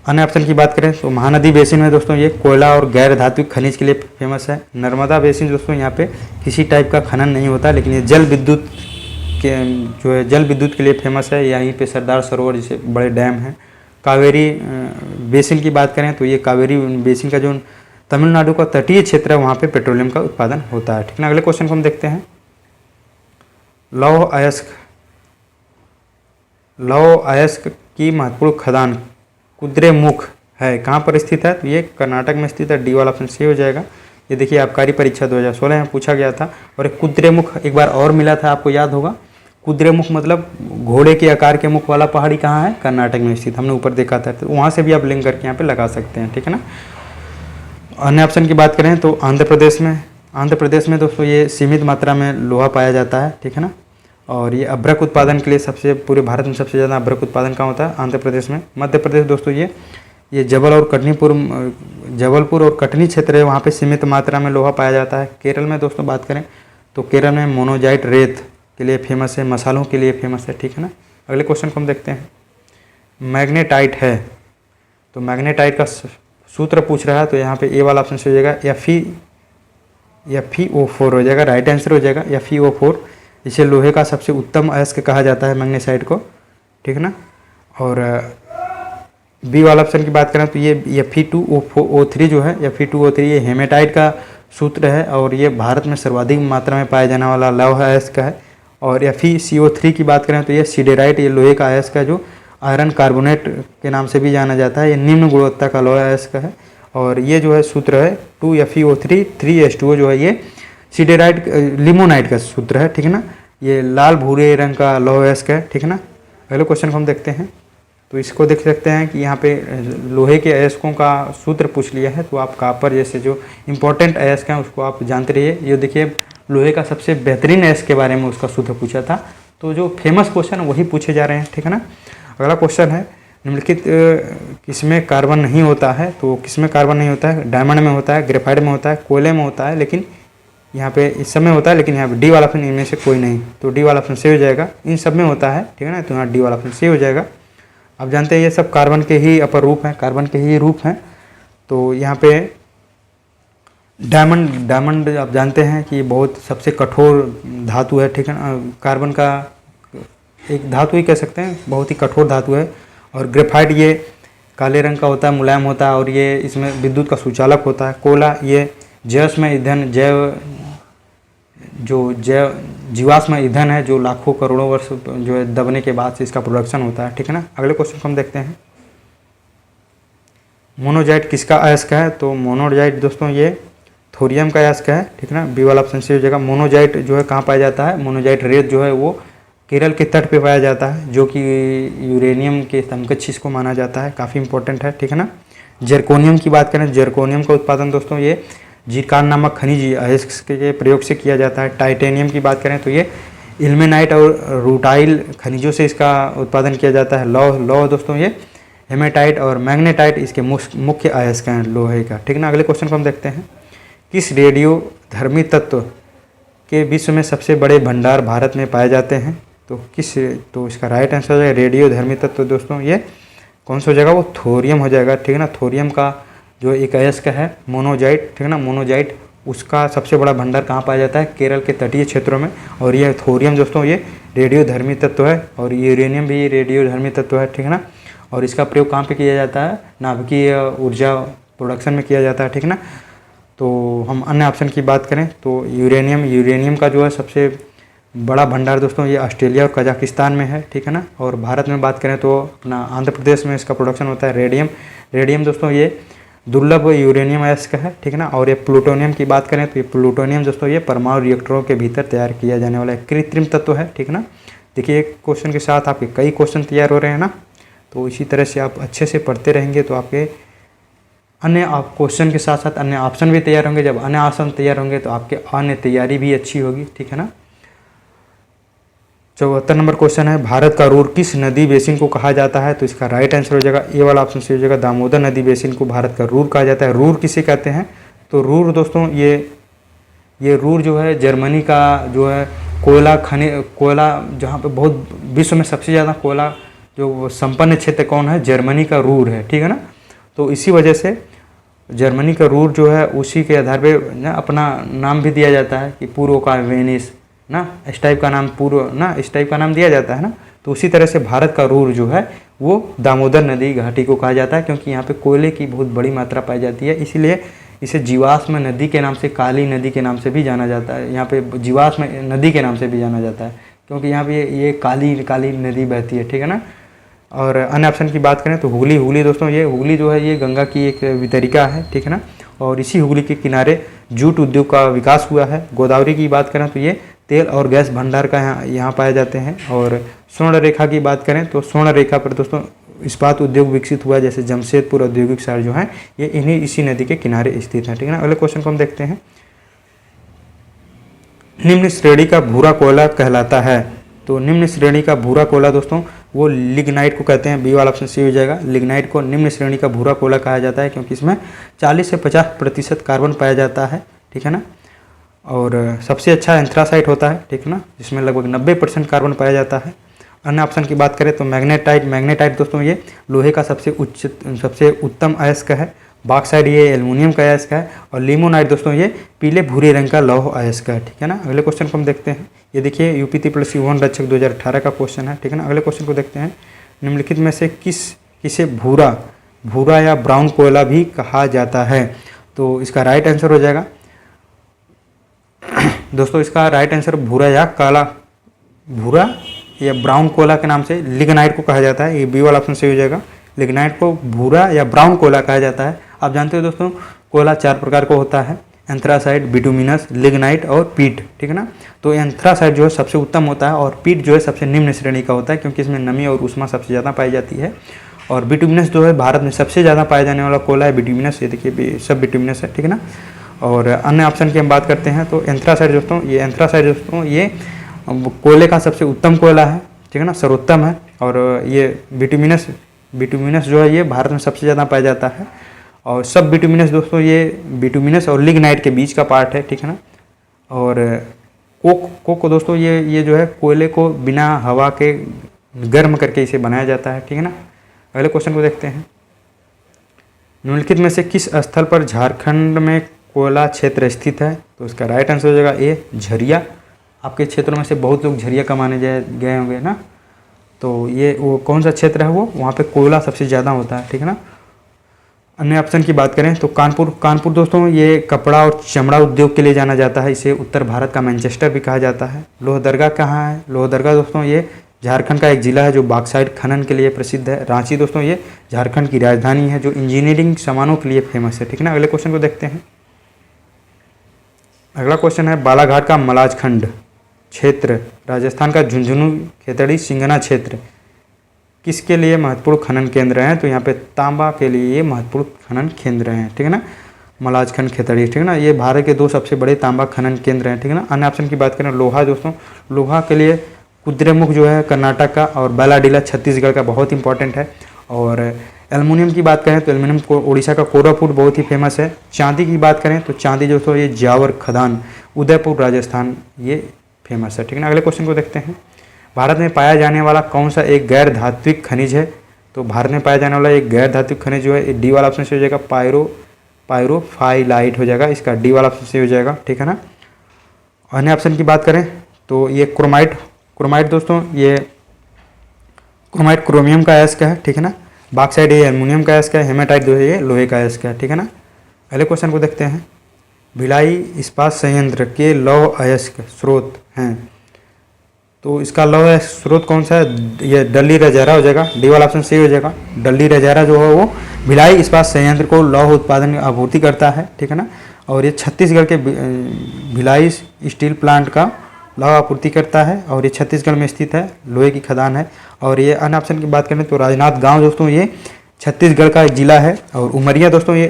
अन्य ऑप्शन की बात करें तो महानदी बेसिन में दोस्तों ये कोयला और गैर धात्विक खनिज के लिए फेमस है। नर्मदा बेसिन दोस्तों यहाँ पे किसी टाइप का खनन नहीं होता, लेकिन ये जल विद्युत के लिए फेमस है। यहीं पे सरदार सरोवर जैसे बड़े डैम हैं। कावेरी बेसिन की बात करें तो ये कावेरी बेसिन का जो तमिलनाडु का तटीय क्षेत्र है वहाँ पे पेट्रोलियम का उत्पादन होता है। ठीक है ना। अगले क्वेश्चन को हम देखते हैं। लौह अयस्क की महत्वपूर्ण खदान कुद्रेमुख है, कहाँ पर स्थित है? तो ये कर्नाटक में स्थित है। डी वाला ऑप्शन सी हो जाएगा। ये देखिए आबकारी परीक्षा 2016 में पूछा गया था। और एक कुद्रेमुख एक बार और मिला था, आपको याद होगा। कुद्रेमुख मतलब घोड़े के आकार के मुख वाला पहाड़ी कहाँ है? कर्नाटक में स्थित। हमने ऊपर देखा था, तो वहाँ से भी आप लिंक करके यहाँ पे लगा सकते हैं। ठीक है ना। अन्य ऑप्शन की बात करें तो आंध्र प्रदेश में दोस्तों ये सीमित मात्रा में लोहा पाया जाता है। ठीक है ना। और ये अभ्रक उत्पादन के लिए पूरे भारत में सबसे ज़्यादा अभ्रक उत्पादन कहाँ होता है? आंध्र प्रदेश में। मध्य प्रदेश दोस्तों ये जबलपुर और कटनी क्षेत्र है, वहाँ पे सीमित मात्रा में लोहा पाया जाता है। केरल में दोस्तों बात करें तो केरल में मोनोजाइट रेत के लिए फेमस है, मसालों के लिए फेमस है। ठीक है ना। अगले क्वेश्चन को हम देखते हैं। मैग्नेटाइट है, तो मैग्नेटाइट का सूत्र पूछ रहा है, तो यहाँ पे ए वाला ऑप्शन से हो जाएगा FeO4 हो जाएगा। राइट आंसर हो जाएगा FeO4। इसे लोहे का सबसे उत्तम अयस्क कहा जाता है मैग्नेसाइट को। ठीक है ना। और बी वाला ऑप्शन की बात करें तो ये Fe2O3 जो है, Fe2O3 ये हेमेटाइट का सूत्र है और ये भारत में सर्वाधिक मात्रा में पाया जाने वाला लौह अयस्क है। और FeCO3 की बात करें तो ये सिडेराइट, ये लोहे का अयस्क है जो आयरन कार्बोनेट के नाम से भी जाना जाता है। ये निम्न गुणवत्ता का लौह अयस्क है। और ये जो है सूत्र है 2FeO3 3H2O जो है ये सिडेराइट लिमोनाइट का सूत्र है। ठीक है ना। ये लाल भूरे रंग का लौह अयस्क है। ठीक है ना। अगले क्वेश्चन को हम देखते हैं। तो इसको देख सकते हैं कि यहाँ पे लोहे के अयस्कों का सूत्र पूछ लिया है, तो आप कॉपर जैसे जो इंपॉर्टेंट अयस्क हैं उसको आप जानते रहिए। ये देखिए लोहे का सबसे बेहतरीन अयस्क के बारे में उसका सूत्र पूछा था, तो जो फेमस क्वेश्चन वही पूछे जा रहे हैं, ठीक है ना। अगला क्वेश्चन है, निम्नलिखित किसमें कार्बन नहीं होता है, तो किसमें कार्बन नहीं होता है, डायमंड में होता है, ग्रेफाइट में होता है, कोयले में होता है, लेकिन यहाँ पे इस सब में होता है, लेकिन यहाँ पे डी वाला ऑप्शन इनमें से कोई नहीं, तो डी वाला ऑप्शन सही हो जाएगा। इन सब में होता है, ठीक है ना, तो यहाँ डी वाला ऑप्शन सही हो जाएगा। आप जानते हैं ये सब कार्बन के ही अपर रूप हैं, कार्बन के ही रूप हैं। तो यहाँ पे डायमंड आप जानते हैं कि बहुत सबसे कठोर धातु है, ठीक है ना, कार्बन का एक धातु ही कह सकते हैं, बहुत ही कठोर धातु है। और ग्रेफाइट ये काले रंग का होता है, मुलायम होता है, और ये इसमें विद्युत का सुचालक होता है। कोयला ये जैवस्म ईंधन, जीवाश्म ईंधन है, जो लाखों करोड़ों वर्ष जो है दबने के बाद से इसका प्रोडक्शन होता है, ठीक है ना। अगले क्वेश्चन को हम देखते हैं, मोनोजाइट किसका अयस्क है, तो मोनोजाइट दोस्तों ये थोरियम का अयस्क है, ठीक है ना, बी वाला ऑप्शन सही हो जाएगा। मोनोजाइट जो है कहाँ पाया जाता है, मोनोजाइट रेत जो है वो केरल के तट पे पाया जाता है, जो कि यूरेनियम के समकक्ष इसको माना जाता है, काफ़ी इंपॉर्टेंट है, ठीक है ना। जर्कोनियम की बात करें, जर्कोनियम का उत्पादन दोस्तों ये जीरकान नामक खनिज अयस्क के प्रयोग से किया जाता है। टाइटेनियम की बात करें तो ये इल्मेनाइट और रूटाइल खनिजों से इसका उत्पादन किया जाता है। लौह दोस्तों ये हेमेटाइट और मैग्नेटाइट इसके मुख्य अयस्क हैं लोहे का, ठीक है ना। अगले क्वेश्चन को हम देखते हैं, किस रेडियो धर्मी तत्व के विश्व में सबसे बड़े भंडार भारत में पाए जाते हैं, तो इसका राइट आंसर हो जाएगा रेडियो धर्मी तत्व दोस्तों ये कौन सा हो जाएगा, वो थोरियम हो जाएगा, ठीक है ना। थोरियम का जो एक अयस्क है मोनोजाइट, ठीक है ना, मोनोजाइट उसका सबसे बड़ा भंडार कहाँ पाया जाता है, केरल के तटीय क्षेत्रों में। और ये थोरियम दोस्तों ये रेडियो धर्मी तत्व है, और यूरेनियम भी रेडियो धर्मी तत्व है, ठीक है ना। और इसका प्रयोग कहाँ पे किया जाता है, नाभिकीय ऊर्जा प्रोडक्शन में किया जाता है, ठीक है ना। तो हम अन्य ऑप्शन की बात करें तो यूरेनियम का जो है सबसे बड़ा भंडार दोस्तों ये ऑस्ट्रेलिया और कजाकिस्तान में है, ठीक है ना। और भारत में बात करें तो अपना आंध्र प्रदेश में इसका प्रोडक्शन होता है। रेडियम दोस्तों ये दुर्लभ यूरेनियम अयस्क है, ठीक है ना। और ये प्लूटोनियम की बात करें तो ये प्लूटोनियम दोस्तों ये परमाणु रिएक्टरों के भीतर तैयार किया जाने वाला एक कृत्रिम तत्व है, ठीक है ना। देखिए एक क्वेश्चन के साथ आपके कई क्वेश्चन तैयार हो रहे हैं ना, तो इसी तरह से आप अच्छे से पढ़ते रहेंगे तो आपके अन्य आप क्वेश्चन के साथ साथ अन्य ऑप्शन भी तैयार होंगे। जब अन्य ऑप्शन तैयार होंगे तो आपके अन्य तैयारी भी अच्छी होगी, ठीक है ना। 74 नंबर क्वेश्चन है, भारत का रूर किस नदी बेसिन को कहा जाता है, तो इसका राइट आंसर हो जाएगा ए वाला ऑप्शन सही हो जाएगा, दामोदर नदी बेसिन को भारत का रूर कहा जाता है। रूर किसे कहते हैं, तो रूर दोस्तों ये रूर जो है जर्मनी का जो है कोयला जहाँ पे बहुत विश्व में सबसे ज़्यादा कोयला जो संपन्न क्षेत्र कौन है, जर्मनी का रूर है, ठीक है ना। तो इसी वजह से जर्मनी का रूर जो है उसी के आधार पे ना अपना नाम भी दिया जाता है कि पूर्व का वेनिस ना, इस टाइप का नाम इस टाइप का नाम दिया जाता है ना। तो उसी तरह से भारत का रूर जो है वो दामोदर नदी घाटी को कहा जाता है, क्योंकि यहाँ पे कोयले की बहुत बड़ी मात्रा पाई जाती है, इसीलिए इसे जीवाश्म नदी के नाम से, काली नदी के नाम से भी जाना जाता है। यहाँ पे जीवाश्म नदी के नाम से भी जाना जाता है, क्योंकि यहाँ पे ये काली नदी बहती है, ठीक है ना। और अन्य ऑप्शन की बात करें तो हुगली दोस्तों ये हुगली जो है ये गंगा की एक वितरिका है, ठीक है ना। और इसी हुगली के किनारे जूट उद्योग का विकास हुआ है। गोदावरी की बात करें तो ये तेल और गैस भंडार का यहाँ पाए जाते हैं। और स्वर्ण रेखा की बात करें तो स्वर्ण रेखा पर दोस्तों इस्पात उद्योग विकसित हुआ, जैसे जमशेदपुर औद्योगिक शहर जो है ये इसी नदी के किनारे स्थित है, ठीक है ना। अगले क्वेश्चन को हम देखते हैं, निम्न श्रेणी का भूरा कोयला कहलाता है, तो निम्न श्रेणी का भूरा कोयला दोस्तों वो लिग्नाइट को कहते हैं, बी वाला ऑप्शन सी हो जाएगा। लिग्नाइट को निम्न श्रेणी का भूरा कोयला कहा जाता है, क्योंकि इसमें 40 से 50% कार्बन पाया जाता है, ठीक है ना। और सबसे अच्छा एंथ्रासाइट होता है, ठीक है ना, जिसमें लगभग 90% कार्बन पाया जाता है। अन्य ऑप्शन की बात करें तो मैग्नेटाइट दोस्तों ये लोहे का सबसे उत्तम अयस्क है। बॉक्साइट ये एल्युमिनियम का अयस्क है। और लिमोनाइट दोस्तों ये पीले भूरे रंग का लौह अयस्क है, ठीक है ना। अगले क्वेश्चन को हम देखते हैं, ये देखिए यूपीपीएससी वन रक्षक 2018 का क्वेश्चन है, ठीक है ना। अगले क्वेश्चन को देखते हैं, निम्नलिखित में से किसे भूरा या ब्राउन कोयला भी कहा जाता है, तो इसका राइट आंसर हो जाएगा दोस्तों, इसका राइट आंसर भूरा या ब्राउन कोयला के नाम से लिग्नाइट को कहा जाता है, ये बी वाला ऑप्शन सही हो जाएगा। लिग्नाइट को भूरा या ब्राउन कोयला कहा जाता है। आप जानते हो दोस्तों कोयला 4 प्रकार का होता है, एंथ्रासाइट, बिटुमिनस, लिग्नाइट और पीट, ठीक है ना। तो एंथ्रासाइट जो है सबसे उत्तम होता है, और पीट जो है सबसे निम्न श्रेणी का होता है, क्योंकि इसमें नमी और ऊष्मा सबसे ज़्यादा पाई जाती है। और बिटुमिनस जो है भारत में सबसे ज़्यादा पाया जाने वाला कोयला है बिटुमिनस, ये देखिए सब बिटुमिनस है, ठीक है ना। और अन्य ऑप्शन की हम बात करते हैं तो एंथ्रासाइट दोस्तों ये कोयले का सबसे उत्तम कोयला है, ठीक है ना, सर्वोत्तम है। और ये बिटुमिनस जो है ये भारत में सबसे ज़्यादा पाया जाता है। और सब बिटुमिनस दोस्तों ये बिटुमिनस और लिग्नाइट के बीच का पार्ट है, ठीक है ना। और कोक को दोस्तों ये जो है कोयले को बिना हवा के गर्म करके इसे बनाया जाता है, ठीक है ना। अगले क्वेश्चन को देखते हैं। निम्नलिखित में से किस स्थल पर झारखंड में कोयला क्षेत्र स्थित है? तो इसका राइट आंसर हो जाएगा ए, झरिया। आपके क्षेत्रों में से बहुत लोग झरिया कमाने गए होंगे ना, तो ये वो कौन सा क्षेत्र है, वो वहाँ पे कोयला सबसे ज़्यादा होता है, ठीक है ना। अन्य ऑप्शन की बात करें तो कानपुर दोस्तों ये कपड़ा और चमड़ा उद्योग के लिए जाना जाता है, इसे उत्तर भारत का मैनचेस्टर भी कहा जाता है। लोहरदगा कहाँ है? लोहरदगा दोस्तों ये झारखंड का एक जिला है जो बॉक्साइट खनन के लिए प्रसिद्ध है। रांची दोस्तों ये झारखंड की राजधानी है जो इंजीनियरिंग सामानों के लिए फेमस है, ठीक है ना। अगले क्वेश्चन को देखते हैं। अगला क्वेश्चन है बालाघाट का मलाजखंड क्षेत्र, राजस्थान का झुंझुनू खेतड़ी सिंगना क्षेत्र किसके लिए महत्वपूर्ण खनन केंद्र हैं? तो यहाँ पे तांबा के लिए ये महत्वपूर्ण खनन केंद्र हैं, ठीक है ना। मलाजखंड खेतड़ी, ठीक है ना, ये भारत के 2 सबसे बड़े तांबा खनन केंद्र हैं, ठीक है ना। अन्य ऑप्शन की बात करें लोहा दोस्तों, लोहा के लिए कुद्रेमुख जो है कर्नाटक का और बैलाडीला छत्तीसगढ़ का बहुत इंपॉर्टेंट है। और एल्युमिनियम की बात करें तो एल्युमिनियम को उड़ीसा का कोरापुट बहुत ही फेमस है। चांदी की बात करें तो चांदी दोस्तों ये जावर खदान उदयपुर राजस्थान ये फेमस है, ठीक है ना। अगले क्वेश्चन को देखते हैं। भारत में पाया जाने वाला कौन सा एक गैर धात्विक खनिज है? तो भारत में पाया जाने वाला एक गैर धात्विक खनिज जो है डी वाला ऑप्शन से हो जाएगा, पायरोफाइलाइट हो जाएगा, इसका डी वाला ऑप्शन से हो जाएगा, ठीक है ना। अन्य ऑप्शन की बात करें तो ये क्रोमाइट दोस्तों ये क्रोमाइट क्रोमियम का अयस्क है, ठीक है ना। बॉक्साइट ये एल्युमिनियम का अयस्क है, हेमाटाइट जो है ये लोहे का अयस्क है, ठीक है ना। अगले क्वेश्चन को देखते हैं। भिलाई इस्पात संयंत्र के लौह अयस्क स्रोत हैं, तो इसका लौह अयस्क स्रोत कौन सा है? ये डल्ली रजहरा हो जाएगा, डी वाला ऑप्शन सही हो जाएगा। डल्ली रजहरा जो है वो भिलाई इस्पात संयंत्र को लौह उत्पादन की आपूर्ति करता है, ठीक है ना। और ये छत्तीसगढ़ के भिलाई स्टील प्लांट का लौह आपूर्ति करता है और ये छत्तीसगढ़ में स्थित है, लोहे की खदान है। और ये अन्य ऑप्शन की बात करें तो राजनांदगांव दोस्तों ये छत्तीसगढ़ का एक जिला है। और उमरिया दोस्तों ये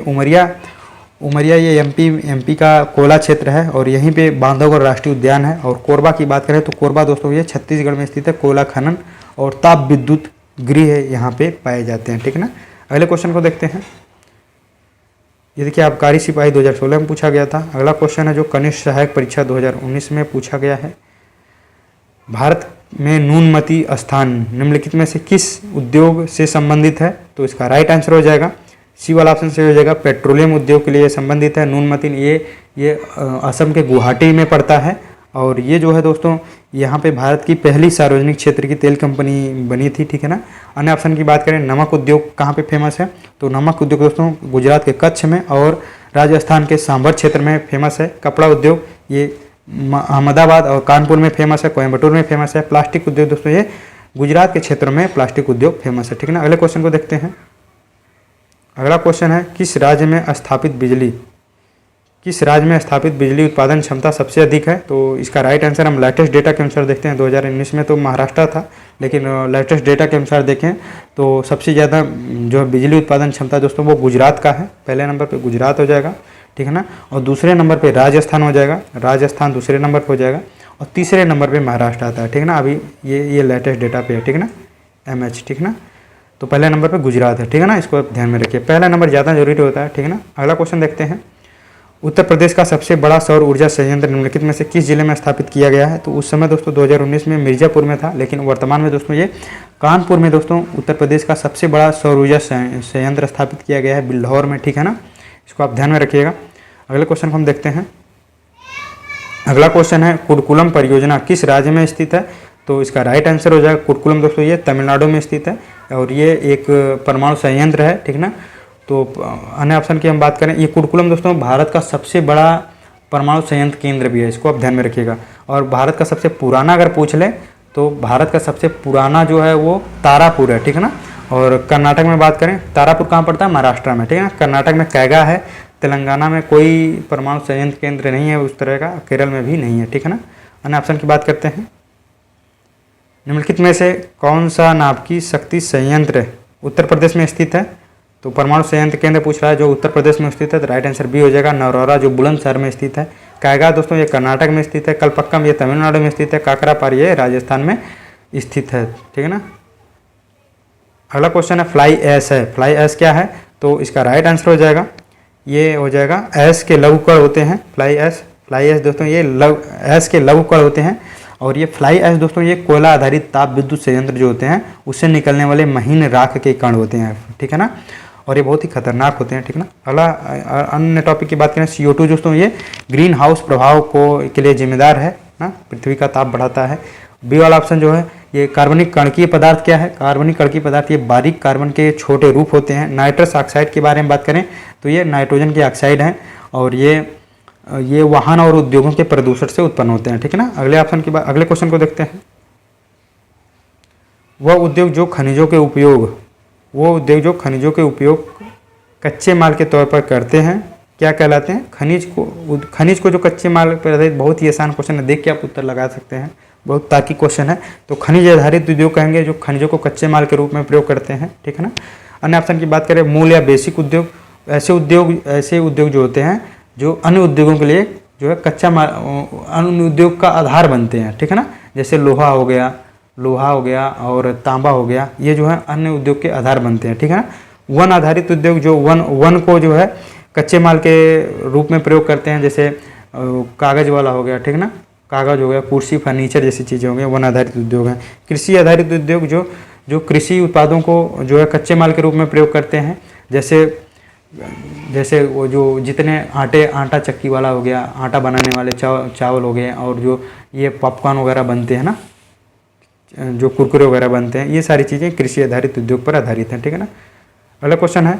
उमरिया ये एमपी का कोयला क्षेत्र है और यहीं पे बांधवगढ़ राष्ट्रीय उद्यान है। और कोरबा की बात करें तो कोरबा दोस्तों ये छत्तीसगढ़ में स्थित है, कोयला खनन और ताप विद्युत गृह यहाँ पे पाए जाते हैं, ठीक है ना। अगले क्वेश्चन को देखते हैं। ये देखिए आबकारी सिपाही 2016 में पूछा गया था। अगला क्वेश्चन है जो कनिष्ठ सहायक परीक्षा 2019 में पूछा गया है। भारत में न्यूनमती स्थान निम्नलिखित में से किस उद्योग से संबंधित है? तो इसका राइट आंसर हो जाएगा सी वाला ऑप्शन से हो जाएगा, पेट्रोलियम उद्योग के लिए संबंधित है। नूनमती ये असम के गुवाहाटी में पड़ता है। और ये जो है दोस्तों यहाँ पे भारत की पहली सार्वजनिक क्षेत्र की तेल कंपनी बनी थी, ठीक है ना। अन्य ऑप्शन की बात करें नमक उद्योग कहाँ पे फेमस है? तो नमक उद्योग दोस्तों गुजरात के कच्छ में और राजस्थान के सांभर क्षेत्र में फेमस है। कपड़ा उद्योग ये अहमदाबाद और कानपुर में फेमस है, कोयम्बटूर में फेमस है। प्लास्टिक उद्योग दोस्तों ये गुजरात के क्षेत्र में प्लास्टिक उद्योग फेमस है, ठीक है ना। अगले क्वेश्चन को देखते हैं। अगला क्वेश्चन है किस राज्य में स्थापित बिजली उत्पादन क्षमता सबसे अधिक है? तो इसका राइट आंसर हम लेटेस्ट डेटा के अनुसार देखते हैं। 2019 में तो महाराष्ट्र था, लेकिन लेटेस्ट डेटा के अनुसार देखें तो सबसे ज़्यादा जो बिजली उत्पादन क्षमता दोस्तों वो गुजरात का है। पहले नंबर पे गुजरात हो जाएगा, ठीक है ना। और दूसरे नंबर पे राजस्थान हो जाएगा, राजस्थान दूसरे नंबर पे हो जाएगा। और तीसरे नंबर पे महाराष्ट्र आता है, ठीक है ना। अभी ये लेटेस्ट डेटा पे है, ठीक है ना, MH, ठीक है ना। तो पहले नंबर पे गुजरात है, ठीक है ना, इसको आप ध्यान में रखिए। पहला नंबर ज़्यादा जरूरी होता है, ठीक है ना। अगला क्वेश्चन देखते हैं। उत्तर प्रदेश का सबसे बड़ा सौर ऊर्जा संयंत्र निम्नलिखित में से किस जिले में स्थापित किया गया है? तो उस समय दोस्तों 2019 में मिर्जापुर में था, लेकिन वर्तमान में दोस्तों ये कानपुर में दोस्तों उत्तर प्रदेश का सबसे बड़ा सौर ऊर्जा संयंत्र स्थापित किया गया है, बिल्हौर में, ठीक है ना। इसको आप ध्यान में रखिएगा। अगले क्वेश्चन को हम देखते हैं। अगला क्वेश्चन है कुडकुलम परियोजना किस राज्य में स्थित है? तो इसका राइट आंसर हो जाएगा कुडकुलम दोस्तों ये तमिलनाडु में स्थित है और ये एक परमाणु संयंत्र है, ठीक ना। तो अन्य ऑप्शन की हम बात करें, ये कुडकुलम दोस्तों भारत का सबसे बड़ा परमाणु संयंत्र केंद्र भी है, इसको आप ध्यान में रखिएगा। और भारत का सबसे पुराना अगर पूछ ले तो भारत का सबसे पुराना जो है वो तारापुर है, ठीक है ना। और कर्नाटक में बात करें, तारापुर कहाँ पड़ता है? महाराष्ट्र में, ठीक है ना। कर्नाटक में कैगा है, तेलंगाना में कोई परमाणु संयंत्र केंद्र नहीं है उस तरह का, केरल में भी नहीं है, ठीक है ना। अन्य ऑप्शन की बात करते हैं। निम्नलिखित में से कौन सा नाभिकीय शक्ति संयंत्र उत्तर प्रदेश में स्थित है? तो परमाणु संयंत्र केंद्र पूछ रहा है जो उत्तर प्रदेश में स्थित है, तो राइट आंसर बी हो जाएगा नौरौरा, जो बुलंदशहर में स्थित है। कायगा दोस्तों ये कर्नाटक में स्थित है, कलपक्कम ये तमिलनाडु में स्थित है, काकरापार ये राजस्थान में स्थित है। ठीक है ना। अगला क्वेश्चन है फ्लाई ऐश है। फ्लाई ऐश क्या है? तो इसका राइट आंसर हो जाएगा, ये हो जाएगा ऐश के लघु कण होते हैं फ्लाई ऐश। फ्लाई ऐश दोस्तों ये ऐश के लघु कण होते हैं, और ये फ्लाई ऐश दोस्तों ये कोयला आधारित ताप विद्युत संयंत्र जो होते हैं उससे निकलने वाले महीन राख के कण होते हैं। ठीक है ना। और ये बहुत ही खतरनाक होते हैं। ठीक है ना। अगला अन्य टॉपिक की बात करें CO2 दोस्तों ये ग्रीन हाउस प्रभाव के लिए जिम्मेदार है ना, पृथ्वी का ताप बढ़ाता है। बी वाला ऑप्शन जो है ये कार्बनिक कणकीय पदार्थ क्या है? कार्बनिक कणकीय पदार्थ ये बारीक कार्बन के छोटे रूप होते हैं। नाइट्रस ऑक्साइड के बारे में बात करें तो ये नाइट्रोजन के ऑक्साइड हैं, और ये वाहन और उद्योगों के प्रदूषण से उत्पन्न होते हैं। ठीक है ना। अगले ऑप्शन के बाद अगले क्वेश्चन को देखते हैं। वह उद्योग जो खनिजों के उपयोग कच्चे माल के तौर पर करते हैं क्या कहलाते हैं? खनिज को जो कच्चे माल पर आधारित, बहुत ही आसान क्वेश्चन है, देख के आप उत्तर लगा सकते हैं, बहुत तार्किक क्वेश्चन है। तो खनिज आधारित उद्योग कहेंगे जो खनिजों को कच्चे माल के रूप में प्रयोग करते हैं। ठीक है ना। अन्य ऑप्शन की बात करें मूल या बेसिक उद्योग, ऐसे उद्योग जो होते हैं जो अन्य उद्योगों के लिए जो है कच्चा माल, अन्य उद्योग का आधार बनते हैं। ठीक है ना। जैसे लोहा हो गया और तांबा हो गया, ये जो है अन्य उद्योग के आधार बनते हैं। ठीक है ना। वन आधारित उद्योग जो वन को जो है कच्चे माल के रूप में प्रयोग करते हैं, जैसे कागज़ वाला हो गया। ठीक है ना। कागज़ हो गया, कुर्सी, फर्नीचर जैसी चीज़ें हो गई, वन आधारित उद्योग हैं। कृषि आधारित उद्योग जो कृषि उत्पादों को जो है कच्चे माल के रूप में प्रयोग करते हैं, जैसे वो जो जितने आटा चक्की वाला हो गया, आटा बनाने वाले चावल हो गए, और जो ये पॉपकॉर्न वगैरह बनते हैं ना, जो कुरकुरे वगैरह बनते हैं, ये सारी चीज़ें कृषि आधारित उद्योग पर आधारित हैं। ठीक है ना। अगला क्वेश्चन है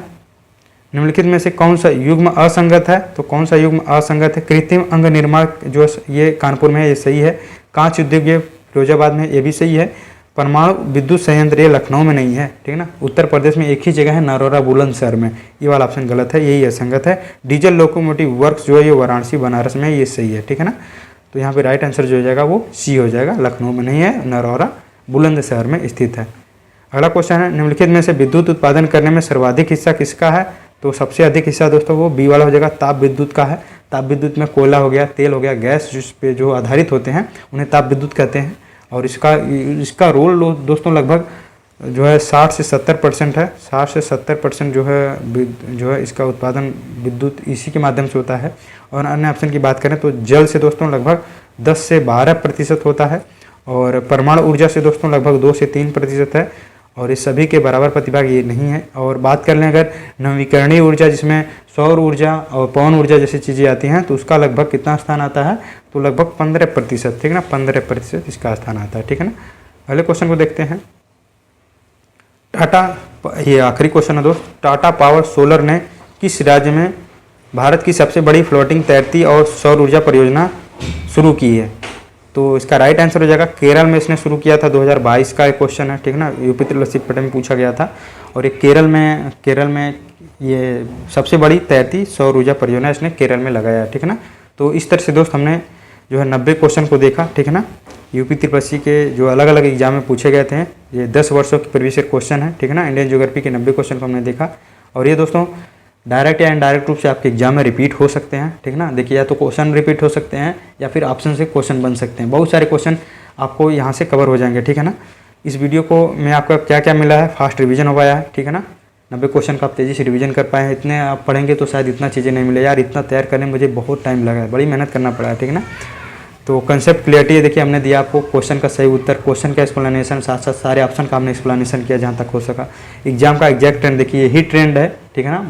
निम्नलिखित में से कौन सा युग्म असंगत है? तो कौन सा युग्म असंगत है? कृत्रिम अंग निर्माण जो ये कानपुर में है, ये सही है। कांच उद्योग ये फिरोजाबाद में, ये भी सही है। परमाणु विद्युत संयंत्र ये लखनऊ में नहीं है। ठीक है ना। उत्तर प्रदेश में एक ही जगह है, नरोरा बुलंदशहर में, ये वाला ऑप्शन गलत है, यही असंगत है। डीजल लोकोमोटिव वर्क्स जो है ये वाराणसी बनारस में, ये सही है। ठीक है ना। तो यहाँ पे राइट आंसर जो हो जाएगा वो सी हो जाएगा, लखनऊ में नहीं है, नरोरा बुलंदशहर में स्थित है। अगला क्वेश्चन है निम्नलिखित में से विद्युत उत्पादन करने में सर्वाधिक हिस्सा किसका है? तो सबसे अधिक हिस्सा दोस्तों वो बी वाला हो जाएगा, ताप विद्युत का है। ताप विद्युत में कोयला हो गया, तेल हो गया, गैस जिस पे जो आधारित होते हैं उन्हें ताप विद्युत कहते हैं। और इसका रोल दोस्तों लगभग जो है 60 से 70% है। 60 से 70% जो है इसका उत्पादन विद्युत इसी के माध्यम से होता है। और अन्य ऑप्शन की बात करें तो जल से दोस्तों लगभग 10 से 12% होता है, और परमाणु ऊर्जा से दोस्तों लगभग 2 से 3% है, और इस सभी के बराबर प्रतिभाग ये नहीं है। और बात कर लें अगर नवीकरणीय ऊर्जा, जिसमें सौर ऊर्जा और पवन ऊर्जा जैसी चीज़ें आती हैं, तो उसका लगभग कितना स्थान आता है? तो लगभग 15%। ठीक है ना। 15% इसका स्थान आता है। ठीक है ना। अगले क्वेश्चन को देखते हैं। ये आखिरी क्वेश्चन है दोस्त। टाटा पावर सोलर ने किस राज्य में भारत की सबसे बड़ी फ्लोटिंग तैरती और सौर ऊर्जा परियोजना शुरू की है? तो इसका राइट आंसर हो जाएगा केरल में इसने शुरू किया था। 2022 का एक क्वेश्चन है। ठीक है ना। यूपी त्रिपल पेपर में पूछा गया था, और ये केरल में ये सबसे बड़ी तैरती सौर ऊर्जा परियोजना इसने केरल में लगाया है। ठीक है ना। तो इस तरह से दोस्त हमने जो है 90 क्वेश्चन को देखा। ठीक है ना। यूपी त्रिपल के जो अलग अलग एग्जाम में पूछे गए थे, ये 10 वर्षों के प्रीवियस ईयर क्वेश्चन है। ठीक है ना। इंडियन ज्योग्राफी के 90 क्वेश्चन को हमने देखा, और ये दोस्तों डायरेक्ट या इनडायरेक्ट रूप से आपके एग्जाम में रिपीट हो सकते हैं। ठीक है ना। देखिए, या तो क्वेश्चन रिपीट हो सकते हैं या फिर ऑप्शन से क्वेश्चन बन सकते हैं। बहुत सारे क्वेश्चन आपको यहाँ से कवर हो जाएंगे। ठीक है ना। इस वीडियो को में आपका क्या क्या मिला है? फास्ट रिवीजन हो पाया है। ठीक है ना। 90 क्वेश्चन का आप तेज़ी से रिवीजन कर पाए हैं। इतने आप पढ़ेंगे तो शायद इतना चीज़ें नहीं मिले यार। इतना तैयार करने में मुझे बहुत टाइम लगा है, बड़ी मेहनत करना पड़ा है। ठीक है ना। तो कंसेप्ट क्लियरिटी है, देखिए हमने दिया आपको क्वेश्चन का सही उत्तर, क्वेश्चन का एक्सप्लेनेशन, साथ साथ सारे ऑप्शन का हमने एक्सप्लेनेशन किया जहाँ तक हो सका। एग्जाम का एग्जैक्ट ट्रेंड देखिए, यही ट्रेंड है। ठीक है ना।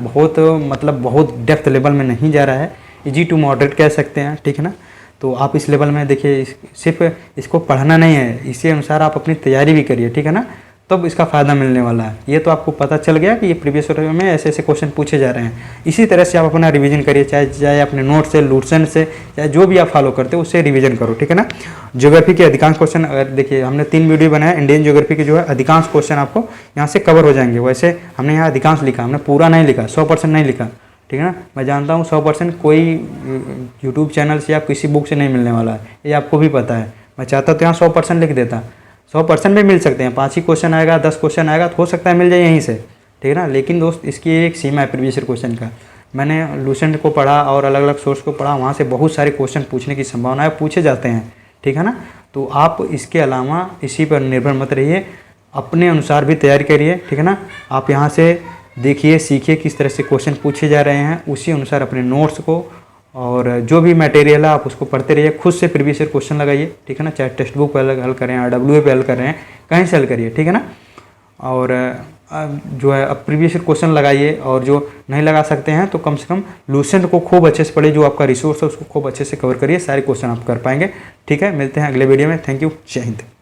बहुत डेप्थ लेवल में नहीं जा रहा है, इजी टू मॉडरेट कह सकते हैं। ठीक है ना। तो आप इस लेवल में देखिए, सिर्फ इसको पढ़ना नहीं है, इसी अनुसार आप अपनी तैयारी भी करिए। ठीक है ना। तब इसका फ़ायदा मिलने वाला है। ये तो आपको पता चल गया कि ये प्रीवियस ईयर में ऐसे ऐसे क्वेश्चन पूछे जा रहे हैं। इसी तरह से आप अपना रिवीजन करिए, चाहे अपने नोट से, लूसेंट से, चाहे जो भी आप फॉलो करते हो उससे रिवीजन करो। ठीक है ना। ज्योग्राफी के अधिकांश क्वेश्चन, अगर देखिए हमने 3 वीडियो बनाया, इंडियन ज्योग्राफी के जो है अधिकांश क्वेश्चन आपको यहाँ से कवर हो जाएंगे। वैसे हमने यहाँ अधिकांश लिखा, हमने पूरा नहीं लिखा, 100% नहीं लिखा। ठीक है ना। मैं जानता हूँ 100% कोई यूट्यूब चैनल से या किसी बुक से नहीं मिलने वाला है, ये आपको भी पता है। मैं चाहता तो यहाँ 100% लिख देता, 100% भी मिल सकते हैं। 5 ही क्वेश्चन आएगा, 10 क्वेश्चन आएगा तो हो सकता है मिल जाए यहीं से। ठीक है ना। लेकिन दोस्त इसकी एक सीमा है प्रीवियस ईयर क्वेश्चन का, मैंने लूसेंट को पढ़ा और अलग अलग सोर्स को पढ़ा, वहाँ से बहुत सारे क्वेश्चन पूछने की संभावना है, पूछे जाते हैं, ठीक है ना। तो आप इसके अलावा इसी पर निर्भर मत रहिए, अपने अनुसार भी तैयारी करिए, ठीक है ना। आप यहाँ से देखिए, सीखिए किस तरह से क्वेश्चन पूछे जा रहे हैं, उसी अनुसार अपने नोट्स को और जो भी मटेरियल है आप उसको पढ़ते रहिए, खुद से प्रीवियस ईयर क्वेश्चन लगाइए, ठीक है ना। चाहे टेक्स्ट बुक पर हल करें, RWA पे हल कर रहे हैं, कहीं से हल करिए, ठीक है ना। और जो है अब प्रीवियस ईयर क्वेश्चन लगाइए, और जो नहीं लगा सकते हैं तो कम से कम लूसेंट को खूब अच्छे से पढ़िए, जो आपका रिसोर्स है उसको खूब अच्छे से कवर करिए, सारे क्वेश्चन आप कर पाएंगे, ठीक है। मिलते हैं अगले वीडियो में। थैंक यू, जय हिंद।